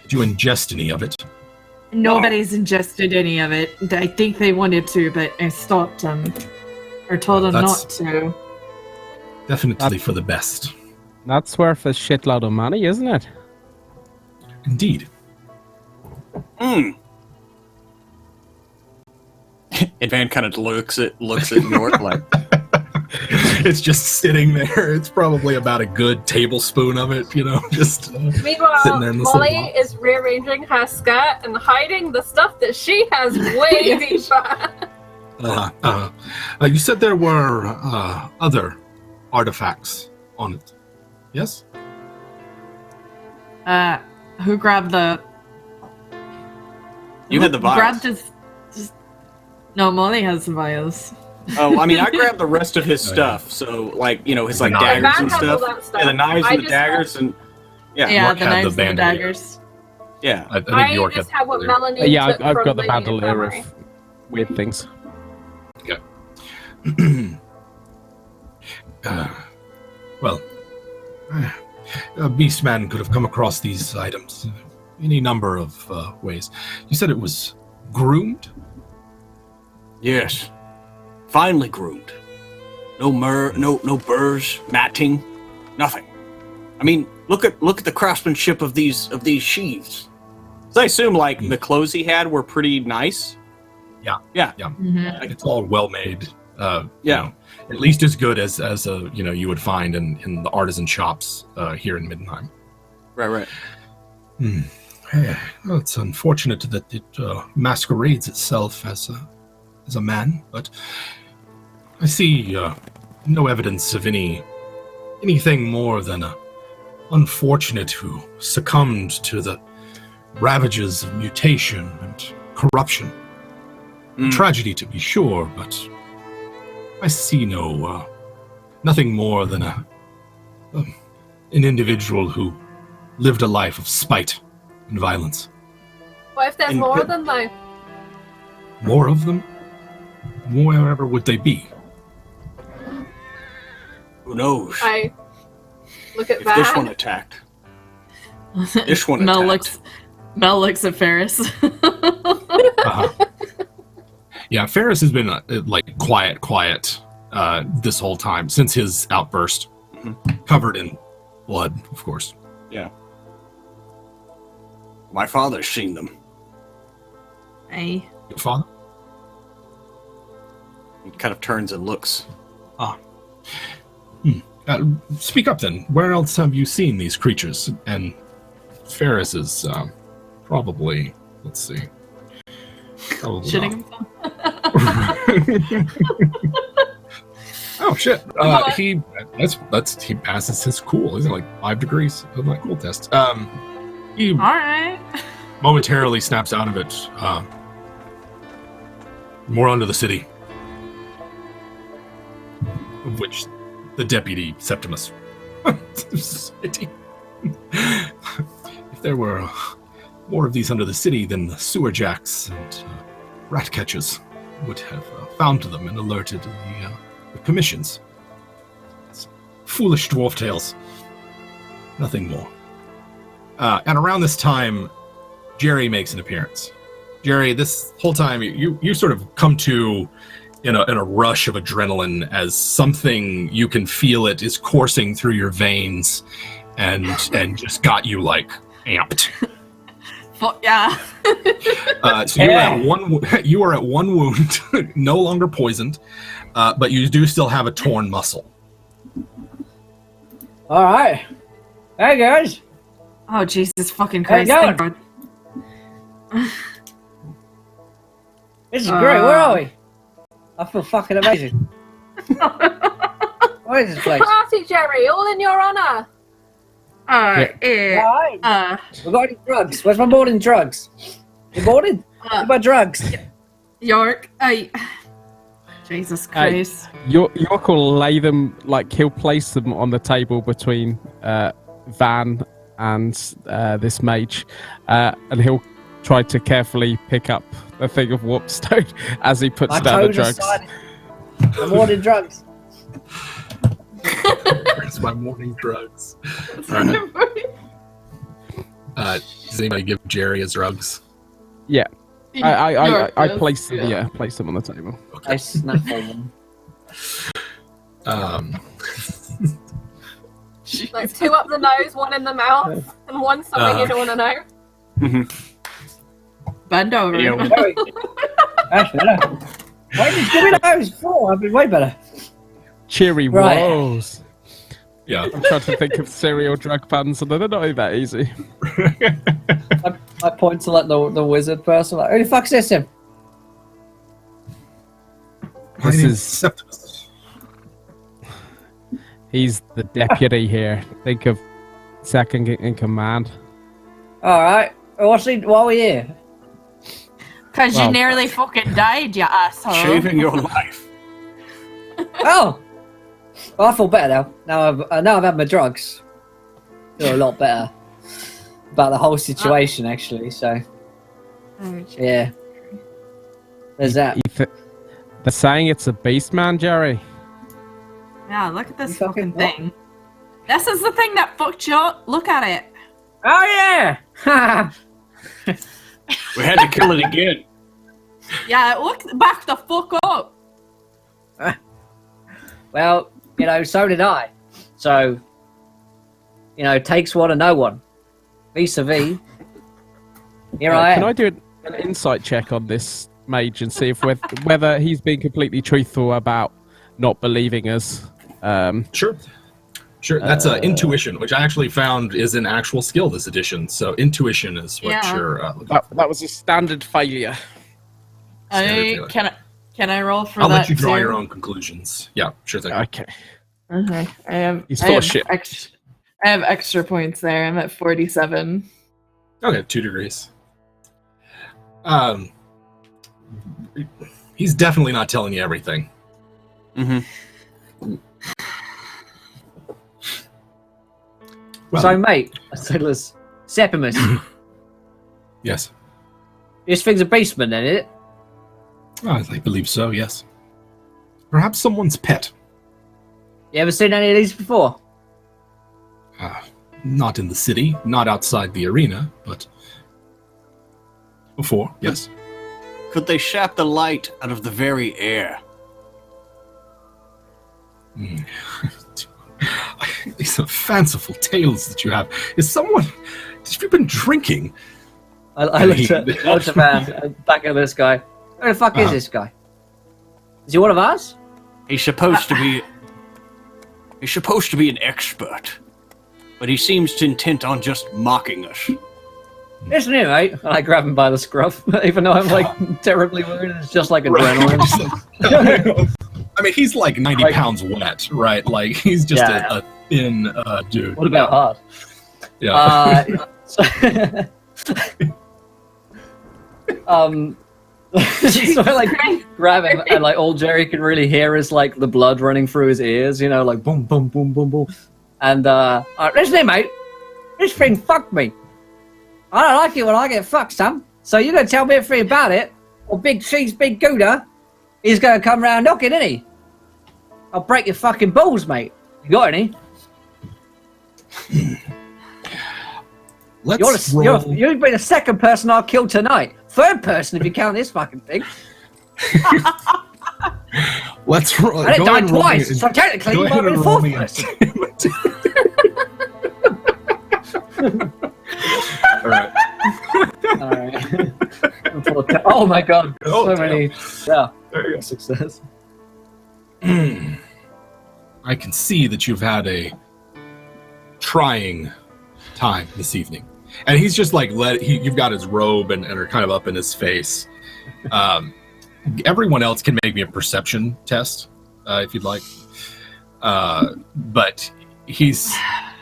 S2: Did you ingest any of it?
S1: Nobody's ingested any of it. I think they wanted to, but I stopped them. Or told them
S2: That's-
S1: not to.
S2: Definitely for the best.
S6: That's worth a shitload of money, isn't it?
S2: Indeed.
S5: And Van kind of looks at York like,
S2: It's just sitting there. It's probably about a good tablespoon of it, just
S4: Meanwhile,
S2: sitting there in this
S4: Molly
S2: little box.
S4: is rearranging her skirt and hiding the stuff that she has way deeper.
S2: You said there were other artifacts on it. Yes?
S1: Who grabbed the
S5: You had the vials.
S1: Grabbed his. No, Molly has the vials.
S5: Oh, I mean, I grabbed the rest of his stuff. So, like, you know, his like
S2: The
S5: daggers
S4: knives.
S5: and
S4: Van had all
S5: stuff.
S4: that stuff.
S5: Yeah, the knives
S4: I
S5: and the
S4: just
S5: daggers and
S1: Yeah,
S2: Mark
S1: the
S2: had the
S1: knives and the
S2: bandolier.
S1: daggers.
S5: yeah.
S2: I think
S4: I
S2: York
S4: just
S2: had
S4: have what
S2: the
S4: Melanie
S6: Yeah,
S4: took
S6: I've
S4: from
S6: got the
S4: Lady
S6: bandolier
S4: Infirmary.
S6: of weird things.
S2: Well, a Beastman could have come across these items any number of ways. You said it was groomed?
S5: Yes. Finely groomed. No no burrs, matting, nothing. I mean, look at the craftsmanship of these sheaths. So I assume like the clothes he had were pretty nice. Yeah.
S1: Mm-hmm.
S2: It's all well made.
S5: Yeah.
S2: You know, at least as good as you would find in the artisan shops here in Middenheim.
S5: Right.
S2: Well, it's unfortunate that it masquerades itself as a man, but I see no evidence of anything more than a unfortunate who succumbed to the ravages of mutation and corruption. Tragedy to be sure, but I see nothing more than an individual who lived a life of spite and violence.
S4: What if there's
S2: And
S4: more
S2: good-
S4: of them though?
S2: More of them? Wherever would they be?
S5: Who knows?
S4: I look at
S5: If this one
S4: Van.
S5: attacked. This one
S1: Mel
S5: attacked.
S1: looks at Ferris.
S2: Uh-huh. Yeah, Ferris has been like quiet this whole time since his outburst, covered in blood, of course.
S5: Yeah. My father's seen them.
S1: Hey.
S2: Your father?
S5: He kind of turns and looks.
S2: Speak up then. Where else have you seen these creatures? And Ferris is probably, let's see. Probably
S1: Shitting
S2: not.
S1: himself.
S2: Oh shit! He passes his cool. He's at like 5 degrees of my cool test. He
S1: All right.
S2: momentarily snaps out of it. More onto the city, of which the deputy Septimus. City. If there were more of these under the city, then the sewer jacks and rat catchers would have found them and alerted the commissions. It's foolish dwarf tales. Nothing more. And around this time, Jerry makes an appearance. Jerry, this whole time, you sort of come to in a rush of adrenaline as something, you can feel it, is coursing through your veins and just got you like amped.
S1: Yeah.
S2: So you are at one wound, no longer poisoned, but you do still have a torn muscle.
S3: All right. Hey guys.
S1: Oh Jesus fucking
S3: How you
S1: Christ!
S3: going?
S1: Thank God.
S3: This is great. Where are we? I feel fucking amazing. Where is this place?
S4: Party, Jerry, all in your honor.
S3: All right. We got any drugs? Where's my morning drugs? You morning? What about drugs?
S1: York, Jesus Christ.
S6: York will lay them, like, he'll place them on the table between Van and this mage, and he'll try to carefully pick up a thing of warpstone as he puts down the drugs.
S3: The morning drugs.
S2: Where's my morning drugs? Does anybody give Jerry his drugs?
S6: Yeah. I
S1: York
S6: place them,
S1: does.
S6: place them on the table.
S3: I snaffle them.
S4: Like 2 up the nose, 1 in the mouth, and 1 something you don't want to know.
S1: Bend over.
S5: Yeah,
S3: That's better. Why did you give me those before? I've been way better.
S6: Cheery
S3: Right.
S6: rolls.
S2: Yeah.
S6: I'm trying to think of cereal drug puns, and they're not that easy.
S3: I point to like the wizard person. Like, who the fuck's this him?
S2: My
S6: This
S2: name's
S6: is-
S2: Septimus.
S6: He's the deputy here. Think of second in command.
S3: All right. Why are we here?
S1: Because
S6: Well,
S1: you nearly fucking died, you asshole.
S5: Shaving your life.
S3: Oh! Well, I feel better now. Now I've had my drugs. Feel a lot better about the whole situation, actually. So, yeah. There's that.
S6: They're saying it's a beast man, Jerry.
S1: Yeah, look at this
S3: You fucking
S1: fucking thing. This is the thing that fucked you up. Look at it.
S3: Oh, yeah!
S5: We had to kill it again.
S1: Yeah, look back the fuck up.
S3: Well, you know, so did I. So, you know, takes one and no one. Vis-a-vis. Here I am.
S6: Can I do an insight check on this mage and see if whether he's being completely truthful about not believing us?
S2: Sure. Sure. That's intuition, which I actually found is an actual skill this edition. So intuition is what you're looking for.
S6: That was a standard failure.
S1: Can I roll for
S2: I'll
S1: that
S2: let you draw
S1: too?
S2: your own conclusions. Yeah, sure thing.
S6: Okay.
S1: Okay.
S6: He's full of shit.
S1: I have extra points there. I'm at 47.
S2: Okay, 2 degrees. He's definitely not telling you everything.
S5: Mm-hmm.
S2: Well,
S3: So, mate, I said, let's Septimus.
S2: yes.
S3: This thing's a beastman, then, is it?
S2: I believe so, yes. Perhaps someone's pet.
S3: You ever seen any of these before?
S2: Not in the city, not outside the arena, but before, yes.
S5: Could they sap the light out of the very air?
S2: These are fanciful tales that you have. Have you been drinking?
S3: I looked at Van, back at this guy. Where the fuck is this guy? Is he one of us?
S5: He's supposed to be. He's supposed to be an expert, but he seems intent on just mocking us.
S3: Isn't he, mate? And I grab him by the scruff, even though I'm like terribly wounded. It's just like adrenaline.
S2: I mean, he's like 90 pounds wet, right? Like, he's just a thin dude.
S3: What about hard?
S2: Yeah.
S3: So I like grab him, and like all Jerry can really hear is like the blood running through his ears, you know, like boom, boom, boom, boom, boom. And listen here, mate. This thing fucked me. I don't like it when I get fucked, son. So you're gonna tell me everything about it, or Big Cheese, Big Gouda, he's gonna come round knocking, isn't he? I'll break your fucking balls, mate. You got any?
S2: Let's roll.
S3: You've been the second person I've killed tonight. Third person if you count this fucking thing.
S2: Let's roll.
S3: I didn't
S2: Go ahead
S3: die
S2: and roll
S3: twice,
S2: me-
S3: so technically
S2: go
S3: you might
S2: ahead
S3: be the
S2: and roll
S3: fourth
S2: me
S3: person.
S2: All right.
S3: Alright. Oh my god.
S2: Oh,
S3: So
S2: damn.
S3: many. Yeah.
S2: There you go.
S3: Success.
S2: I can see that you've had a trying time this evening. And he's just like, you've got his robe and are kind of up in his face. Everyone else can make me a perception test, if you'd like. But he's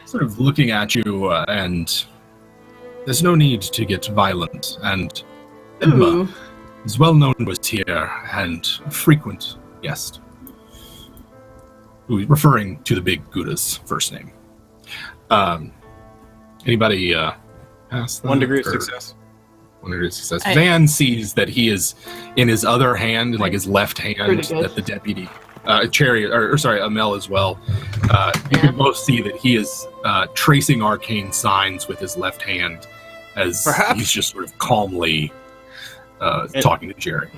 S2: sort of looking at you, and there's no need to get violent. And Emma is well known to us here and a frequent guest. Referring to the Big Gouda's first name. Anybody pass that?
S5: 1 degree of
S2: Or-
S5: success.
S2: 1 degree of success.
S1: I-
S2: Van sees that he is in his other hand, like his left hand,
S1: Pretty good.
S2: that the deputy, Amel as well. You can both see that he is tracing arcane signs with his left hand as
S5: Perhaps-
S2: he's just sort of calmly talking to Jerry.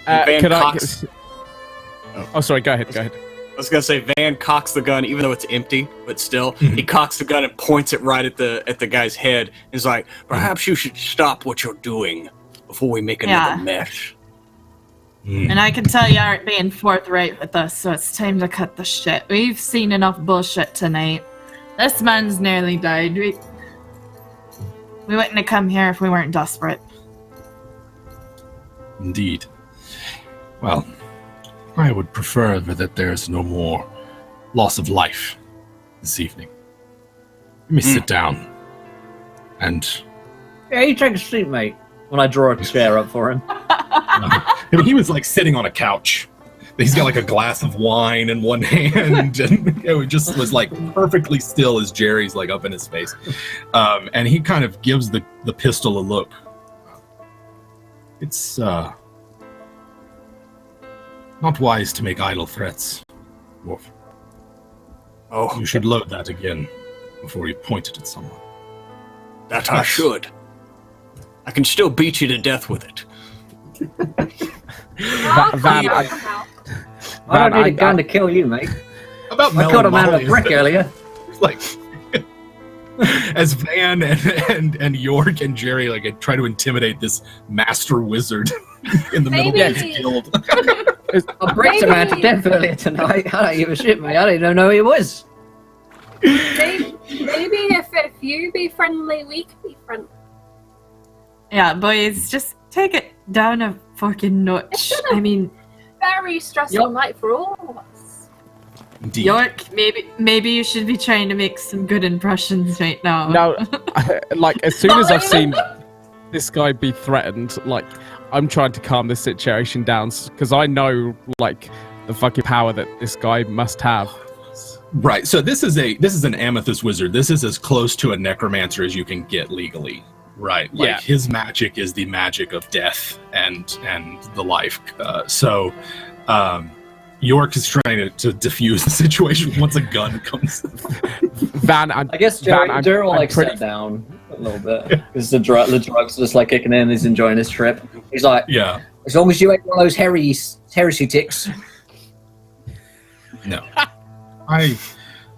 S5: Van
S6: Could I?
S5: Cox-
S6: Oh, sorry. Go ahead. Go ahead.
S5: I was gonna say Van cocks the gun, even though it's empty, but still, he cocks the gun and points it right at the guy's head. And he's like, "Perhaps you should stop what you're doing before we make another
S1: Yeah.
S5: mess."
S1: And I can tell you aren't being forthright with us, so it's time to cut the shit. We've seen enough bullshit tonight. This man's nearly died. We wouldn't have come here if we weren't desperate.
S2: Indeed. Well, I would prefer that there's no more loss of life this evening. Let me sit down. And
S3: Yeah, you take a seat, mate. When I draw a chair up for him.
S2: I mean, he was like sitting on a couch. He's got like a glass of wine in one hand, and it just was like perfectly still as Jerry's like up in his face. And he kind of gives the pistol a look. It's not wise to make idle threats, Wolf.
S5: Oh,
S2: You should load that again before you point it at someone.
S5: that I should. I can still beat you to death with it.
S6: Van,
S3: I don't need a gun to kill you, mate.
S2: About
S3: I killed a man with a brick
S2: Molly,
S3: earlier.
S2: like as Van and York and Jerry like try to intimidate this master wizard in the middle of
S4: Maybe-
S2: his guild.
S3: I bricked a man to death earlier tonight. I don't give a shit, mate. I didn't even know who he was.
S4: Maybe if you be friendly, we can be friendly.
S1: Yeah, boys, just take it down a fucking notch. I mean,
S4: Very stressful night for all of us.
S2: Indeed.
S1: York, maybe you should be trying to make some good impressions right now.
S6: No, like as soon as I've seen this guy be threatened, like I'm trying to calm this situation down because I know like the fucking power that this guy must have.
S2: Right. So this is an amethyst wizard. This is as close to a necromancer as you can get legally. Right. Like
S6: Yeah.
S2: his magic is the magic of death and the life. York is trying to diffuse the situation once a gun comes.
S6: Van,
S3: I guess Jerry
S6: I'm
S3: will like
S6: pretty-
S3: sit down a little bit because the drugs are just like kicking in. He's enjoying his trip. He's like,
S2: Yeah.
S3: as long as you ain't one of those heresy ticks.
S2: No.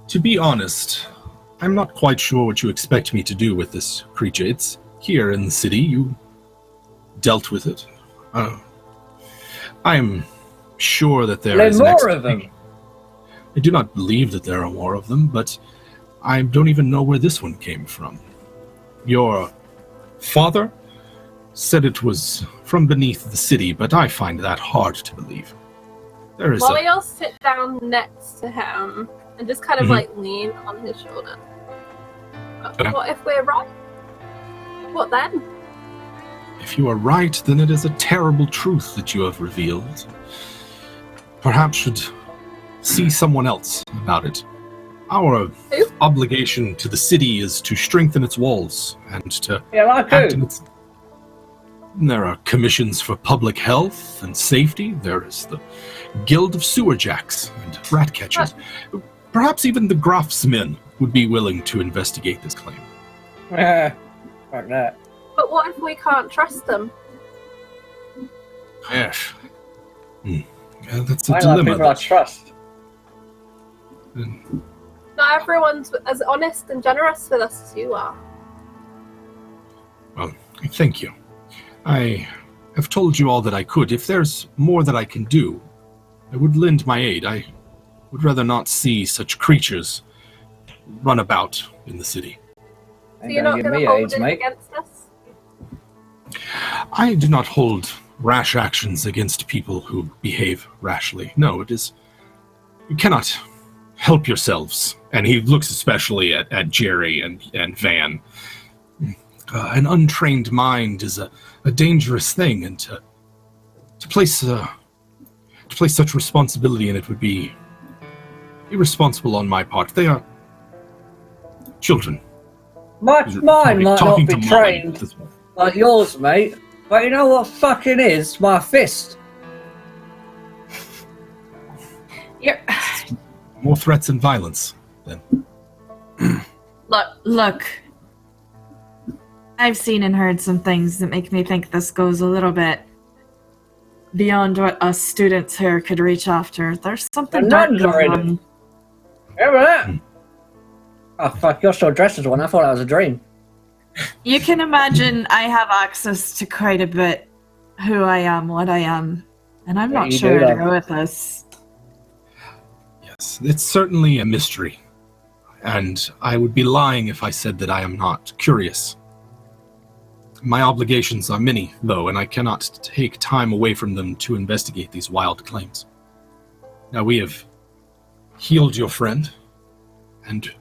S2: To be honest, I'm not quite sure what you expect me to do with this creature. It's here in the city. You dealt with it. I'm sure that there is
S3: There's more of them.
S2: I do not believe that there are more of them, but I don't even know where this one came from. Your father said it was from beneath the city, but I find that hard to believe. There is
S4: Molly will sit down next to him and just kind of like lean on his shoulder.
S2: Okay.
S4: What if we're right? What then?
S2: If you are right, then it is a terrible truth that you have revealed. Perhaps should see someone else about it. Our
S4: Who?
S2: obligation to the city is to strengthen its walls and to
S3: Yeah, like
S2: act in
S3: who?
S2: its... There are commissions for public health and safety. There is the Guild of Sewer Jacks and Rat Catchers. Perhaps even the Grafsmen would be willing to investigate this claim.
S3: Like that.
S4: But what if we can't trust them?
S5: Yes.
S2: Yeah, that's a
S3: I like
S2: dilemma.
S3: people I trust.
S4: Not everyone's as honest and generous with us as you are.
S2: Well, thank you. I have told you all that I could. If there's more that I can do, I would lend my aid. I would rather not see such creatures run about in the city.
S4: So you're not
S3: give
S4: going
S3: me
S4: to hold
S3: AIDS,
S4: it
S3: mate.
S4: against us?
S2: I do not hold rash actions against people who behave rashly. No, it is... You cannot help yourselves. And he looks especially at Jerry and Van. An untrained mind is a dangerous thing, and to place such responsibility in it would be irresponsible on my part. They are children.
S3: Mine
S2: Probably
S3: might not
S2: talking
S3: be
S2: to Molly
S3: trained
S2: at this point.
S3: like yours, mate. But you know what fucking is? My fist.
S1: You're...
S2: More threats and violence. Then
S1: Look. I've seen and heard some things that make me think this goes a little bit beyond what us students here could reach after. There's something
S3: The
S1: dark
S3: nuns are
S1: going
S3: in it.
S1: on.
S3: Remember that? Oh fuck! You're still dressed as one. I thought that was a dream.
S1: You can imagine I have access to quite a bit who I am, what I am, and I'm
S3: Yeah,
S1: not
S3: you
S1: sure
S3: do
S1: where to
S3: that.
S1: go with this.
S2: yes, it's certainly a mystery, and I would be lying if I said that I am not curious. My obligations are many, though, and I cannot take time away from them to investigate these wild claims. Now, we have healed your friend, and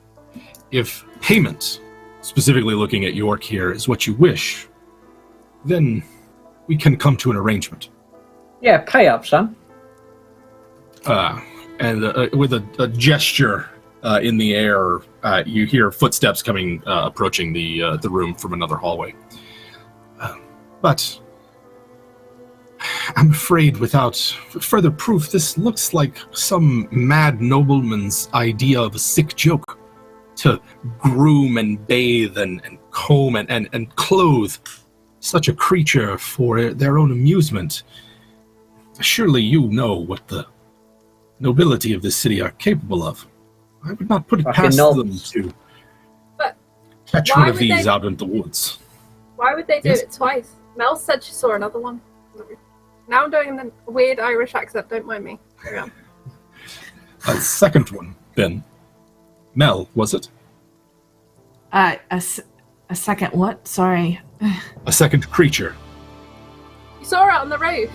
S2: if payment, specifically looking at York here, is what you wish, then we can come to an arrangement.
S3: Yeah, pay up, son.
S2: And with a gesture in the air, you hear footsteps coming, approaching the room from another hallway. But I'm afraid, without further proof, this looks like some mad nobleman's idea of a sick joke to groom and bathe and comb and clothe such a creature for their own amusement. Surely you know what the nobility of this city are capable of. I would not put it past them to catch one of these out in the woods.
S4: Why would they do it twice? Mel said she saw another one. Now I'm doing the weird Irish accent, don't mind me. Carry on.
S2: A second one, then. Mel, was it?
S1: A second what? Sorry.
S2: A second creature.
S4: You saw it on the roof.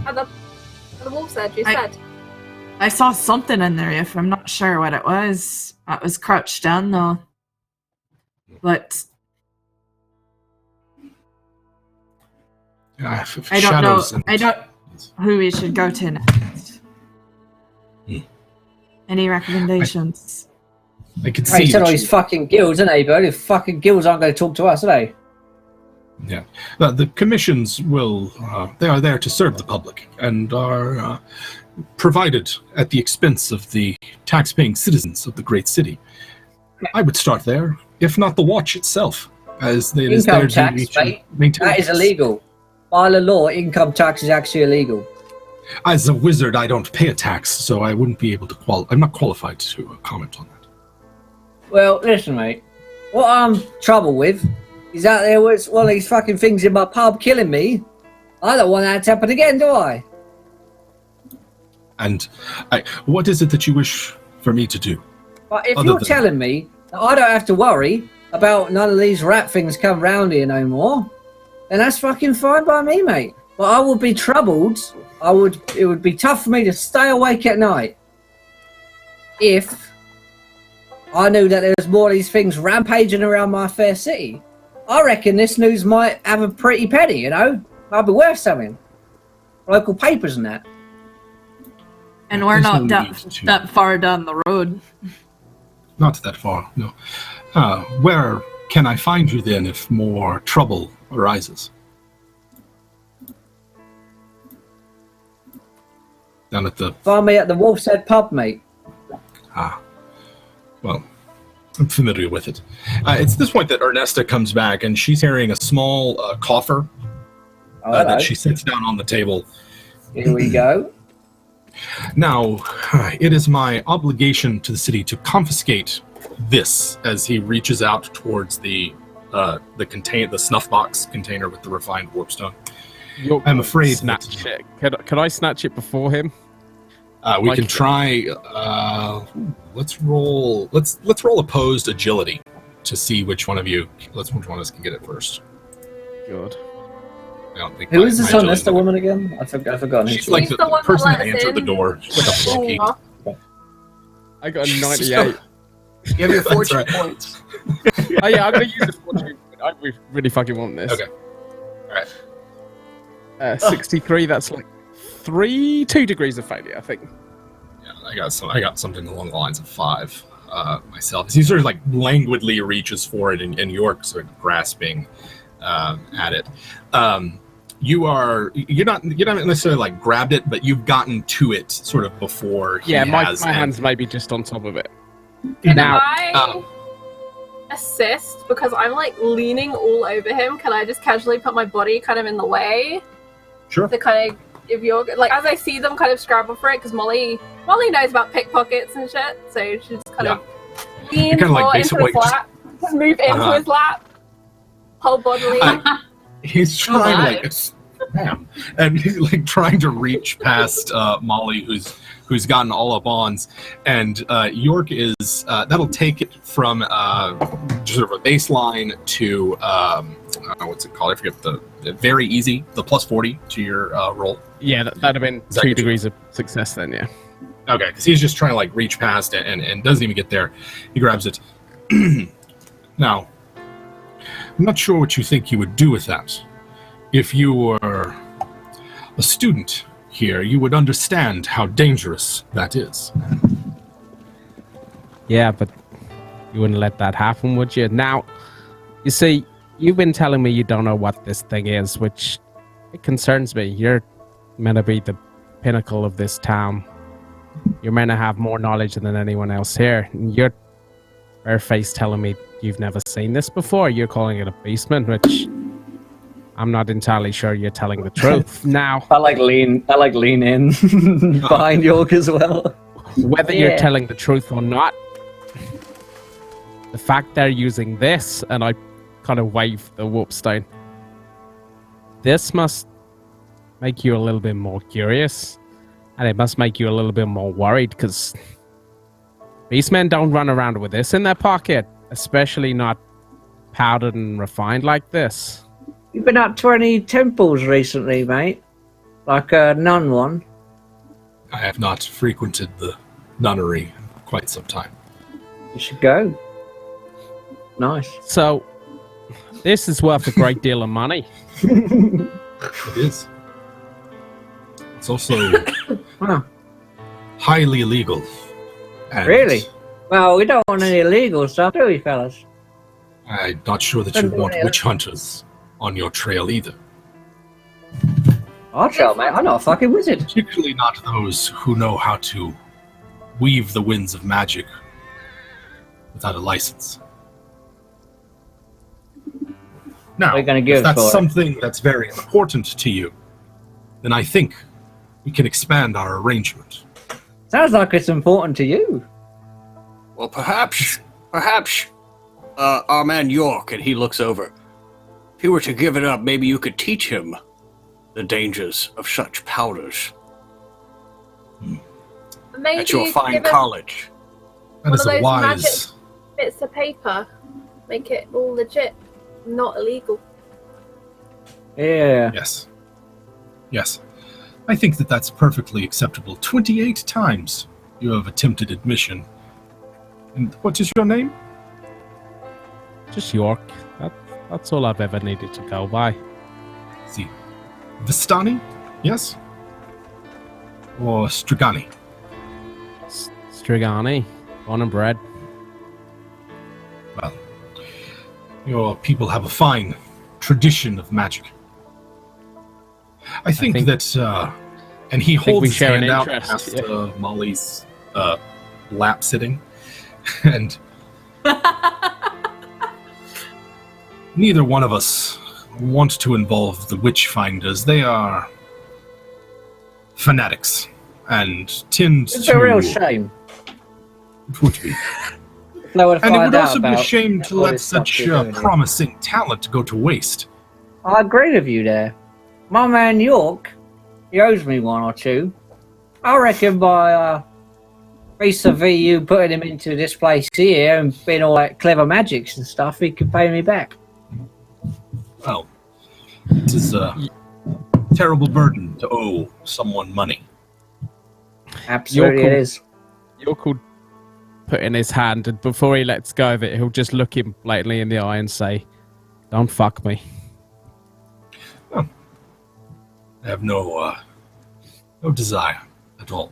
S4: At the wolf's edge, you said.
S1: I saw something in the roof. I'm not sure what it was. It was crouched down though. But I don't know. I don't who we should go to next. Any recommendations?
S2: I can see.
S3: He said all these fucking guilds, isn't he? But the fucking guilds aren't going to talk to us, are they?
S2: Yeah. The commissions will. They are there to serve the public and are provided at the expense of the tax-paying citizens of the great city. I would start there, if not the watch itself, as it is their duty to maintain.
S3: That is illegal. By the law, income tax is actually illegal.
S2: As a wizard, I don't pay a tax, so I wouldn't be able to I'm not qualified to comment on that.
S3: Well, listen, mate. What I'm trouble with is that there was one of these fucking things in my pub killing me. I don't want that to happen again, do I?
S2: And what is it that you wish for me to do?
S3: But if you're telling me that I don't have to worry about none of these rat things come round here no more, then that's fucking fine by me, mate. But I would be troubled. It would be tough for me to stay awake at night if I knew that there was more of these things rampaging around my fair city. I reckon this news might have a pretty penny, you know? Might be worth something. Local papers and that.
S1: And we're not that far down the road.
S2: Not that far, no. Where can I find you then if more trouble arises? Down at the...
S3: Find me at the Wolf's Head pub, mate.
S2: Well, I'm familiar with it. It's this point that Ernesta comes back, and she's carrying a small coffer that she sits down on the table.
S3: Here we go.
S2: Now, it is my obligation to the city to confiscate this, as he reaches out towards the snuff box container with the refined warpstone. I'm afraid
S6: snatch it. Can I snatch it before him?
S2: We can try. Let's roll. Let's roll opposed agility to see which one of us can get it first.
S6: Good.
S2: I don't think.
S3: Who is this Ernesta woman again? I forgot.
S2: She's like the person that answered the door. She's like a flunky.
S6: I got a 98.
S5: You have your fortune points.
S6: Oh yeah, I'm gonna use the fortune. I really fucking want this.
S2: Okay. All right.
S6: 63. That's like 2 degrees of failure, I think.
S2: Yeah, I got something along the lines of 5 myself. He sort of like languidly reaches for it, and York sort of grasping at it. You're not necessarily like grabbed it, but you've gotten to it sort of before.
S6: My hands maybe just on top of it.
S4: Can I assist, because I'm like leaning all over him? Can I just casually put my body kind of in the way?
S2: Sure.
S4: To kind of give your, like, as I see them kind of scramble for it, because Molly knows about pickpockets and shit, so she's kind of lean more into his lap, just move into his lap, whole bodily.
S2: He's trying and he's like trying to reach past Molly, who's gotten all up ons, and York is that'll take it from sort of a baseline to what's it called? I forget the very easy, the plus 40 to your roll.
S6: Yeah, that'd have been 2 degrees of success then. Yeah.
S2: Okay, because he's just trying to like reach past it and doesn't even get there. He grabs it. Now, I'm not sure what you think you would do with that. If you were a student here, you would understand how dangerous that is.
S6: Yeah, but you wouldn't let that happen, would you? Now, you see, you've been telling me you don't know what this thing is, which it concerns me. You're meant to be the pinnacle of this town. You're meant to have more knowledge than anyone else here. And you're bare-faced telling me you've never seen this before. You're calling it a basement, which I'm not entirely sure you're telling the truth. Now,
S3: I like lean in behind York as well.
S6: whether you're telling the truth or not, the fact they're using this, and I kind of wave the whoopstone, this must make you a little bit more curious, and it must make you a little bit more worried, because beastmen don't run around with this in their pocket, especially not powdered and refined like this.
S3: You've been up to any temples recently, mate? Like a nun one?
S2: I have not frequented the nunnery in quite some time.
S3: You should go. Nice.
S6: So, this is worth a great deal of money.
S2: It is. It's also
S3: Wow.
S2: highly illegal. And
S3: Really? Well, we don't want any illegal stuff, do we, fellas?
S2: I'm not sure that you
S3: Don't do
S2: want
S3: it.
S2: witch hunters on your trail either.
S3: I'll tell, mate. I'm not a fucking wizard.
S2: Particularly not those who know how to weave the winds of magic without a license. Now,
S3: What are you gonna give
S2: if that's
S3: for it?
S2: something that's very important to you, then I think we can expand our arrangement.
S3: Sounds like it's important to you.
S5: Well, perhaps, our man York, and he looks over. If he were to give it up, maybe you could teach him the dangers of such powders
S4: Maybe
S5: at your fine
S4: give him
S5: college.
S2: That
S4: One
S2: is
S4: of
S2: a
S4: those
S2: wise...
S4: magic- bits of paper, make it all legit, not illegal.
S3: Yeah.
S2: Yes. Yes. I think that that's perfectly acceptable. 28 times you have attempted admission. And what is your name?
S6: Just York. That's all I've ever needed to go by.
S2: See. Vistani? Yes? Or Strigani?
S6: Strigani, born and bred.
S2: Well, your people have a fine tradition of magic. I think that, and he
S6: think we
S2: holds his
S6: share an
S2: hand out
S6: interest,
S2: past
S6: yeah.
S2: Molly's lap sitting, and neither one of us want to involve the witch finders. They are fanatics and tend
S3: It's
S2: to...
S3: a real shame.
S2: It would be.
S3: No one
S2: And it
S3: find
S2: would
S3: out
S2: also be a
S3: about
S2: shame to
S3: all
S2: let
S3: this stuff
S2: such
S3: you're doing here.
S2: promising talent go to waste.
S3: I agree with you there. My man York, he owes me one or two. I reckon by vis-a-vis you putting him into this place here and being all that clever magics and stuff, he could pay me back.
S2: Well, it is a terrible burden to owe someone money.
S3: Absolutely,
S6: York
S3: it
S6: will-
S3: is.
S6: York will put in his hand, and before he lets go of it, he'll just look him blatantly in the eye and say, "Don't fuck me."
S2: I have no desire at all.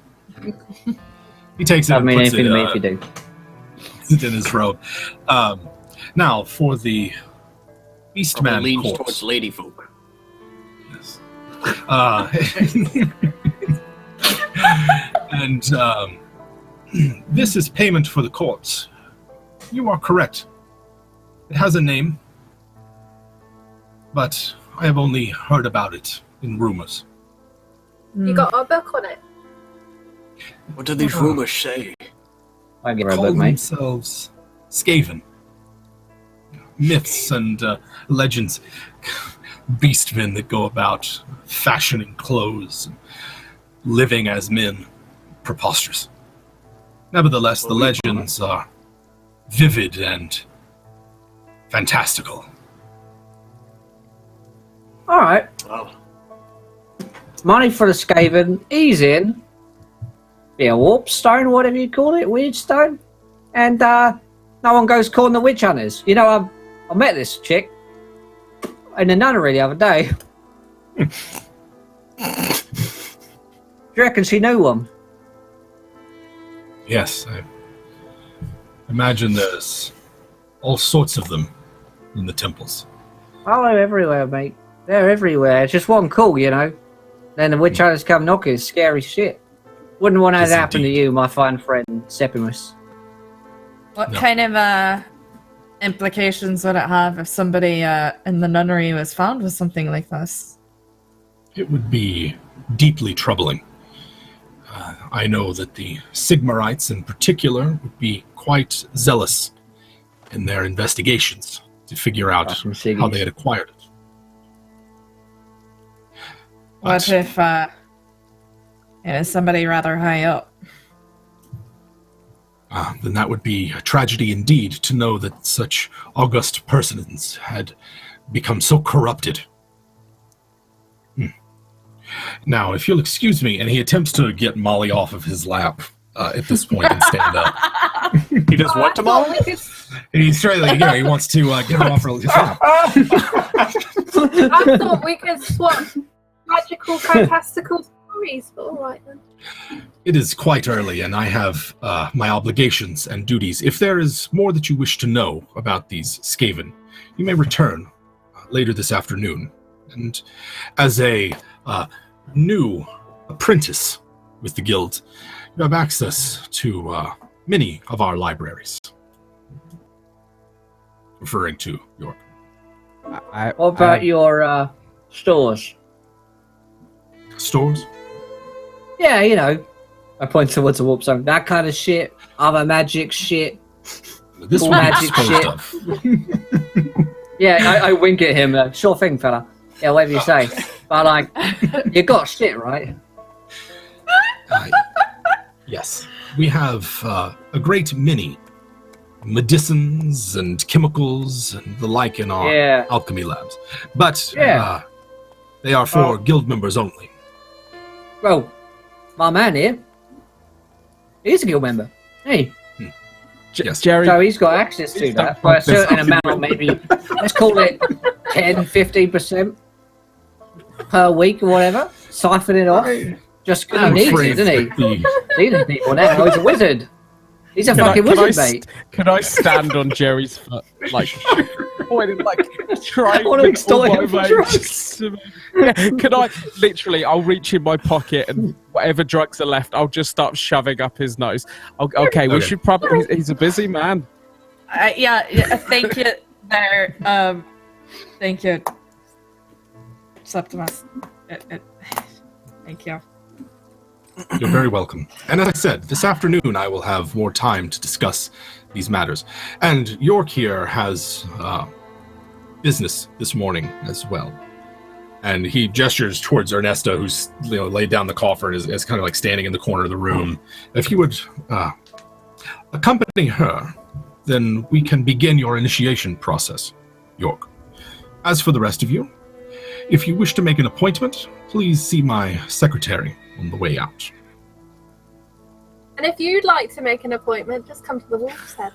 S2: He takes it
S3: Doesn't
S2: and
S3: mean
S2: puts
S3: anything to me
S2: it,
S3: if you do.
S2: puts it in his robe. Now, for the Beastman
S5: leans
S2: corpse.
S5: towards lady folk.
S2: Yes. And this is payment for the corpse. You are correct. It has a name, but I have only heard about it in rumors.
S4: You got our book on it.
S5: What do these rumors say?
S3: I give her a
S2: Call
S3: book, mate.
S2: themselves Skaven. Myths and legends. Beastmen that go about fashioning clothes and living as men. Preposterous. Nevertheless, the legends are vivid and fantastical.
S3: All right.
S5: Well,
S3: Money for the Skaven. Ease in. Be a warp stone, whatever you call it, weird stone. And no one goes calling the witch hunters. You know, I met this chick in the nunnery the other day. you reckon she knew one?
S2: Yes, I imagine there's all sorts of them in the temples.
S3: Oh, they're everywhere, mate. They're everywhere. It's just one call, you know. Then the witch hunters come knocking. It's scary shit. Wouldn't want that
S2: Yes,
S3: to happen to
S2: indeed.
S3: you, my fine friend, Septimus.
S1: What
S2: No.
S1: kind of implications would it have if somebody in the nunnery was found with something like this?
S2: It would be deeply troubling. I know that the Sigmarites in particular would be quite zealous in their investigations to figure out
S3: Fucking
S2: how
S3: Siggies.
S2: they had acquired it.
S1: What if it is somebody rather high up?
S2: Then that would be a tragedy indeed to know that such august persons had become so corrupted. Now, if you'll excuse me, and he attempts to get Molly off of his lap at this point and stand up.
S5: He does what to Molly?
S2: He's trying, like, he wants to get her off his lap.
S4: I thought we could swap magical, fantastical stories, but alright then.
S2: It is quite early, and I have my obligations and duties. If there is more that you wish to know about these Skaven, you may return later this afternoon. And as a new apprentice with the guild, you have access to many of our libraries. Referring to York.
S3: What about your stores?
S2: Stores?
S3: Yeah, you know. I point towards the warp zone. That kind of shit. Other magic shit.
S2: This
S3: All
S2: will be
S3: magic
S2: disposed
S3: shit.
S2: of.
S3: Yeah, I wink at him. Sure thing, fella. Yeah, whatever you say. But, like, you got shit, right?
S2: Yes. We have a great many medicines and chemicals and the like in our
S3: Yeah.
S2: alchemy labs. But
S3: Yeah.
S2: they are for guild members only.
S3: Well, my man here, he's a guild member. Hey,
S2: Yes.
S6: Jerry,
S3: so he's got access to that by a certain amount, maybe, let's call it 10, 15% per week or whatever. Siphon it off. Just because he
S2: I'm
S3: needs
S2: afraid
S3: it, doesn't
S2: that
S3: he? Needing people now. He's a wizard. He's a fucking wizard, mate.
S6: Can I stand on Jerry's foot, like, pointing, like, trying
S3: I wanna
S6: with
S3: extort
S6: all
S3: him
S6: my
S3: for
S6: weight
S3: drugs.
S6: to me? Yeah, can I, literally, I'll reach in my pocket and whatever drugs are left, I'll just start shoving up his nose. Okay, we
S2: Okay.
S6: should probably, he's a busy man.
S1: Yeah, thank you there. Thank you, Septimus. Thank you.
S2: You're very welcome. And as I said, this afternoon I will have more time to discuss these matters. And York here has business this morning as well. And he gestures towards Ernesto, who's laid down the coffer and is kind of like standing in the corner of the room. If you would accompany her, then we can begin your initiation process, York. As for the rest of you, if you wish to make an appointment, please see my secretary on the way out.
S4: And if you'd like to make an appointment, just come to the Wolf's Head.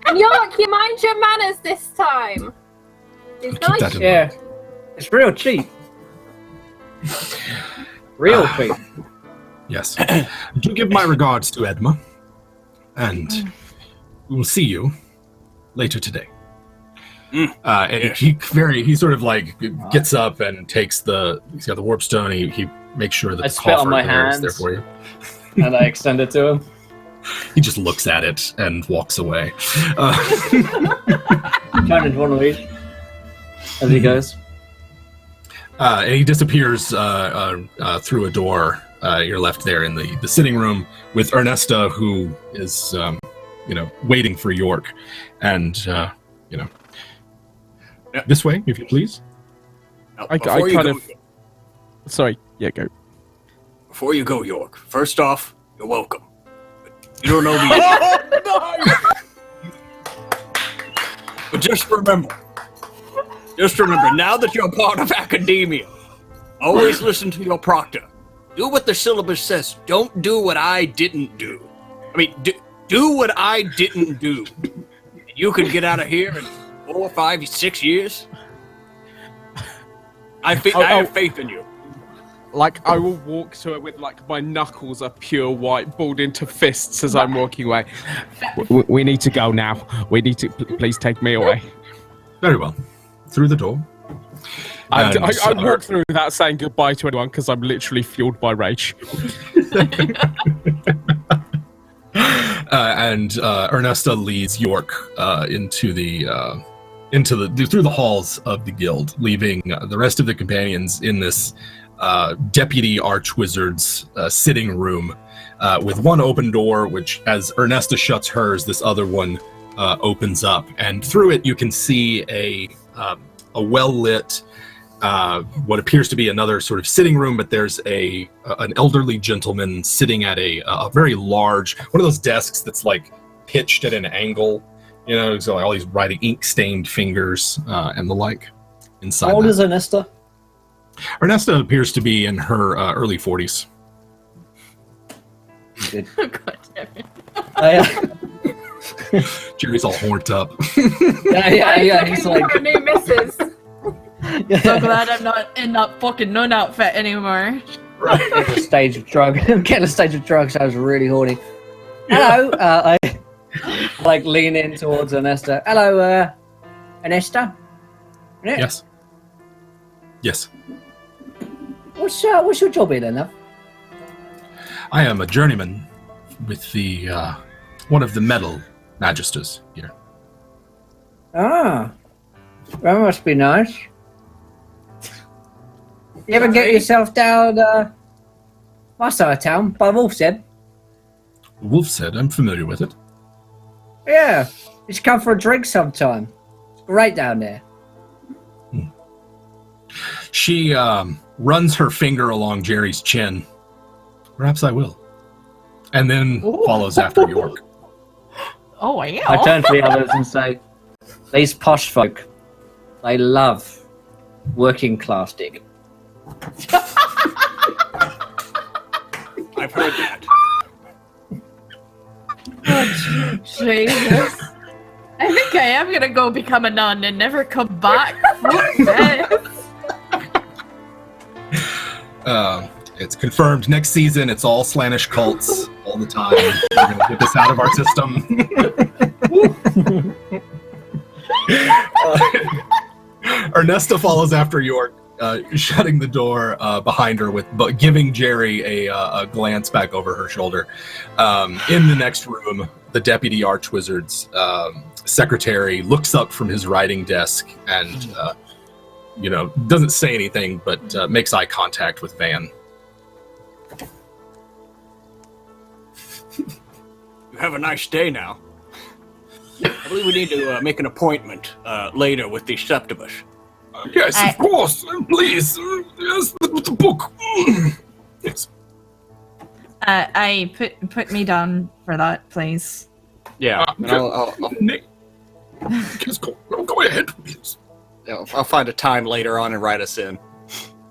S4: And York, you mind your manners this time. It's
S2: I'll keep
S4: nice.
S2: that in
S3: Yeah. It's real cheap. Real cheap.
S2: Yes. Do give my regards to Edma, and we will see you later today. And he sort of like gets up and takes he's got the warp stone. He makes sure that
S3: I
S2: the
S3: spit on
S2: coffer
S3: my
S2: there is
S3: hands.
S2: there for you.
S3: And I extend it to him.
S2: He just looks at it and walks away.
S3: Turn into one of these. As he goes.
S2: And he disappears through a door. You're left there in the sitting room with Ernesto, who is, waiting for York. And, this way, if you please.
S5: Now,
S6: I
S5: before you
S6: kind
S5: go-
S6: of, sorry, yeah, go.
S5: Before you go, York, first off, you're welcome. But you don't know me. But just remember, now that you're part of academia, always listen to your proctor. Do what the syllabus says. Don't do what I didn't do. I mean, do what I didn't do. You could get out of here in 4, 5, 6 years. I have faith in you.
S6: Like, I will walk to it with, like, my knuckles are pure white, balled into fists as I'm walking away. We need to go now. We need to... Please take me away.
S2: Very well. Through the door.
S6: I walk through without saying goodbye to anyone because I'm literally fueled by rage.
S2: And Ernesta leads York through the halls of the guild, leaving the rest of the companions in this deputy archwizard's sitting room with one open door, which, as Ernesta shuts hers, this other one opens up, and through it you can see a well-lit, what appears to be another sort of sitting room, but there's an elderly gentleman sitting at a very large, one of those desks that's like pitched at an angle, you know, so like all these writing, ink-stained fingers and the like inside.
S3: How old
S2: that.
S3: is Ernesta?
S2: Ernesta appears to be in her early 40s.
S3: Good.
S1: God damn it.
S2: Jerry's all horned up.
S3: Yeah. He's like,
S4: Our new missus.
S1: So glad I'm not in that fucking nun outfit anymore.
S3: getting a stage of drugs. Getting a stage of drugs. I was really horny. Hello. I like lean in towards Ernesta. Hello, Ernesta.
S2: Yes. Yes.
S3: What's your job here then, love?
S2: I am a journeyman with the one of the metal magisters here.
S3: Ah, that must be nice. You ever get yourself down my side of town by Wolfshead?
S2: Wolfshead, I'm familiar with it.
S3: Yeah, you should come for a drink sometime. It's great down there.
S2: She runs her finger along Jerry's chin. Perhaps I will. And then follows after York.
S1: Oh, wow.
S3: I turn to the others and say, these posh folk, they love working class dick.
S5: I've heard that.
S1: Oh, Jesus. I think I am gonna go become a nun and never come back. Fuck this.
S2: It's confirmed next season. It's all Slanish cults all the time. We're going to get this out of our system. Ernesta follows after York, shutting the door behind her, but giving Jerry a glance back over her shoulder. In the next room, the deputy archwizard's secretary looks up from his writing desk and doesn't say anything, but makes eye contact with Van.
S5: You have a nice day now. I believe we need to make an appointment later with the Septimus.
S2: Yes, of course. Please. Yes, the book. Yes.
S1: I put me down for that, please.
S5: Yeah, and I'll
S2: Just go ahead, please.
S5: I'll find a time later on and write us in.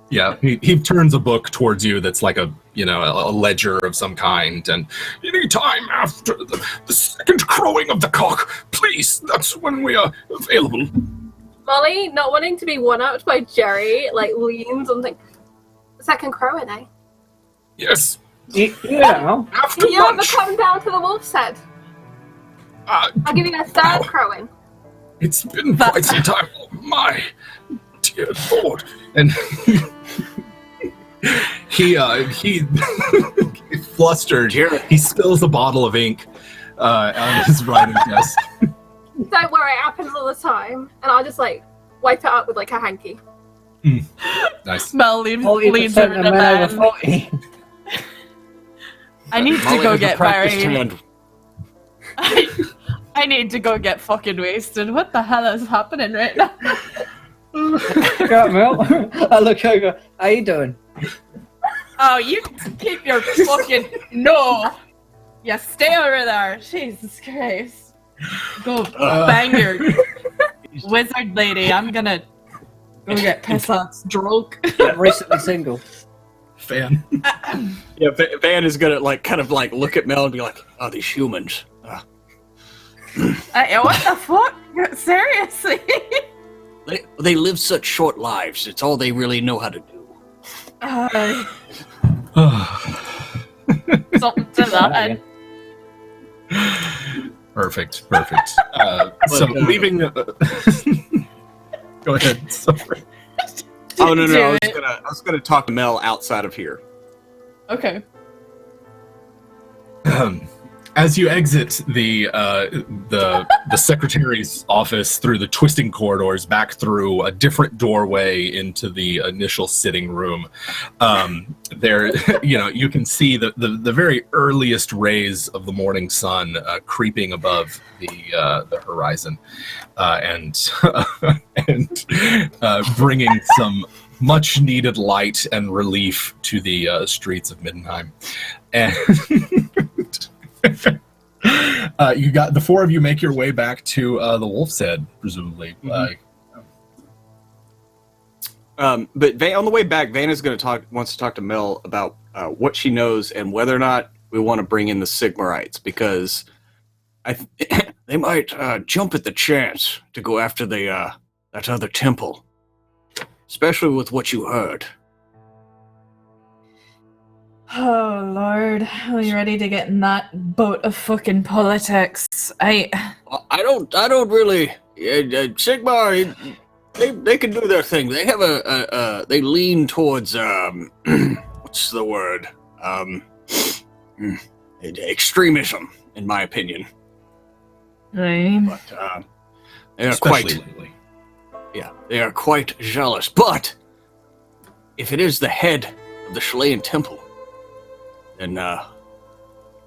S2: Yeah, he turns a book towards you that's like a ledger of some kind, and any time after the second crowing of the cock, please, that's when we are available.
S4: Molly, not wanting to be one-upped by Jerry, leans and thinks, second crowing, eh?
S2: Yes.
S3: Yeah.
S2: After
S4: You ever
S2: lunch.
S4: come down to the wolf's head? I'll give you a third crowing.
S2: It's been quite some time. Oh, my dear Lord. And he flustered. He spills a bottle of ink on his writing desk.
S4: Don't worry, it happens all the time. And I'll just wipe it up with a hanky.
S2: Nice.
S1: Mel leans
S3: 40%
S1: over
S3: of
S1: to
S3: men over
S1: Ben.
S3: 40.
S1: I need to
S5: Molly
S1: go
S5: has a
S1: get
S5: practiced
S1: married.
S5: hand.
S1: I need to go get fucking wasted. What the hell is happening right now?
S3: Go, Mel. I look over. How you doing?
S1: Oh, you keep your fucking... No! Yeah, stay over there. Jesus Christ. Go bang your wizard lady. I'm gonna go get piss on stroke.
S3: I'm recently single.
S2: Fan.
S5: Yeah, Van is gonna look at Mel and be like, "Oh, these humans."
S1: What the fuck? Seriously?
S5: They live such short lives. It's all they really know how to do.
S1: Something to that.
S2: Perfect. So leaving. Go ahead. Sorry.
S5: Oh no!
S1: Do
S5: I
S1: it.
S5: was gonna talk to Mel outside of here.
S1: Okay.
S2: As you exit the secretary's office through the twisting corridors back through a different doorway into the initial sitting room, there you can see the very earliest rays of the morning sun creeping above the horizon, and bringing some much needed light and relief to the streets of Middenheim. And you got the four of you make your way back to the Wolf's Head, presumably.
S5: But on the way back, Vanna's wants to talk to Mel about what she knows and whether or not we want to bring in the Sigmarites, because they might jump at the chance to go after that other temple, especially with what you heard.
S1: Oh Lord, are you ready to get in that boat of fucking politics? I
S5: don't really. Sigmar, they can do their thing. They have they lean towards what's the word? Extremism, in my opinion.
S1: Right.
S5: But they are
S2: Especially
S5: quite.
S2: lately.
S5: Yeah, they are quite jealous. But if it is the head of the Chilean temple, then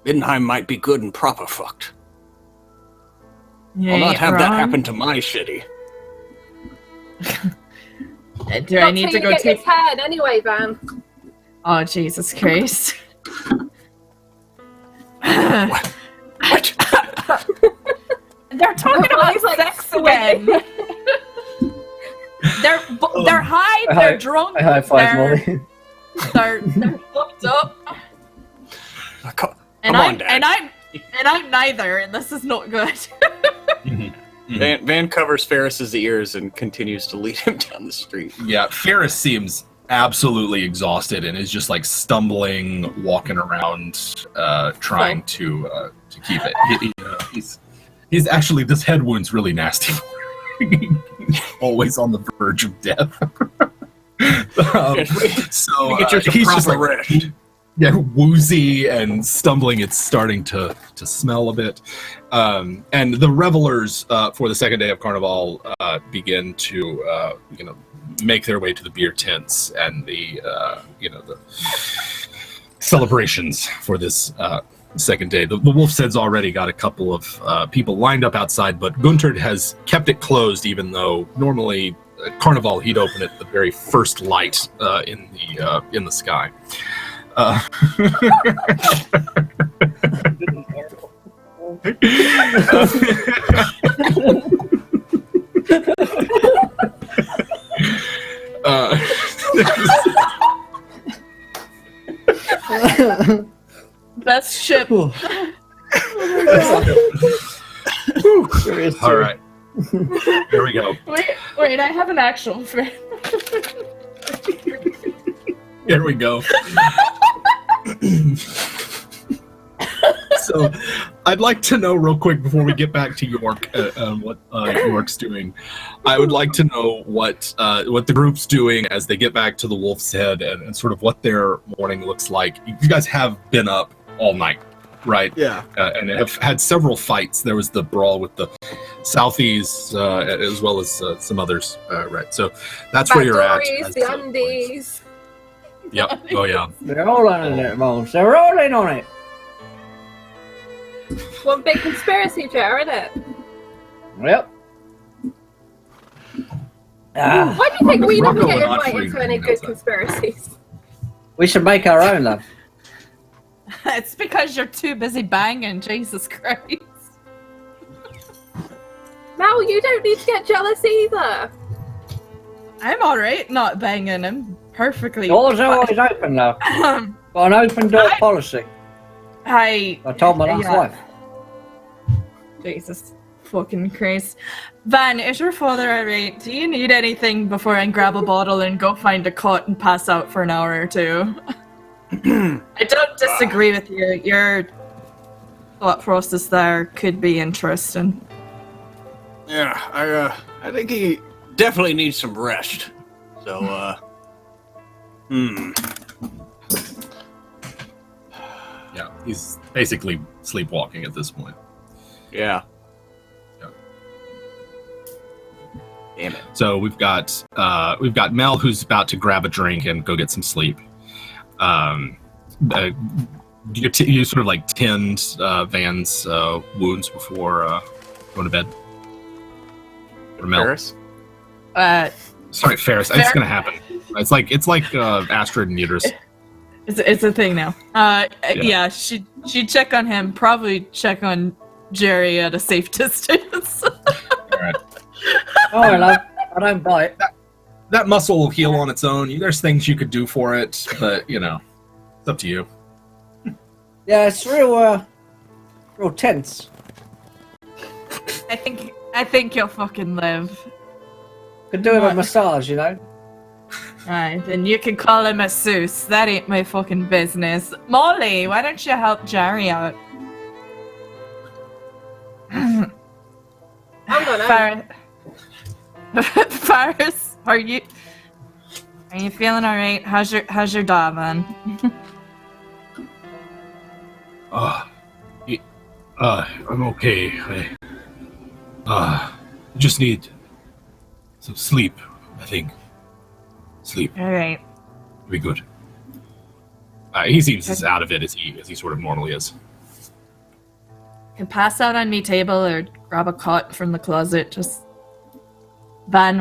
S5: Middenheim might be good and proper fucked.
S1: You
S5: I'll not
S1: ain't
S5: have that
S1: wrong.
S5: happen to my city.
S1: Do I need to go
S4: get
S1: take?
S4: his head anyway, Van?
S1: Oh Jesus Christ!
S5: What?
S1: They're talking about
S4: He's like
S1: sex
S4: sweating.
S1: again. They're high. They're drunk.
S3: I high five Molly.
S1: They're fucked up.
S5: Come
S1: And
S5: on, Dad.
S1: I'm neither, and this is not good.
S5: Van covers Ferris's ears and continues to lead him down the street.
S2: Yeah, Ferris seems absolutely exhausted and is just like stumbling, walking around, trying to keep it. He's actually, this head wound's really nasty. Always on the verge of death. So
S5: Get your
S2: he's just
S5: proper
S2: like
S5: rest.
S2: yeah, woozy and stumbling. It's starting to smell a bit. And the revelers for the second day of Carnival begin to make their way to the beer tents and the celebrations for this second day. The Wolf's Head's already got a couple of people lined up outside, but Gunther has kept it closed, even though normally at Carnival he'd open it the very first light in the sky.
S1: Best ship.
S2: All right, here we go.
S1: Wait, I have an actual friend.
S2: Here we go. So, I'd like to know real quick before we get back to York, what York's doing. I would like to know what the group's doing as they get back to the Wolf's Head and sort of what their morning looks like. You guys have been up all night, right?
S5: Yeah.
S2: And have had several fights. There was the brawl with the Southies, as well as some others, right? So that's where you're at.
S4: Backdories, the undies.
S2: Yep. Oh yeah.
S3: They're all on it, Mons. They're all in on it.
S4: One big conspiracy, Joe, isn't it?
S3: Yep. Ah,
S4: Why do you think we never
S2: Rocco
S4: get
S2: and Otfrid
S4: invited to any
S2: knows
S4: good
S2: that.
S4: conspiracies?
S3: we should make our own, love.
S1: It's because you're too busy banging, Jesus Christ.
S4: Mel, you don't need to get jealous either.
S1: I'm alright not banging him perfectly.
S3: Doors are always open, though. Got an open door policy. I told my last
S1: Yeah.
S3: wife.
S1: Jesus. fucking Christ. Van, is your father alright? Do you need anything before I grab a bottle and go find a cot and pass out for an hour or two? I don't disagree with you. Your thought process there could be interesting.
S5: Yeah, I think he definitely needs some rest. So,
S2: Yeah, he's basically sleepwalking at this point.
S5: Yeah.
S2: Yeah.
S5: Damn it.
S2: So we've got Mel, who's about to grab a drink and go get some sleep. You sort of like tend Van's wounds before going to bed. Or Mel.
S5: Ferris?
S2: Sorry, Ferris. It's gonna happen. It's like Astrid and Uterus.
S1: It's a thing now. Yeah, she'd check on him, probably check on Jerry at a safe distance.
S2: Alright.
S3: Oh, I don't bite.
S2: That muscle will heal on its own. There's things you could do for it, but it's up to you.
S3: Yeah, it's real tense.
S1: I think you'll fucking live.
S3: Could do it with a massage,
S1: Alright, then you can call him masseuse. That ain't my fucking business. Molly, why don't you help Jerry out?
S4: I'm gonna.
S1: Faris, are you feeling alright? How's your dog, man?
S2: I'm okay. I just need some sleep, I think. Sleep.
S1: Alright.
S2: Be good. He seems as out of it as he sort of normally is.
S1: Can pass out on me table or grab a cot from the closet. Just Van,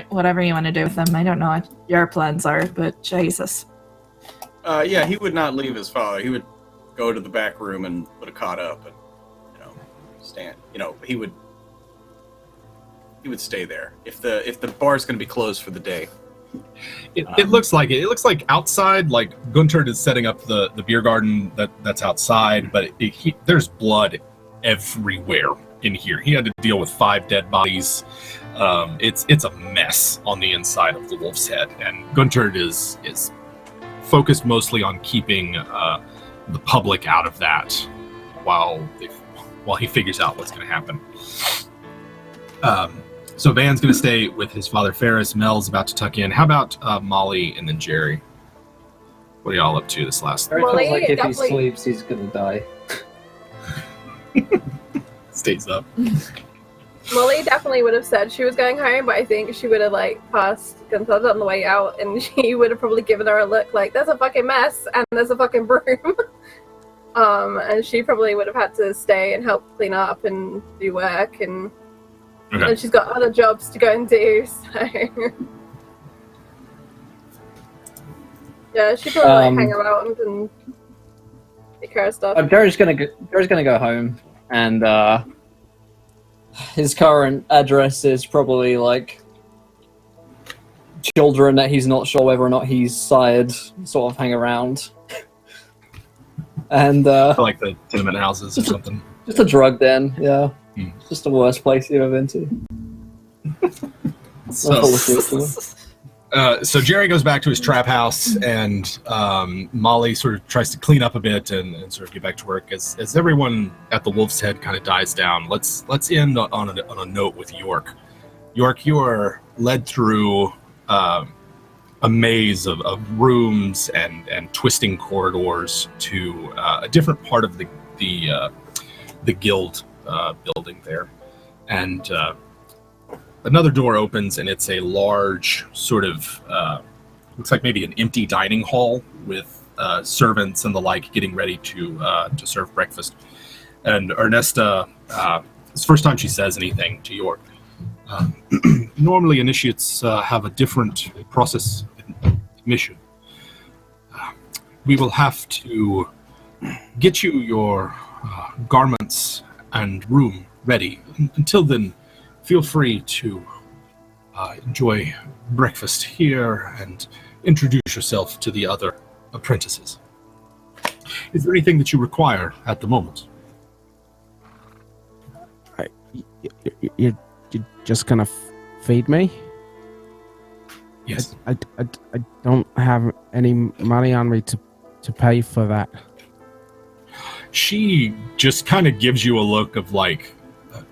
S1: whatever you want to do with them. I don't know what your plans are, but Jesus.
S5: Yeah, he would not leave his father. He would go to the back room and put a cot up and, stand. He would stay there. If the bar's going to be closed for the day.
S2: It looks like it. It looks like outside, like Gunther is setting up the beer garden that's outside, but there's blood everywhere in here. He had to deal with 5 dead bodies. It's a mess on the inside of the Wolf's Head, and Gunther is focused mostly on keeping the public out of that while he figures out what's going to happen. So Van's going to stay with his father Ferris. Mel's about to tuck in. How about Molly and then Jerry? What are y'all up to this last?
S3: It feels like if he sleeps, he's gonna die.
S2: Stays up.
S4: Molly definitely would have said she was going home, but I think she would have passed Gunther on the way out, and she would have probably given her a look like, "There's a fucking mess, and there's a fucking broom." And she probably would have had to stay and help clean up and do work, and she's got other jobs to go and do. So yeah, she probably hang around and take care of stuff.
S3: Jerry's gonna go home, and his current address is probably children that he's not sure whether or not he's sired, sort of hang around. And
S2: like the tenement houses or something.
S3: Just a drug den, yeah. It's just the worst place you've ever been to.
S2: So Jerry goes back to his trap house, and Molly sort of tries to clean up a bit and sort of get back to work. As everyone at the Wolf's Head kind of dies down, let's end on a note with York. York, you are led through a maze of rooms and twisting corridors to a different part of the guild building there, and another door opens, and it's a large sort of looks like maybe an empty dining hall with servants and the like getting ready to serve breakfast. And Ernesta, it's the first time she says anything to York. Normally initiates have a different process mission. We will have to get you your garments and room ready. Until then, feel free to enjoy breakfast here and introduce yourself to the other apprentices. Is there anything that you require at the moment?
S6: You're just gonna feed me?
S2: Yes.
S6: I don't have any money on me to pay for that.
S2: She just kind of gives you a look of like,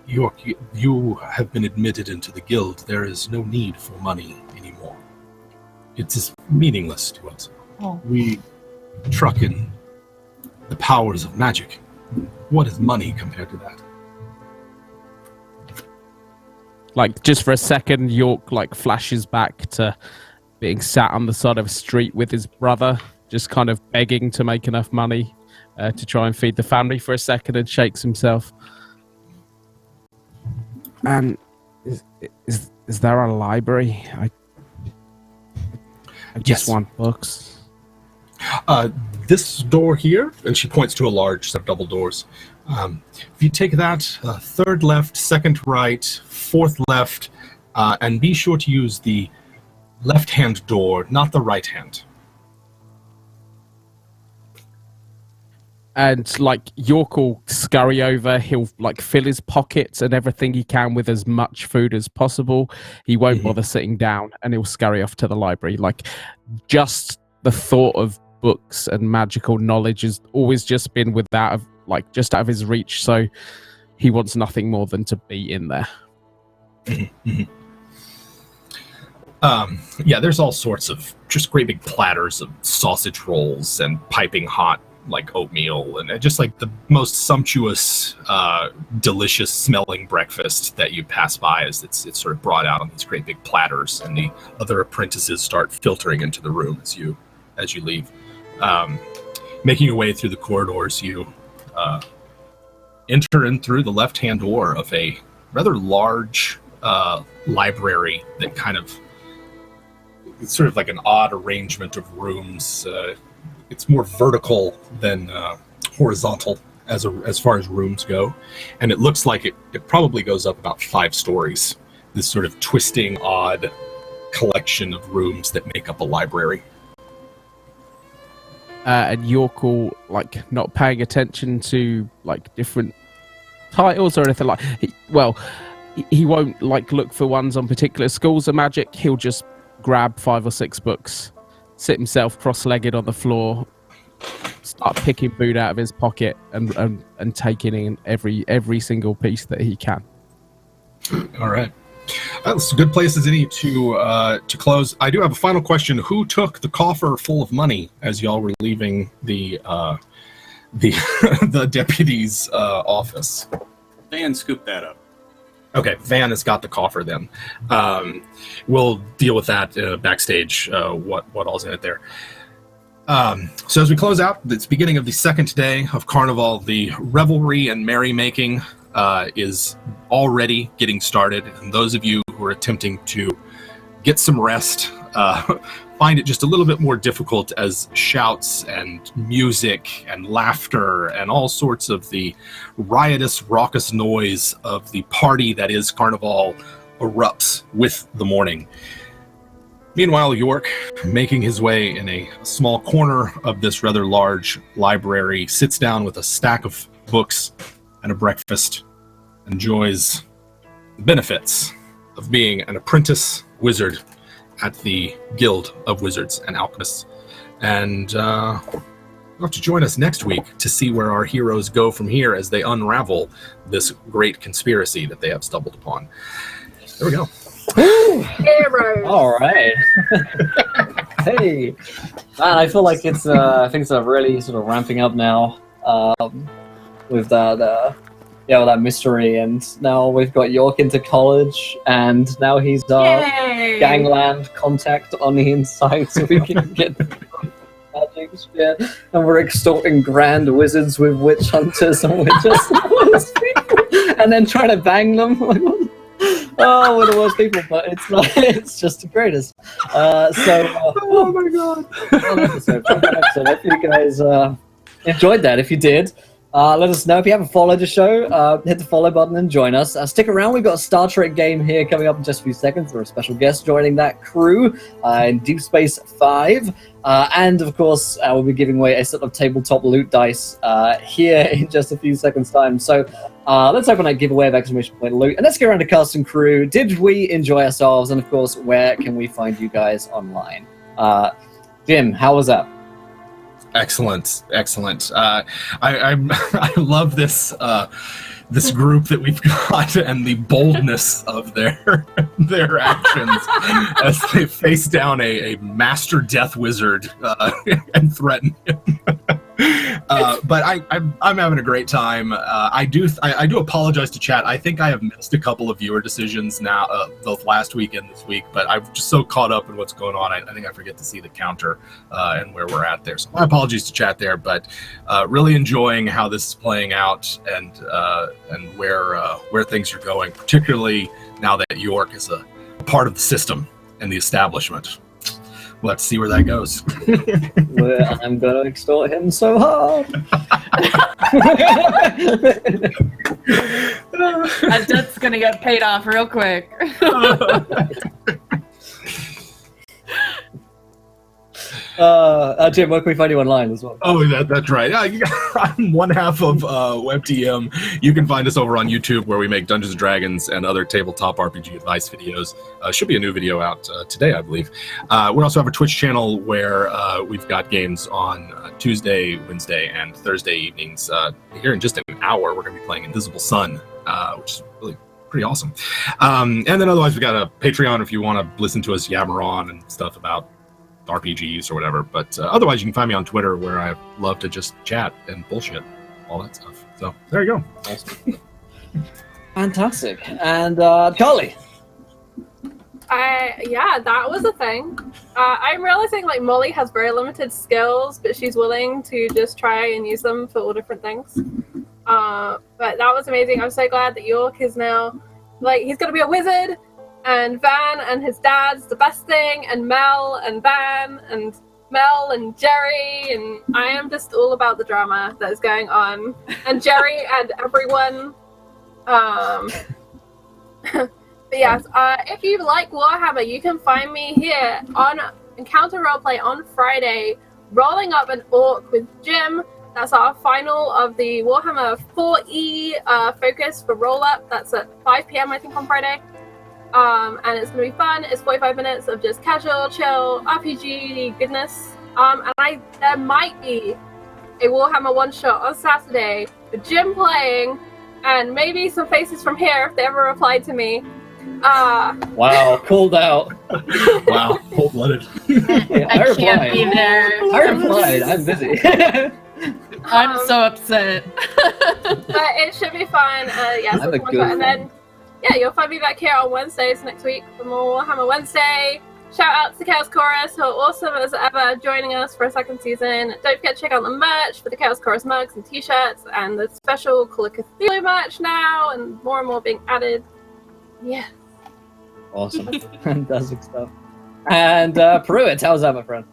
S2: York, you have been admitted into the guild. There is no need for money anymore. It's just meaningless to us.
S1: Oh.
S2: We truck in the powers of magic. What is money compared to that?
S6: Like, just for a second, York, like, flashes back to being sat on the side of a street with his brother, just kind of begging to make enough money to try and feed the family for a second, and shakes himself. And is there a library? I just want books.
S2: This door here, and she points to a large set of double doors. If you take that, third left, second right, fourth left, and be sure to use the left-hand door, not the right hand.
S6: And, like, York will scurry over. He'll, like, fill his pockets and everything he can with as much food as possible. He won't bother sitting down, and he'll scurry off to the library. Like, just the thought of books and magical knowledge has always just been just out of his reach. So he wants nothing more than to be in there.
S2: Yeah, there's all sorts of just great big platters of sausage rolls and piping hot, like, oatmeal, and just like the most sumptuous, delicious smelling breakfast that you pass by as it's sort of brought out on these great big platters, and the other apprentices start filtering into the room as you leave. Making your way through the corridors, you enter in through the left-hand door of a rather large library that kind of, it's sort of like an odd arrangement of rooms. It's more vertical than horizontal as far as rooms go, and it looks like it probably goes up about 5 stories. This sort of twisting, odd collection of rooms that make up a library.
S6: And York will, like, not paying attention to, like, different titles or anything like. He won't, like, look for ones on particular schools of magic. He'll just grab 5 or 6 books, sit himself cross-legged on the floor, start picking food out of his pocket, and taking in every single piece that he can.
S2: All right. That's a good place as any to close. I do have a final question. Who took the coffer full of money as y'all were leaving the the deputy's office?
S5: Van scooped that up.
S2: Okay, Van has got the coffer then. We'll deal with that backstage, what all's in it there. So as we close out, it's beginning of the second day of Carnival. The revelry and merrymaking is already getting started. And those of you who are attempting to get some rest find it just a little bit more difficult as shouts and music and laughter and all sorts of the riotous, raucous noise of the party that is Carnival erupts with the morning. Meanwhile, York, making his way in a small corner of this rather large library, sits down with a stack of books and a breakfast, enjoys the benefits of being an apprentice wizard at the Guild of Wizards and Alchemists. And you'll have to join us next week to see where our heroes go from here as they unravel this great conspiracy that they have stumbled upon. There we go.
S4: Heroes.
S3: All right. Hey, man, I feel like things are really sort of ramping up now with that with that mystery, and now we've got York into college, and now he's
S4: Yay!
S3: gangland contact on the inside, so we can get magic. Yeah, and we're extorting grand wizards with witch hunters, and we're just the worst people, and then trying to bang them. Oh, we're the worst people, but it's not. It's just the greatest. Oh my god! Fun episode. Hope you guys enjoyed that. If you did, Let us know if you haven't followed the show. Hit the follow button and join us. Stick around. We've got a Star Trek game here coming up in just a few seconds. We're a special guest joining that crew in Deep Space 5. And, of course, we'll be giving away a set of tabletop loot dice here in just a few seconds' time. So let's open that giveaway of exclamation point loot. And let's get around to cast and crew. Did we enjoy ourselves? And, of course, where can we find you guys online? Jim, how was that?
S2: Excellent. I love this this group that we've got and the boldness of their actions as they face down a master death wizard and threaten him. But I'm having a great time. I do apologize to chat. I think I have missed a couple of viewer decisions now, both last week and this week. But I'm just so caught up in what's going on. I think I forget to see the counter and where we're at there. So my apologies to chat there. But really enjoying how this is playing out and where things are going, particularly now that York is a part of the system and the establishment. We'll have to see where that goes.
S3: Well, I'm going to extort him so hard.
S1: That debt's gonna get paid off real quick.
S3: Jim, where can we find you online as well?
S2: Oh, that's right. I'm one half of WebTM. You can find us over on YouTube, where we make Dungeons & Dragons and other tabletop RPG advice videos. Should be a new video out today, I believe. We also have a Twitch channel where we've got games on Tuesday, Wednesday, and Thursday evenings. Here in just an hour, we're going to be playing Invisible Sun, which is really pretty awesome. And then otherwise, we've got a Patreon if you want to listen to us yammer on and stuff about RPGs or whatever, but otherwise you can find me on Twitter, where I love to just chat and bullshit, all that stuff. So there you go.
S3: Awesome. Fantastic. And Charlie?
S4: Yeah, that was a thing. I'm realizing like Molly has very limited skills, but she's willing to just try and use them for all different things. But that was amazing. I'm so glad that York is now, like, he's going to be a wizard. And Van and his dad's the best thing, and Mel and Van and Mel and Jerry, and I am just all about the drama that is going on. And Jerry and everyone. But yes, if you like Warhammer, you can find me here on Encounter Roleplay on Friday, rolling up an orc with Jim. That's our final of the Warhammer 4E focus for roll up. That's at 5 p.m. I think on Friday. And it's going to be fun. It's 45 minutes of just casual, chill, RPG goodness. And there might be a Warhammer one-shot on Saturday with Jim playing, and maybe some faces from here if they ever replied to me.
S3: Wow, called out.
S2: Wow, cold-blooded.
S3: Yeah,
S1: I can't be there.
S3: I replied, I'm busy.
S1: I'm so upset.
S4: But it should be fun. Yes,
S3: Have a good
S4: and then yeah, you'll find me back here on Wednesdays next week for more Warhammer Wednesday. Shout out to Chaos Chorus, who are awesome as ever, joining us for a second season. Don't forget to check out the merch for the Chaos Chorus mugs and t-shirts, and the special Call of Cthulhu merch now, and more being added. Yeah.
S3: Awesome. Fantastic stuff. And Pruitt, how's that, my friend?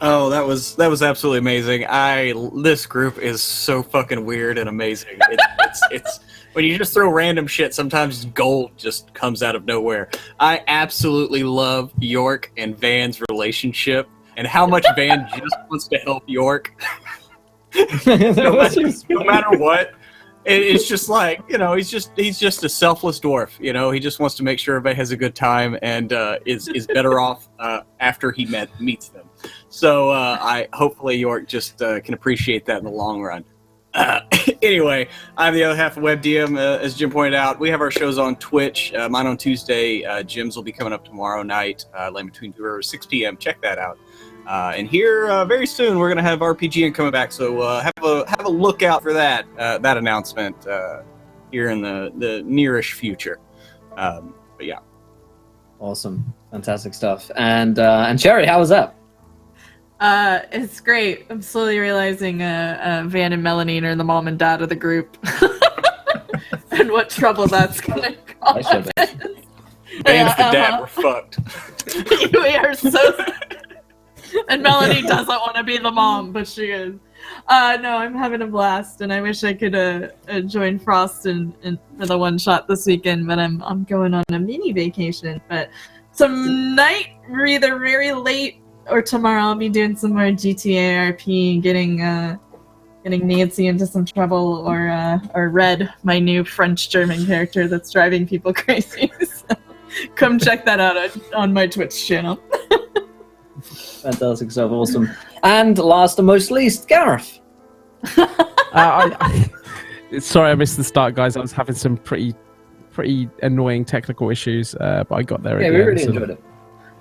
S5: Oh, that was absolutely amazing. This group is so fucking weird and amazing. It's when you just throw random shit, sometimes gold just comes out of nowhere. I absolutely love York and Van's relationship and how much Van just wants to help York. no matter what. It's just like, he's just a selfless dwarf. He just wants to make sure everybody has a good time and is better off after he meets them. So I hopefully York just can appreciate that in the long run. Anyway, I'm the other half of WebDM, as Jim pointed out. We have our shows on Twitch. Mine on Tuesday. Jim's will be coming up tomorrow night, Land Between Two Rivers, 6 p.m. Check that out. And here, very soon, we're going to have RPGing coming back. So have a look out for that announcement here in the nearish future. But yeah.
S3: Awesome. Fantastic stuff. And Cherry, how was that?
S1: It's great. I'm slowly realizing Van and Melanie are the mom and dad of the group. And what trouble that's gonna cause.
S5: Van's the dad, we're fucked.
S1: We are so and Melanie doesn't want to be the mom, but she is. No, I'm having a blast, and I wish I could join Frost in for the one shot this weekend, but I'm going on a mini vacation. But tonight, either very late or tomorrow, I'll be doing some more GTA RP, getting Nancy into some trouble, or Red, my new French-German character that's driving people crazy. So come check that out on my Twitch channel.
S3: Fantastic stuff, awesome. And last and most least, Gareth.
S6: Sorry, I missed the start, guys. I was having some pretty annoying technical issues, but I got there again.
S3: Yeah, we really enjoyed it.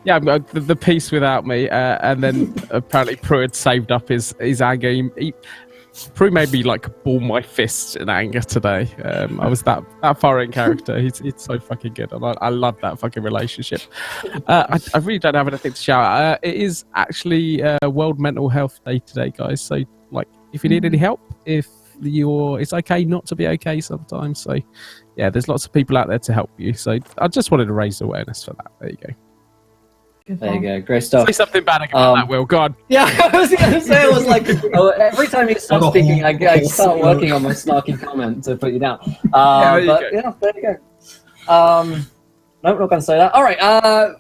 S6: Yeah, the piece without me, and then apparently Prue had saved up his anger. Prue made me ball my fists in anger today. I was that far in character. He's so fucking good, and I love that fucking relationship. I really don't have anything to shout. It is actually World Mental Health Day today, guys. So if you need any help, it's okay not to be okay sometimes. So yeah, there's lots of people out there to help you. So I just wanted to raise awareness for that. There you go.
S3: There you go, great stuff.
S6: Say something bad about that, Will. God.
S3: Yeah, I was going to say, I was like, every time you start speaking, I start working on my snarky comment to put you down. There you go. Nope, not going to say that. All right,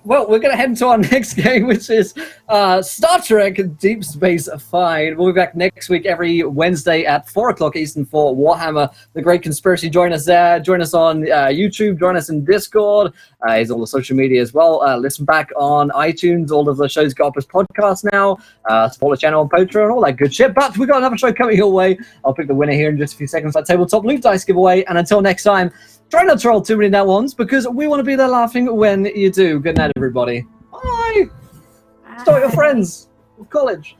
S3: well, we're going to head into our next game, which is Star Trek Deep Space Fine. We'll be back next week every Wednesday at 4 o'clock Eastern for Warhammer, The Great Conspiracy. Join us there. Join us on YouTube. Join us in Discord. Here's all the social media as well. Listen back on iTunes. All of the shows go up as podcasts now. Support the channel on Patreon, all that good shit. But we've got another show coming your way. I'll pick the winner here in just a few seconds. That tabletop loot dice giveaway. And until next time, try not to roll too many nat ones, because we want to be there laughing when you do. Good night, everybody. Bye. Start your friends. College.